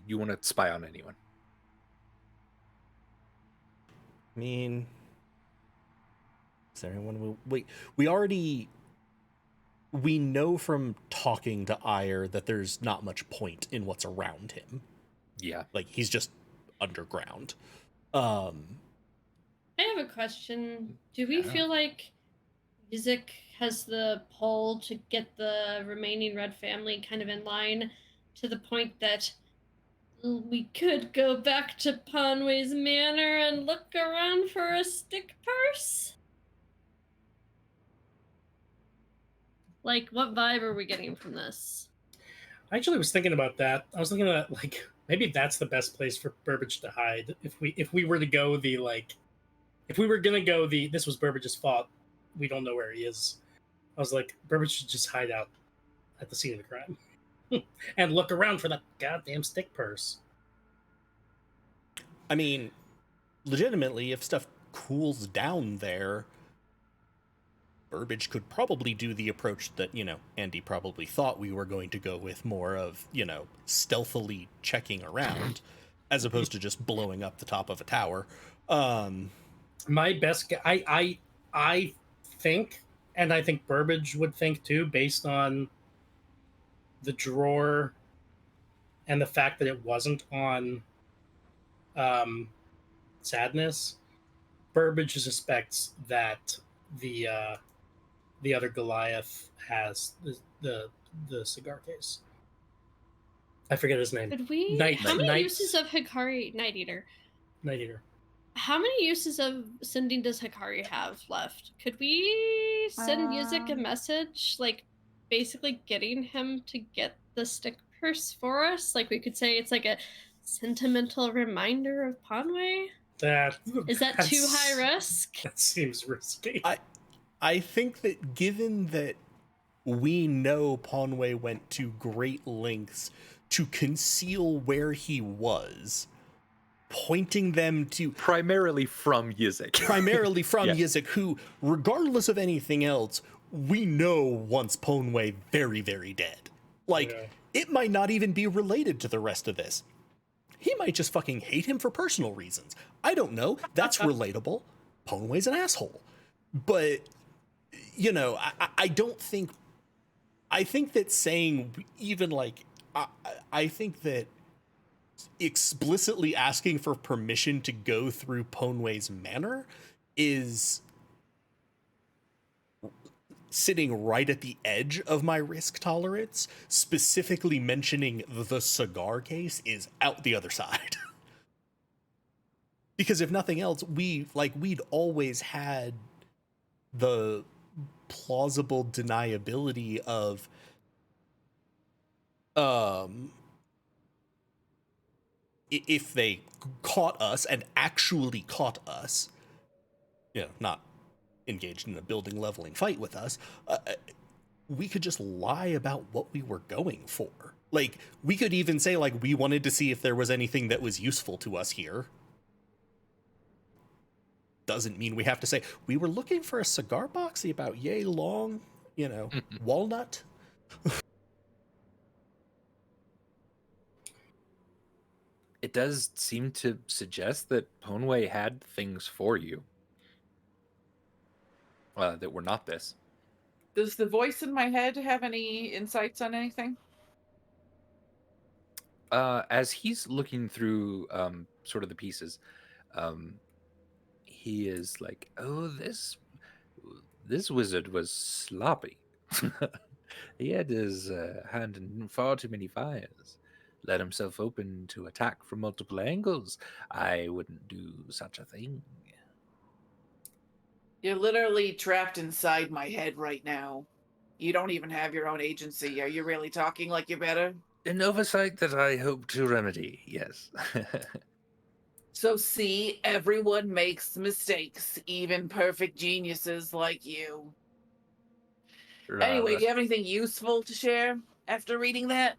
you want to spy on anyone? I mean, is there anyone we know from talking to Ire that there's not much point in what's around him. Yeah. Like, he's just underground. I have a question. Do we feel like Yizik has the pull to get the remaining Red family kind of in line to the point that we could go back to Ponway's Manor and look around for a stick purse? Like, what vibe are we getting from this? I actually was thinking about that. I was thinking that maybe that's the best place for Burbage to hide. If we were to go if we were gonna go this was Burbage's fault, we don't know where he is. I was like, Burbage should just hide out at the scene of the crime and look around for that goddamn stick purse. I mean, legitimately, if stuff cools down there, Burbage could probably do the approach that, Andy probably thought we were going to go with, more of, stealthily checking around, as opposed to just blowing up the top of a tower. My best guess, I think, and I think Burbage would think too, based on the drawer and the fact that it wasn't on Sadness, Burbage suspects that the other Goliath has the cigar case. I forget his name. Could we? How many uses of Hikari Night Eater? Night Eater. How many uses of sending does Hikari have left? Could we send Yizik a message, like basically getting him to get the stick purse for us? Like, we could say it's like a sentimental reminder of Ponway? Is that too high risk? That seems risky. I think that given that we know Ponway went to great lengths to conceal where he was, pointing them to Primarily from Yizik. primarily from Yeah. Yizik, who, regardless of anything else, we know wants Ponway very, very dead. Like, Yeah. it might not even be related to the rest of this. He might just fucking hate him for personal reasons. I don't know. That's relatable. Ponway's an asshole. But, you know, I don't think... I think that saying even, like... I think that explicitly asking for permission to go through Ponway's manor is sitting right at the edge of my risk tolerance. Specifically mentioning the cigar case is out the other side. Because if nothing else, we'd always had the plausible deniability of if they caught us and actually caught us, you know, not engaged in a building leveling fight with us, we could just lie about what we were going for. Like, we could even say, like, we wanted to see if there was anything that was useful to us here. Doesn't mean we have to say, we were looking for a cigar boxy about yay long, you know, walnut. It does seem to suggest that Ponway had things for you that were not this. Does the voice in my head have any insights on anything? As he's looking through sort of the pieces, he is like, "Oh, this wizard was sloppy. He had his hand in far too many fires. Let himself open to attack from multiple angles. I wouldn't do such a thing." You're literally trapped inside my head right now. You don't even have your own agency. Are you really talking like you're better? An oversight that I hope to remedy, yes. So see, everyone makes mistakes, even perfect geniuses like you. Anyway, do you have anything useful to share after reading that?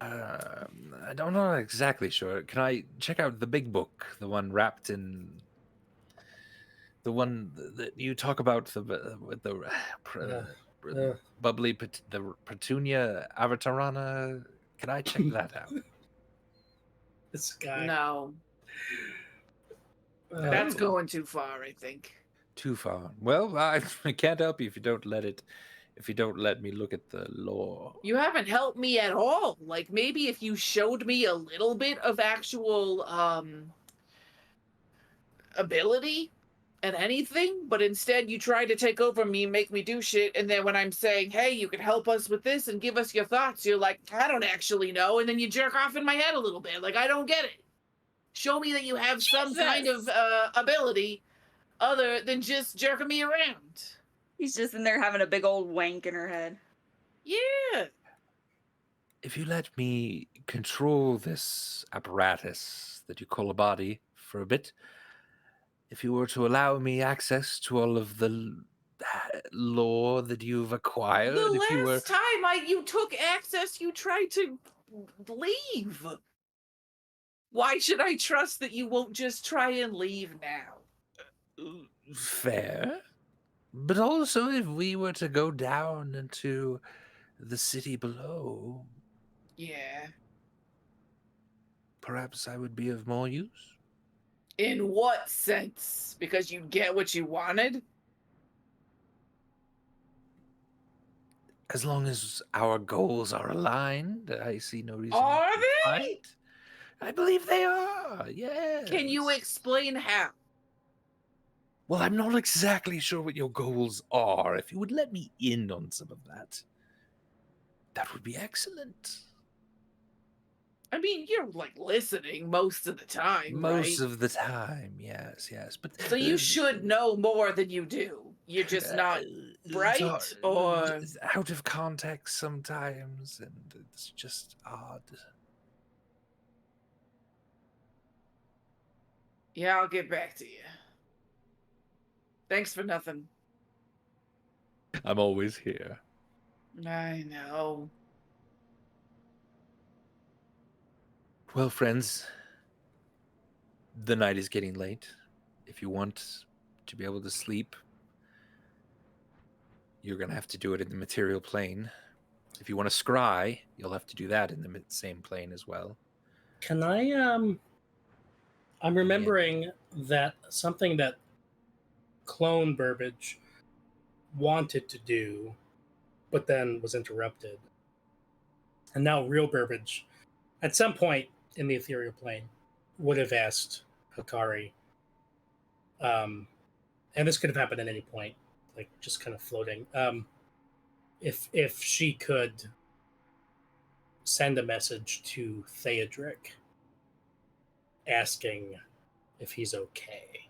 I don't know exactly sure. Can I check out the big book, the one wrapped in the one that you talk about with the bubbly the Petunia Avatarana? Can I check that out? This guy. No. That's going too far, I think. Too far. Well, I can't help you if you don't let me look at the lore. You haven't helped me at all. Like, maybe if you showed me a little bit of actual ability and anything, but instead you try to take over me, make me do shit, and then when I'm saying, hey, you can help us with this and give us your thoughts, you're like, I don't actually know, and then you jerk off in my head a little bit. Like, I don't get it. Show me that you have some kind of ability other than just jerking me around. He's just in there having a big old wank in her head. Yeah. If you let me control this apparatus that you call a body for a bit, if you were to allow me access to all of the lore that you've acquired, The if you were... last time you took access, you tried to leave. Why should I trust that you won't just try and leave now? Fair. But also, if we were to go down into the city below... Yeah. Perhaps I would be of more use? In what sense? Because you get what you wanted? As long as our goals are aligned, I see no reason. Are to they? fight. I believe they are, yes. Can you explain how? Well, I'm not exactly sure what your goals are. If you would let me in on some of that, that would be excellent. I mean, you're like listening most of the time, Most right? of the time, yes. But so you should know more than you do. You're just not bright or out of context sometimes, and it's just odd. Yeah, I'll get back to you. Thanks for nothing. I'm always here. I know. Well, friends, the night is getting late. If you want to be able to sleep, you're going to have to do it in the material plane. If you want to scry, you'll have to do that in the same plane as well. Can I, I'm remembering that something that clone Burbage wanted to do, but then was interrupted. And now real Burbage, at some point in the ethereal plane, would have asked Hikari, and this could have happened at any point, like just kind of floating, if she could send a message to Theodric asking if he's okay.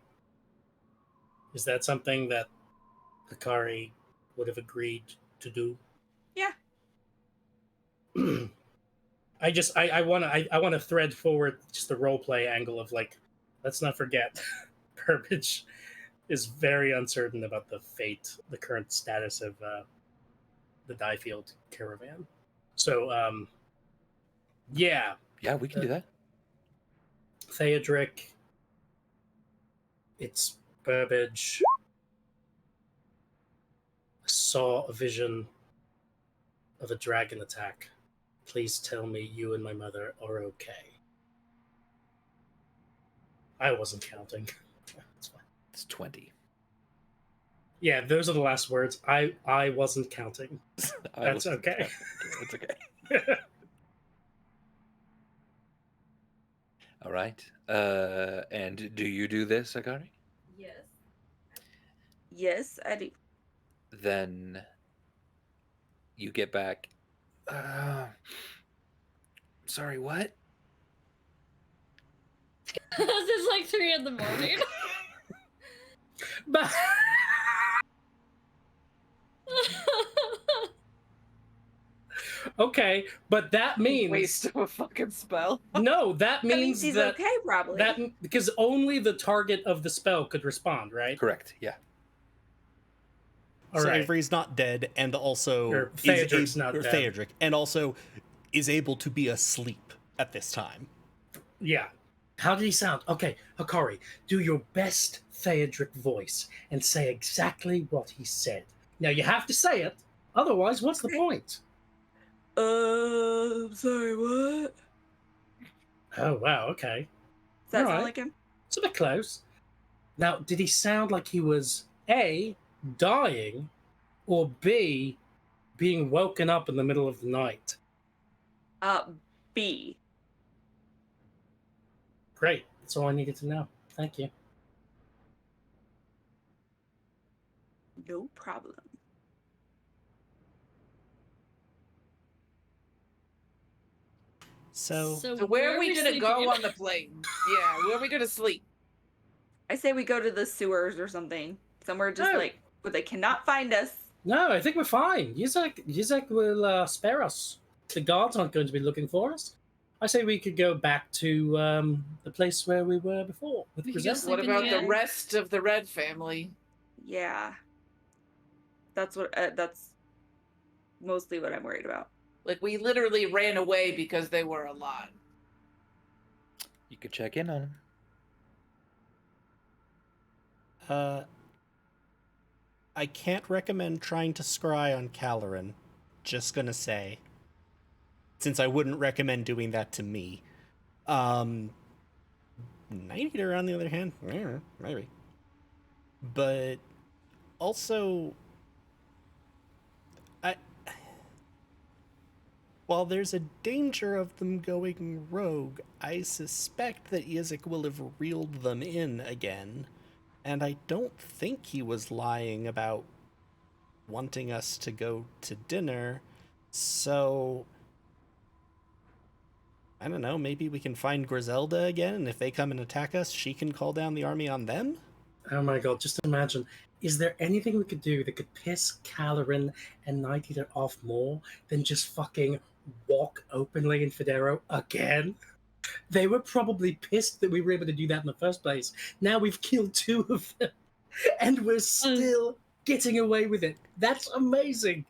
Is that something that Hikari would have agreed to do? Yeah. I want to thread forward just the role play angle of, like, let's not forget Burbage is very uncertain about the current status of the Diefield caravan. So yeah, we can do that. Theodric, it's Burbage. I saw a vision of a dragon attack. Please tell me you and my mother are okay. I wasn't counting. It's fine. It's 20. Yeah, those are the last words. I wasn't counting. That's okay. That's okay. All right. And do you do this, Akari? Yes. Yes, I do. Then you get back. Sorry, what? This is like 3 in the morning. But okay, but that means Waste of a fucking spell. no. That means he's that okay, probably. that because only the target of the spell could respond, right? Correct. Yeah. All so right. Avery's not dead, and also Or Theodric's not dead. Theodric, and also is able to be asleep at this time. Yeah. How did he sound? Okay, Hikari, do your best Theodric voice and say exactly what he said. Now you have to say it, otherwise, what's the point? I'm sorry, what? Oh wow, okay. Does that All sound right. like him? It's a bit close. Now, did he sound like he was A, dying, or B, being woken up in the middle of the night? B. Great. That's all I needed to know. Thank you. No problem. So So where are we gonna sleeping? go on the plane? Yeah, where are we gonna sleep? I say we go to the sewers or something. Somewhere just No. like where they cannot find us. No, I think we're fine. Yuzak will spare us. The guards aren't going to be looking for us. I say we could go back to the place where we were before with We could Griselda. just What Sleep in about the the end. rest of the Red family? Yeah. That's mostly what I'm worried about. Like, we literally ran away because they were alive. You could check in on him. I can't recommend trying to scry on Caloran. Just gonna say. Since I wouldn't recommend doing that to me. Night Eater, on the other hand, yeah, maybe. But also, while there's a danger of them going rogue, I suspect that Yizik will have reeled them in again. And I don't think he was lying about wanting us to go to dinner. So, I don't know, maybe we can find Griselda again, and if they come and attack us, she can call down the army on them? Oh my god, just imagine. Is there anything we could do that could piss Caloran and Night Eater off more than just fucking walk openly in Federo again? They were probably pissed that we were able to do that in the first place. Now we've killed 2 of them, and we're still getting away with it. That's amazing.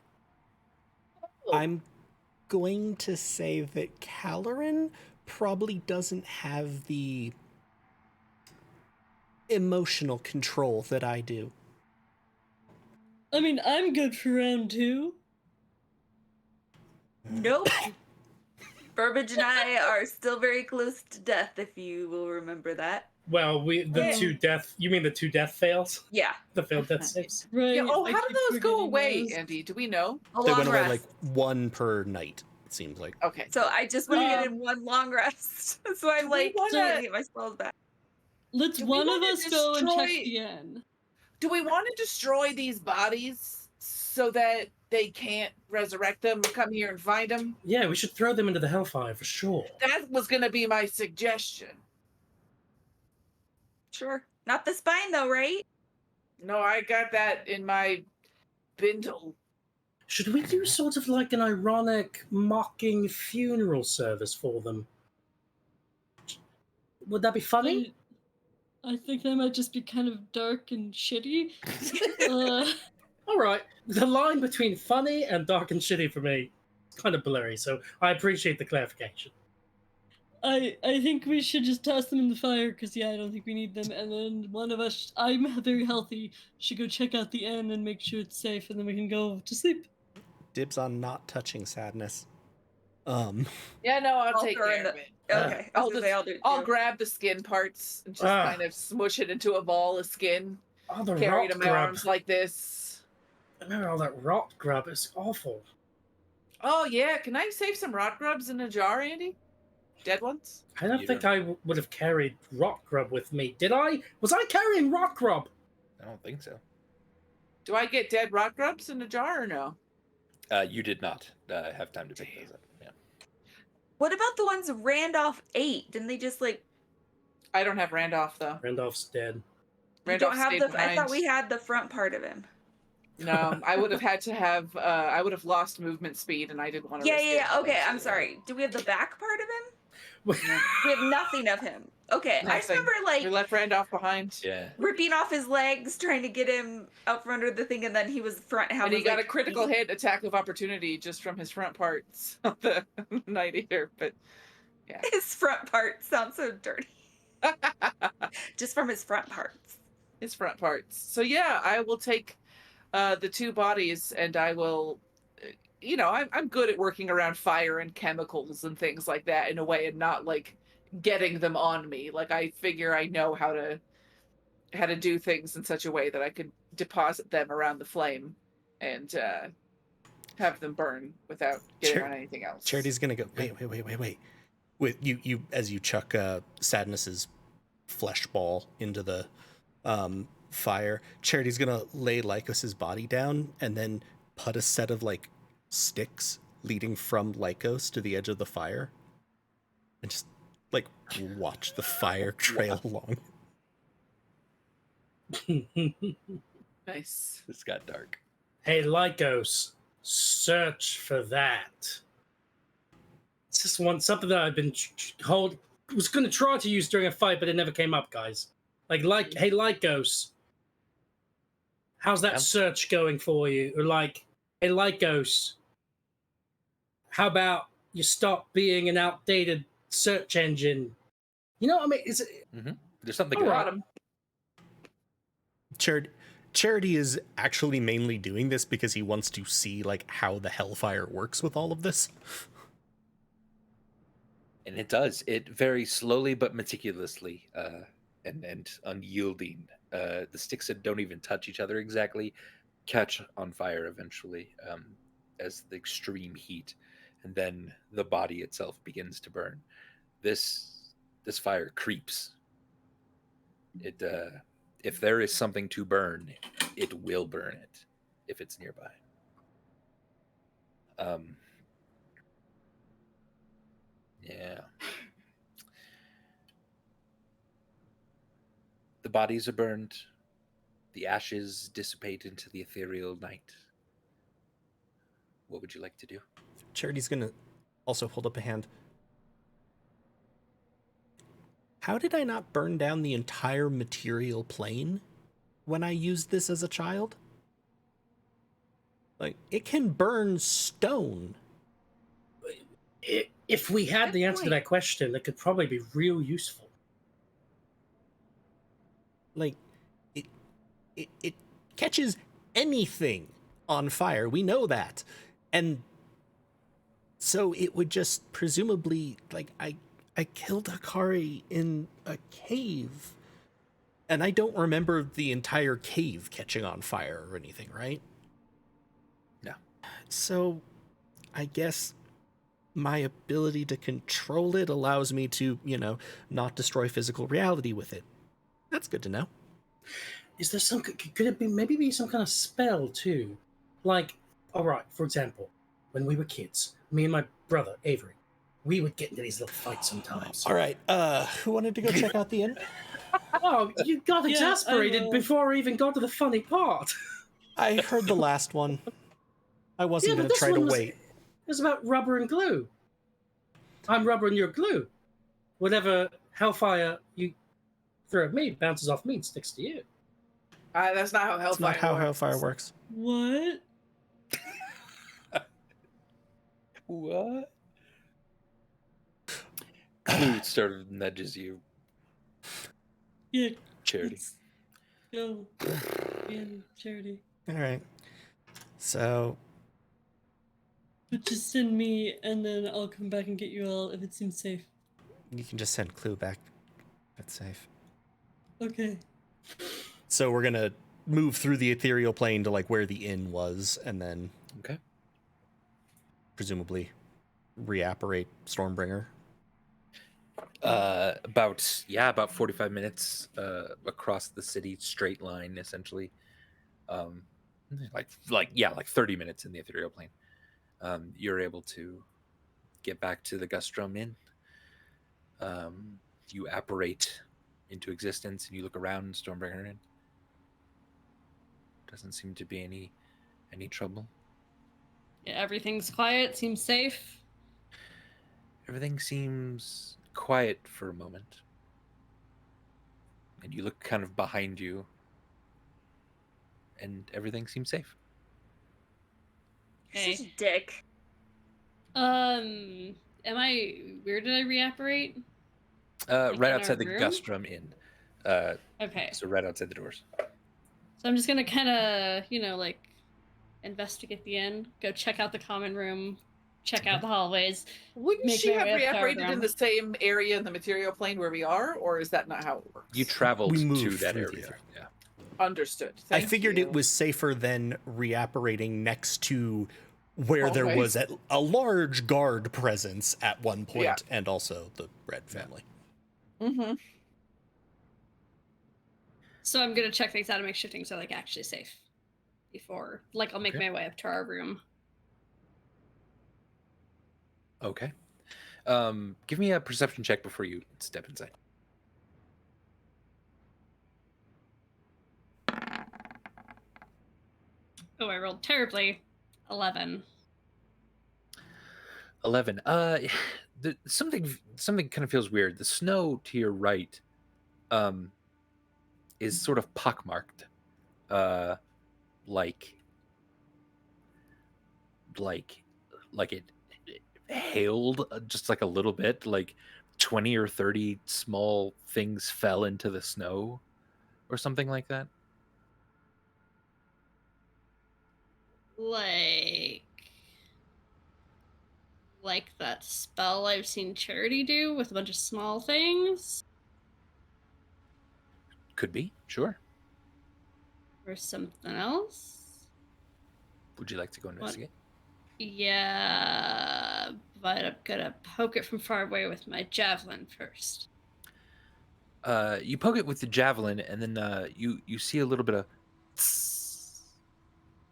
I'm going to say that Caloran probably doesn't have the emotional control that I do. I mean, I'm good for round 2. Nope. Burbage and I are still very close to death, if you will remember that. Well, Yeah. you mean the 2 death fails? Yeah. The failed death saves? Right. Yeah. Oh, I how do keep those go forgetting away, those. Andy? Do we know? A They long went away rest. like 1 per night, it seems like. Okay. So I just want to get in Um, one long rest. So I'm do we like, wanna- trying to get my spells back. Let's Do we one of wanna us go and check destroy- the inn. Do we want to destroy these bodies so that they can't resurrect them, come here and find them? Yeah, we should throw them into the Hellfire for sure. That was going to be my suggestion. Sure. Not the spine though, right? No, I got that in my bindle. Should we do sort of like an ironic, mocking funeral service for them? Would that be funny? I think that might just be kind of dark and shitty. All right. The line between funny and dark and shitty for me is kind of blurry, so I appreciate the clarification. I think we should just toss them in the fire because I don't think we need them. And then one of us, I'm very healthy, should go check out the inn and make sure it's safe, and then we can go to sleep. Dibs on not touching Sadness. Yeah, no, I'll I'll take throw in care the- of it. Okay. I'll I'll do it I'll too. grab the skin parts and just Ah. kind of smush it into a ball of skin. Oh, the Carry rot it in my grub. arms like this. I remember all that rot grub. It's awful. Oh yeah, can I save some rot grubs in a jar, Andy? Dead ones? I don't You think don't- I would have carried rot grub with me. Did I? Was I carrying rot grub? I don't think so. Do I get dead rot grubs in a jar or no? You did not have time to pick those up. Yeah. What about the ones Randolph ate? Didn't they just like I don't have Randolph though. Randolph's dead. you Randolph don't have stayed the I thought behind. we had the front part of him. No, I would have had to have. I would have lost movement speed, and I didn't want to. Yeah. Okay, I'm sorry. Do we have the back part of him? We have nothing of him. Okay, I just Nothing. remember like We left Randolph behind. Yeah. ripping off his legs, trying to get him out from under the thing, and then he was front. And he got a critical hit attack of opportunity just from his front parts of the Night Eater. But His front part sounds so dirty. Just from his front parts. his front parts. So yeah, I will take the 2 bodies, and I will. You know, I'm good at working around fire and chemicals and things like that in a way, and not like getting them on me. Like I figure I know how to do things in such a way that I could deposit them around the flame and have them burn without getting on anything else. Charity's gonna go, wait. With you as you chuck Sadness's flesh ball into the fire, Charity's gonna lay Lycos's body down and then put a set of like sticks leading from Lycos to the edge of the fire and just like watch the fire trail along. Nice. This got dark. Hey, Lycos, search for that. It's just something that I've been was going to try to use during a fight, but it never came up, guys. Hey, Lycos, how's that search going for you? Or like, hey, Lycos, how about you stop being an outdated search engine? You know what I mean? Is it? There's something All going right. on. Charity is actually mainly doing this because he wants to see like how the Hellfire works with all of this. And it does. It very slowly but meticulously and unyielding. The sticks that don't even touch each other exactly catch on fire eventually as the extreme heat, and then the body itself begins to burn. This fire creeps. It if there is something to burn, it will burn it if it's nearby. Yeah. The bodies are burned. The ashes dissipate into the ethereal night. What would you like to do? Charity's gonna also hold up a hand. How did I not burn down the entire material plane when I used this as a child? Like, it can burn stone. If we had the answer to that question, that could probably be real useful. like it catches anything on fire. We know that. And so it would just presumably, like, I killed Hikari in a cave, and I don't remember the entire cave catching on fire or anything, right? No. So I guess my ability to control it allows me to, not destroy physical reality with it. That's good to know. Is there some? Could it be maybe some kind of spell too? Like, all right, for example, when we were kids, me and my brother Avery, we would get into these little fights sometimes. All right, who wanted to go check out the inn? Oh, you got Yeah, I exasperated will. before I even got to the funny part. I heard the last one. I wasn't going to this try to one was, wait. It was about rubber and glue. I'm rubber and you're glue. Whatever hellfire you throw at me bounces off me and sticks to you. That's not how That's hellfire not how works. hellfire works. What? What? Clue sort of nudges you, Yeah. Charity. let's Go. And Charity. All right. So, But just send me, and then I'll come back and get you all if it seems safe. you can just send Clue back. That's safe. Okay. So we're going to move through the ethereal plane to, like, where the inn was, and then Okay. presumably reapparate Stormbringer. About 45 minutes across the city, straight line essentially. Like 30 minutes in the ethereal plane. You're able to get back to the Gustrum Inn. You apparate into existence and you look around Stormbringer Inn. Doesn't seem to be any trouble. Yeah, everything's quiet, seems safe. Everything seems quiet for a moment. And you look kind of behind you, and everything seems safe. You're Okay. such a dick. Am I? Where did I reapparate? Right in our outside the room? Gustrum Inn. Okay. So right outside the doors. So I'm just gonna kind of, investigate the inn, go check out the common room, check out the hallways. Wouldn't Make she my have way up to our reapparated in room. the same area in the material plane where we are, or is that not how it works? You traveled We to moved that through the area. other- Yeah. Understood. I Thank figured you. it was safer than reapparating next to where there Always. was a large guard presence at one point, Yeah. and also the Red family. Mm-hmm. So I'm gonna check things out and make sure things are actually safe before, I'll make Okay. my way up to our room. Okay. Give me a perception check before you step inside. Oh, I rolled terribly. 11. 11. Something kind of feels weird. The snow to your right, is sort of pockmarked, like it hailed just like a little bit, like 20 or 30 small things fell into the snow, or something like that. Like that spell I've seen Charity do with a bunch of small things, Could be, sure. or something else. Would you like to go investigate? Yeah, but I'm gonna poke it from far away with my javelin first. You poke it with the javelin, and then you see a little bit of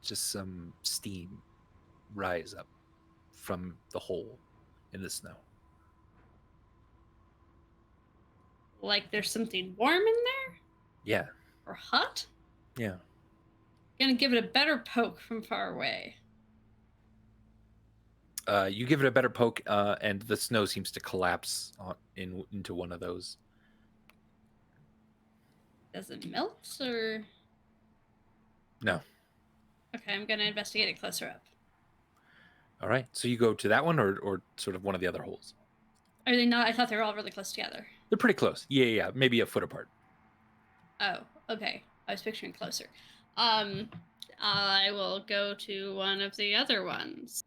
just some steam rise up from the hole in the snow. Like there's something warm in there? Yeah, Or hot? yeah. Gonna give it a better poke from far away. You give it a better poke, and the snow seems to collapse into one of those. Does it melt or? No. Okay, I'm gonna investigate it closer up. All right. So you go to that one, or sort of one of the other holes. Are they not? I thought they were all really close together. They're pretty close. Yeah. Maybe a foot apart. Oh, okay. I was picturing closer. I will go to one of the other ones.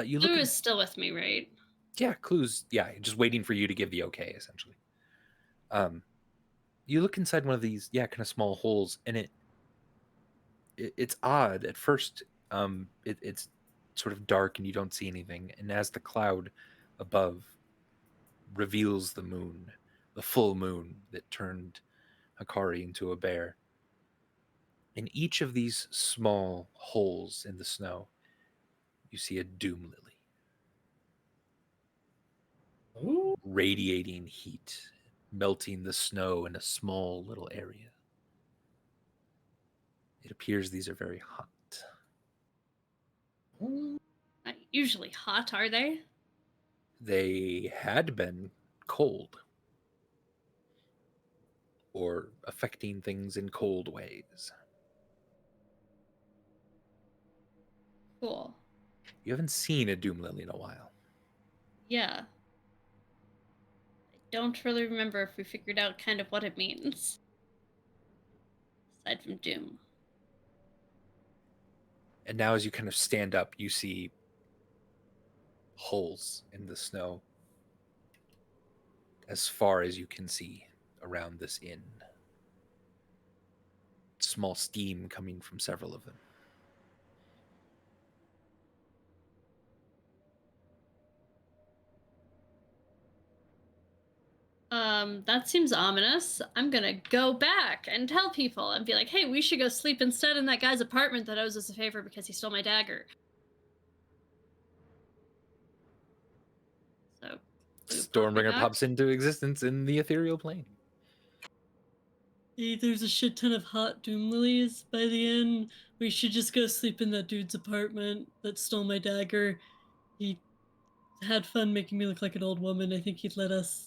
You Lou look. is still with me, right? Yeah, Clue's. Yeah, just waiting for you to give the okay, essentially. You look inside one of these, yeah, kind of small holes, and it's odd at first. It's sort of dark and you don't see anything, and as the cloud above reveals the moon, the full moon that turned Hikari into a bear, in each of these small holes in the snow, you see a doom lily Ooh. radiating heat, melting the snow in a small little area. It appears these are very hot. Not usually hot, are they? They had been cold or affecting things in cold ways. Cool. You haven't seen a doom lily in a while. Yeah. I don't really remember if we figured out kind of what it means. Aside from doom. And now as you kind of stand up, you see holes in the snow as far as you can see around this inn. Small steam coming from several of them. That seems ominous. I'm gonna go back and tell people and be like, hey, we should go sleep instead in that guy's apartment that owes us a favor because he stole my dagger. So Stormbringer pops into existence in the ethereal plane. Hey, there's a shit ton of hot doom lilies by the inn. We should just go sleep in that dude's apartment that stole my dagger. He had fun making me look like an old woman. I think he'd let us.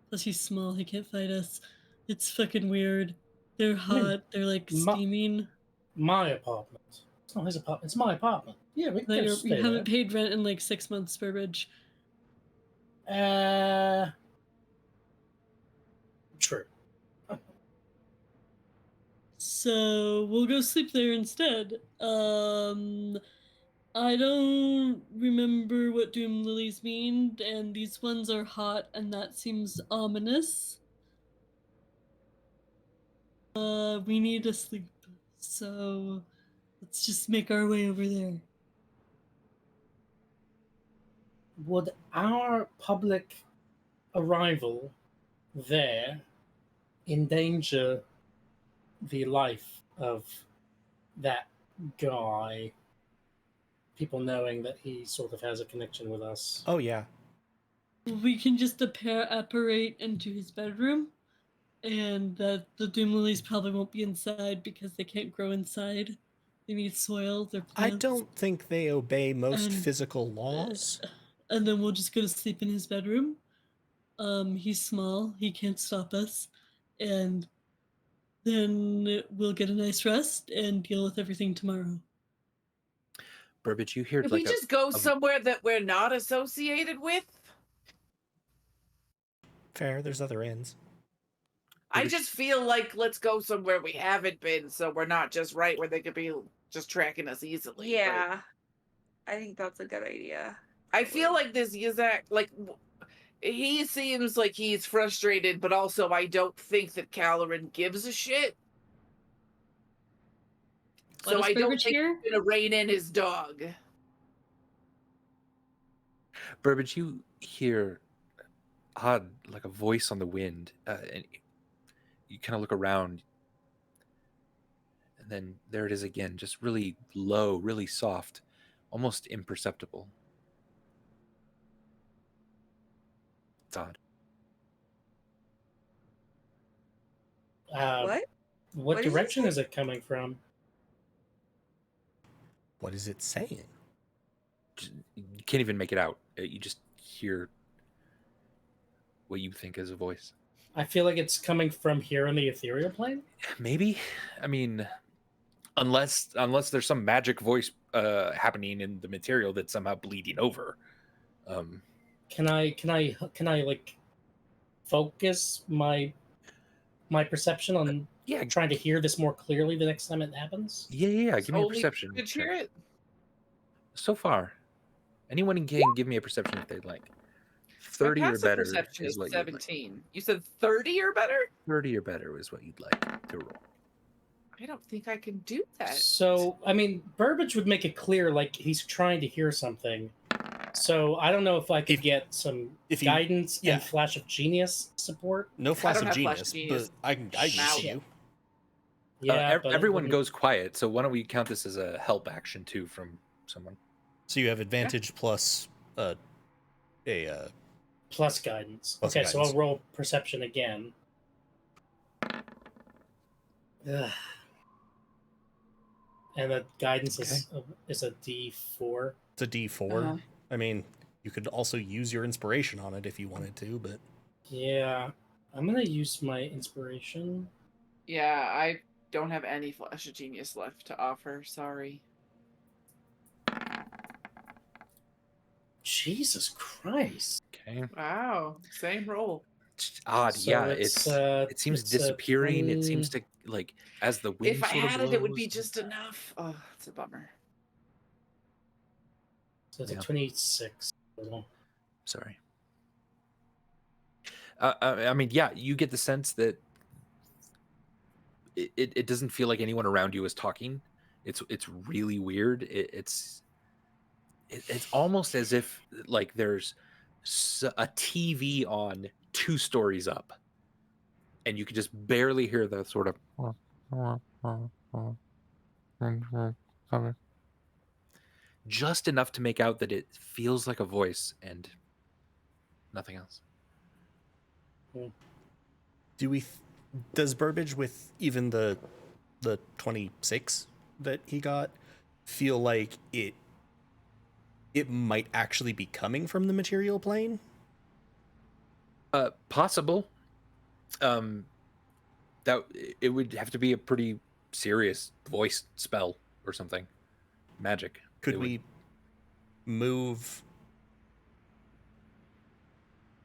Plus, he's small. He can't fight us. It's fucking weird. They're hot. They're like steaming. My apartment. It's not his apartment. It's my apartment. Yeah, we can stay You there. haven't paid rent in like 6 months, Burbage. True. So we'll go sleep there instead. I don't remember what doom lilies mean, and these ones are hot, and that seems ominous. We need to sleep, so let's just make our way over there. Would our public arrival there endanger the life of that guy? People knowing that he sort of has a connection with us. Oh, yeah. We can just apparate into his bedroom, and the doom lilies probably won't be inside because they can't grow inside. They need soil. They're plants. I don't think they obey most physical laws. And then we'll just go to sleep in his bedroom. He's small. He can't stop us. And then we'll get a nice rest and deal with everything tomorrow. Burbage, you hear If like we just go somewhere that we're not associated with? Fair, there's other inns. I just feel like let's go somewhere we haven't been, so we're not just right where they could be just tracking us easily. Yeah, I think that's a good idea. I feel like this Yazak, like, he seems like he's frustrated, but also I don't think that Caloran gives a shit. So I don't think he's gonna rein in his dog. Burbage, you hear odd, like a voice on the wind, and you kind of look around, and then there it is again, just really low, really soft, almost imperceptible. It's odd. What direction is it coming from? What is it saying? You can't even make it out. You just hear what you think is a voice. I feel like it's coming from here in the ethereal plane. Maybe. I mean, unless there's some magic voice happening in the material that's somehow bleeding over. Can I like focus my my perception on Yeah. trying to hear this more clearly the next time it happens? Yeah. Give me a Only perception. could hear check. it. So far, anyone can give me a perception if they'd like. My 30 or passive better perception is is what you'd like. 17. You said 30 or better? 30 or better is what you'd like to roll. I don't think I can do that. So, I mean, Burbage would make it clear like he's trying to hear something. So I don't know if I could get some guidance and Flash of Genius support. No Flash don't of have Flash Genius, of Genius. but I can see you. Yeah, but everyone when- goes quiet, so why don't we count this as a help action too from someone? So you have advantage plus plus guidance. Plus okay, so guidance. I'll roll perception again. Ugh. And the guidance is a D4. It's a D4. I mean, you could also use your inspiration on it if you wanted to, but Yeah, I'm gonna use my inspiration. Yeah, I don't have any Flash of Genius left to offer. Sorry. Jesus Christ! Okay. Wow. Same roll. It's odd. So Yeah, it's, it seems it's a disappearing. It seems 20 to like as the wind If I sort of had it, it would be blows. just enough. Oh, it's a bummer. So it's Yeah. a 26 total. Sorry. I mean, yeah, you get the sense that it doesn't feel like anyone around you is talking. It's really weird. It's almost as if like there's a TV on 2 stories up, and you could just barely hear the sort of just enough to make out that it feels like a voice and nothing else. does Burbage with even the 26 that he got feel like it might actually be coming from the material plane? Possible. That it would have to be a pretty serious voice spell or something. Magic. Could It would- we move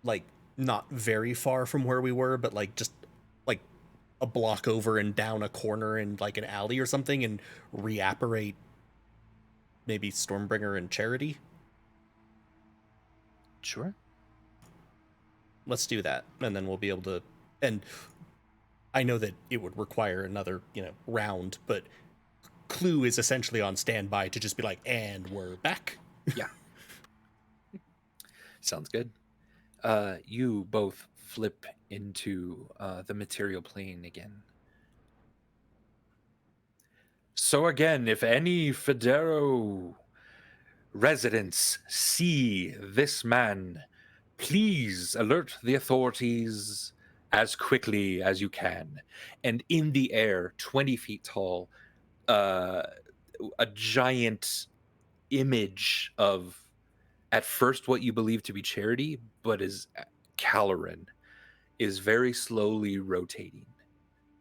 like not very far from where we were, but like just like a block over and down a corner in like an alley or something and reapparate maybe Stormbringer and Charity? Sure. Let's do that, and then we'll be able to. And I know that it would require another, round, but Clue is essentially on standby to just be like, and we're back. Yeah. Sounds good. You both flip into the material plane again. So again, if any Federo residents see this man, please alert the authorities as quickly as you can. And in the air, 20 feet tall, a giant image of, at first, what you believe to be Charity, but is Caloran, is very slowly rotating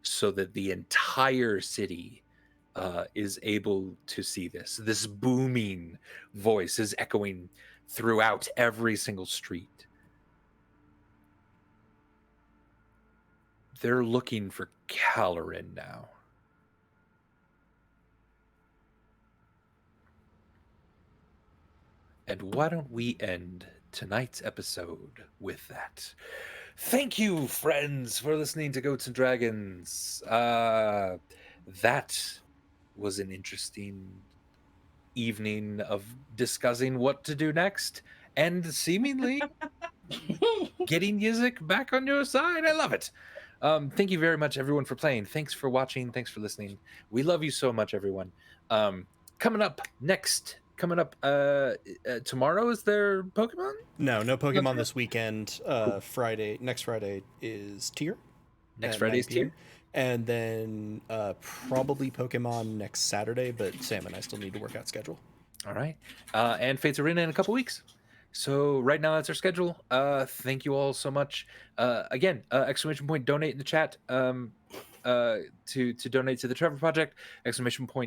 so that the entire city is able to see this. This booming voice is echoing throughout every single street. They're looking for Caloran now. And why don't we end tonight's episode with that? Thank you, friends, for listening to Goats and Dragons. That was an interesting evening of discussing what to do next and seemingly getting Yizik back on your side. I love it. Thank you very much, everyone, for playing. Thanks for watching. Thanks for listening. We love you so much, everyone. Coming up tomorrow, is there Pokemon? No Pokemon this weekend. Next Friday is Tier. Next at Friday is 9 p.m. Tier. And then probably Pokemon next Saturday, but Sam and I still need to work out schedule. All right. And Fates of Ryn in a couple weeks. So right now that's our schedule. Thank you all so much. Again, ! Donate in the chat to donate to the Trevor Project. !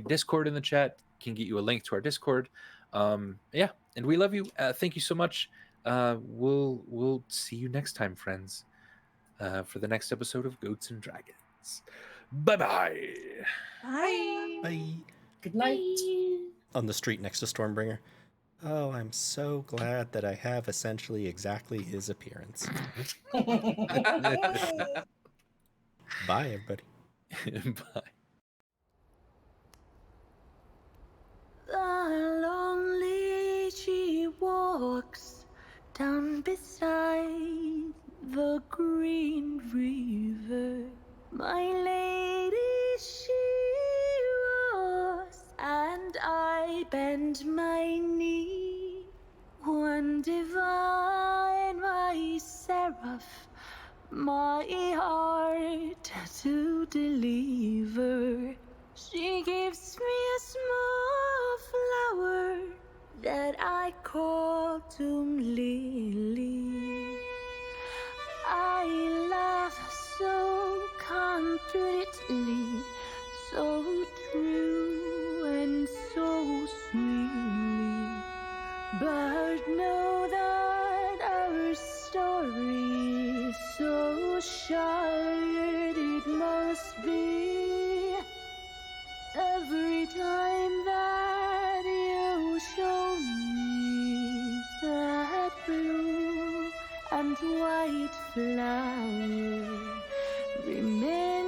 Discord in the chat can get you a link to our Discord. Yeah, and we love you. Thank you so much. We'll see you next time, friends. for the next episode of Goats and Dragons. Bye-bye. Bye. Bye. Good night. On the street next to Stormbringer. Oh, I'm so glad that I have essentially exactly his appearance. Bye, everybody. Bye. The lonely she walks down beside the green river. My lady she was, and I bend my knee. One divine, my seraph, my heart to deliver. She gives me a small flower that I call Tomb Lily. I love so completely, so true and so sweetly. But know that our story is so short it must be. Every time that you show me that blue and white flower, remember